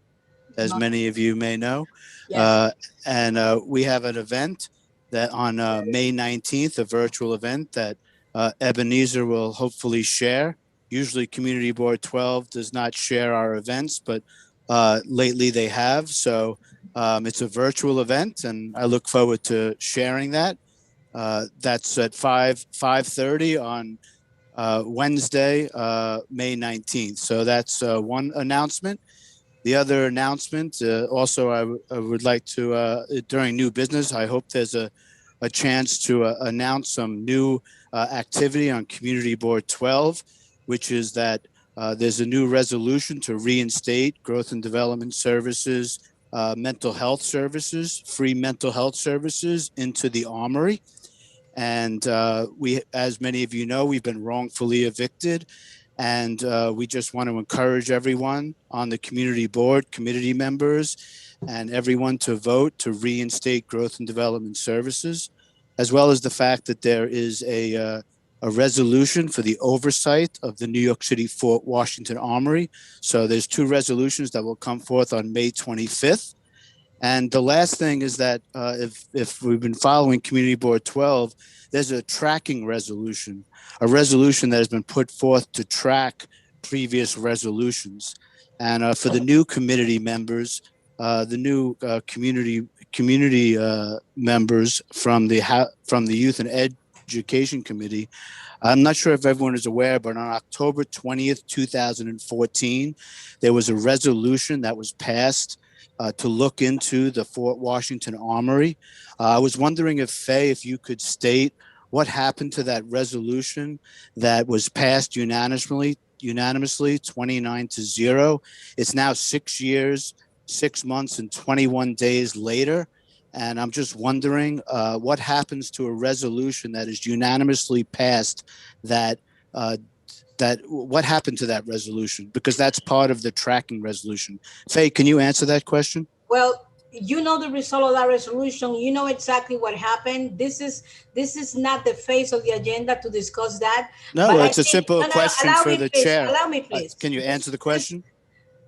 as many of you may know. Yes. And we have an event that on May 19th, a virtual event that Ebenezer will hopefully share. Usually Community Board 12 does not share our events, but lately they have. So it's a virtual event, and I look forward to sharing that. That's at 5:30 on Wednesday, May 19th. So that's one announcement. The other announcement, also I would like to, during new business, I hope there's a chance to announce some new activity on Community Board 12, which is that there's a new resolution to reinstate growth and development services, mental health services, free mental health services into the Armory. And we, as many of you know, we've been wrongfully evicted. And we just want to encourage everyone on the community board, committee members, and everyone to vote to reinstate growth and development services, as well as the fact that there is a resolution for the oversight of the New York City Fort Washington Armory. So there's two resolutions that will come forth on May 25th. And the last thing is that if we've been following Community Board 12, there's a tracking resolution, a resolution that has been put forth to track previous resolutions. And for the new committee members, the new community members from the Youth and Education Committee, I'm not sure if everyone is aware, but on October 20th, 2014, there was a resolution that was passed to look into the Fort Washington Armory. I was wondering if, Faye, if you could state what happened to that resolution that was passed unanimously, 29-0. It's now 6 years, 6 months, and 21 days later. And I'm just wondering what happens to a resolution that is unanimously passed what happened to that resolution? Because that's part of the tracking resolution. Faye, can you answer that question? Well, you know the result of that resolution. You know exactly what happened. This is not the phase of the agenda to discuss that. No, But I it's a think, simple no, question allow for me, the please. chair. Allow me, please. Can you answer the question?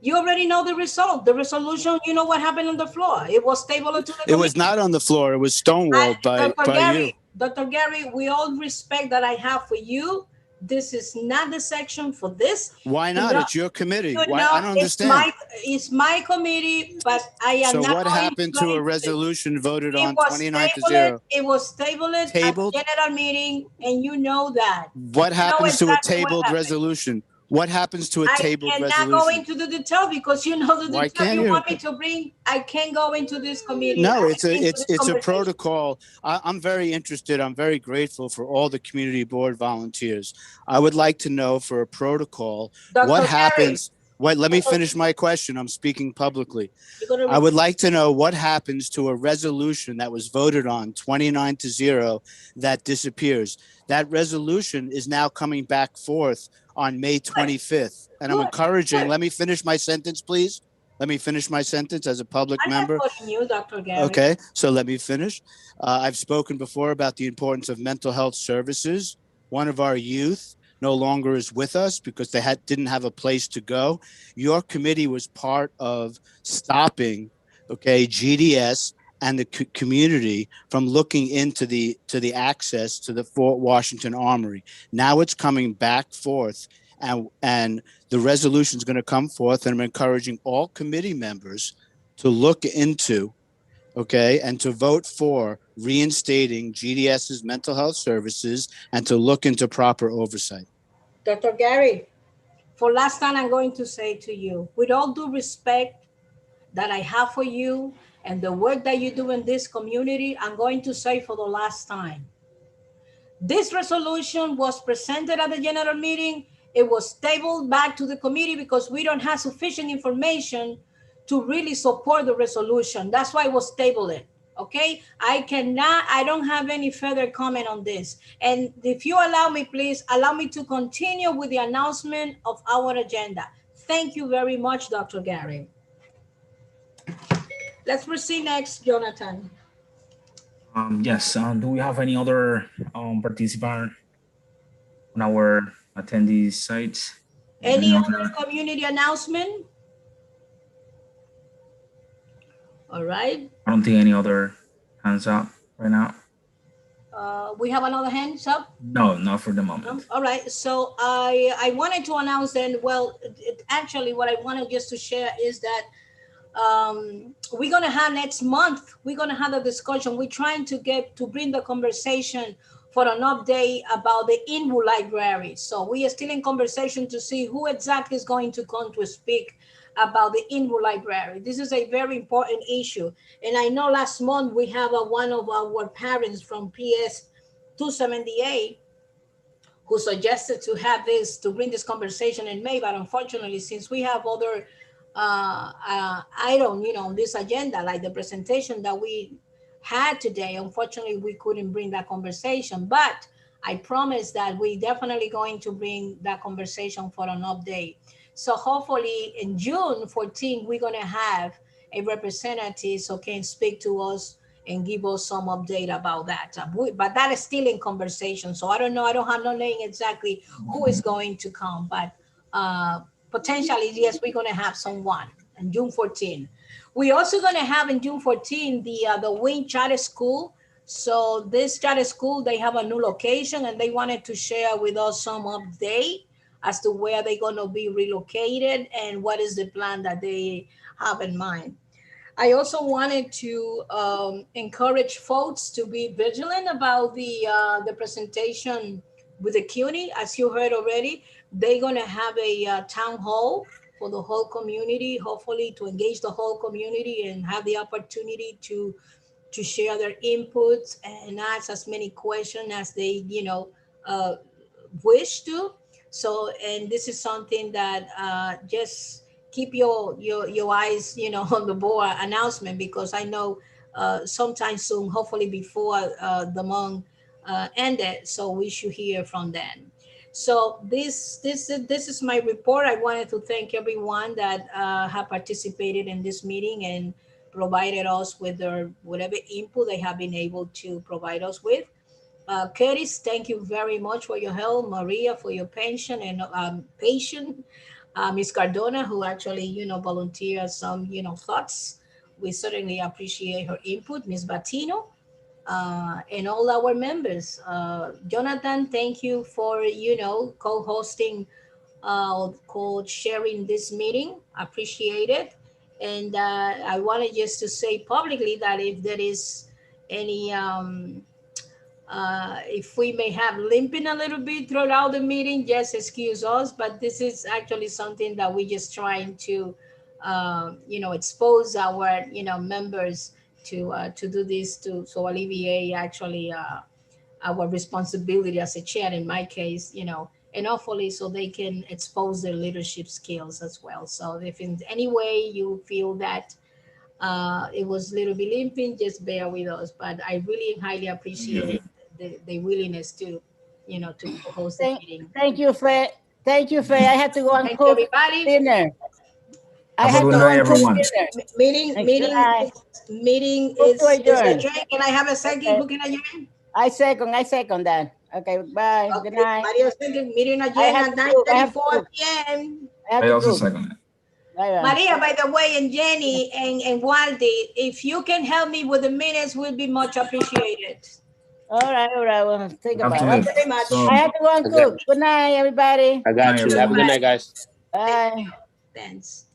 You already know the result. The resolution, you know what happened on the floor. It was tabled to the committee. It was not on the floor. It was stonewalled by you. Dr. Gary, we all respect that I have for you. This is not the section for this. Why not? It's your committee. You Why? know, I don't understand. It's my committee, but I am So not what going happened to a resolution voted on 29-0? It was tabled at the general meeting, and you know that. What happens to a tabled resolution? What happens to a tabled resolution? I cannot go into the detail because you know the Why detail can't you you? want me to bring. I can't go into this committee. No, it's a protocol. I'm very interested. I'm very grateful for all the community board volunteers. I would like to know for a protocol what happens. Let me finish my question. I'm speaking publicly. I would like to know what happens to a resolution that was voted on 29-0 that disappears. That resolution is now coming back forth on May 25th. And I'm encouraging, let me finish my sentence, please. Let me finish my sentence as a public member. You, Dr. Gary. Okay, so let me finish. I've spoken before about the importance of mental health services. One of our youth no longer is with us because they didn't have a place to go. Your committee was part of stopping, GDS and the community from looking into the access to the Fort Washington Armory. Now it's coming back forth, and the resolution is going to come forth, and I'm encouraging all committee members to look into, and to vote for reinstating GDS's mental health services and to look into proper oversight. Dr. Gary, for last time, I'm going to say to you, with all due respect that I have for you and the work that you do in this community, I'm going to say for the last time, this resolution was presented at the general meeting. It was tabled back to the committee because we don't have sufficient information to really support the resolution. That's why it was tabled. Okay, I don't have any further comment on this. And if you allow me, please allow me to continue with the announcement of our agenda. Thank you very much, Dr. Gary. Let's proceed next, Jonathan. Yes, do we have any other participant on our attendees site? Any other community announcement? All right. I don't think any other hands up right now. We have another hands up? No, not for the moment. All right. So I wanted to announce then, well, actually what I wanted just to share is that we're going to have next month, we're going to have a discussion. We're trying to bring the conversation for an update about the Inwood Library. So we are still in conversation to see who exactly is going to come to speak about the Inwood Library. This is a very important issue. And I know last month we have one of our parents from PS 278 who suggested to bring this conversation in May, but unfortunately, since we have other item, on this agenda, like the presentation that we had today, unfortunately, we couldn't bring that conversation, but I promise that we definitely going to bring that conversation for an update. So hopefully in June 14, we're gonna have a representative so can speak to us and give us some update about that. But that is still in conversation. So I don't know, I don't have no name exactly who is going to come, but potentially, yes, we're gonna have someone on June 14. We're also gonna have in June 14, the Wing Charter School. So this charter school, they have a new location and they wanted to share with us some update as to where they're gonna be relocated and what is the plan that they have in mind. I also wanted to encourage folks to be vigilant about the presentation with the Cuny. As you heard already, they're gonna have a town hall for the whole community, hopefully to engage the whole community and have the opportunity to share their inputs and ask as many questions as they, wish to. So, and this is something that just keep your eyes, on the board announcement, because I know sometime soon, hopefully before the month ended, so we should hear from them. So this is my report. I wanted to thank everyone that have participated in this meeting and provided us with their whatever input they have been able to provide us with. Curtis, thank you very much for your help. Maria, for your pension and patience. Ms. Cardona, who actually, volunteered some, thoughts. We certainly appreciate her input. Ms. Batino, and all our members. Jonathan, thank you for, co-hosting, co-sharing this meeting. Appreciate it. And I wanted just to say publicly that if there is any, if we may have limping a little bit throughout the meeting, just excuse us, but this is actually something that we just trying to, expose our, members to do this so alleviate actually our responsibility as a chair in my case, and hopefully so they can expose their leadership skills as well. So if in any way you feel that it was a little bit limping, just bear with us. But I really highly appreciate the willingness to, to host the meeting. Thank you, Faye. Thank you, Faye. I had to go and Thank you, cook everybody. dinner. I Have a had good to go night, and cook everyone. dinner. Meeting Move is to adjourn. adjourned. Can I have a second? Okay. Who can adjourn? I second that. Okay, bye. Good Okay, night. Mario second. Meeting I adjourned have at to cook. I have to 9:34 cook. p.m. I have I to also cook. second it. Bye-bye. Maria, by the way, and Jenny and Waldi, if you can help me with the minutes, will be much appreciated. All right. Well, think about it. Thank you very much. So, I have to go and cook. Good night, everybody. I got Night, you. Have a good everyone. night, guys. Bye. Thanks.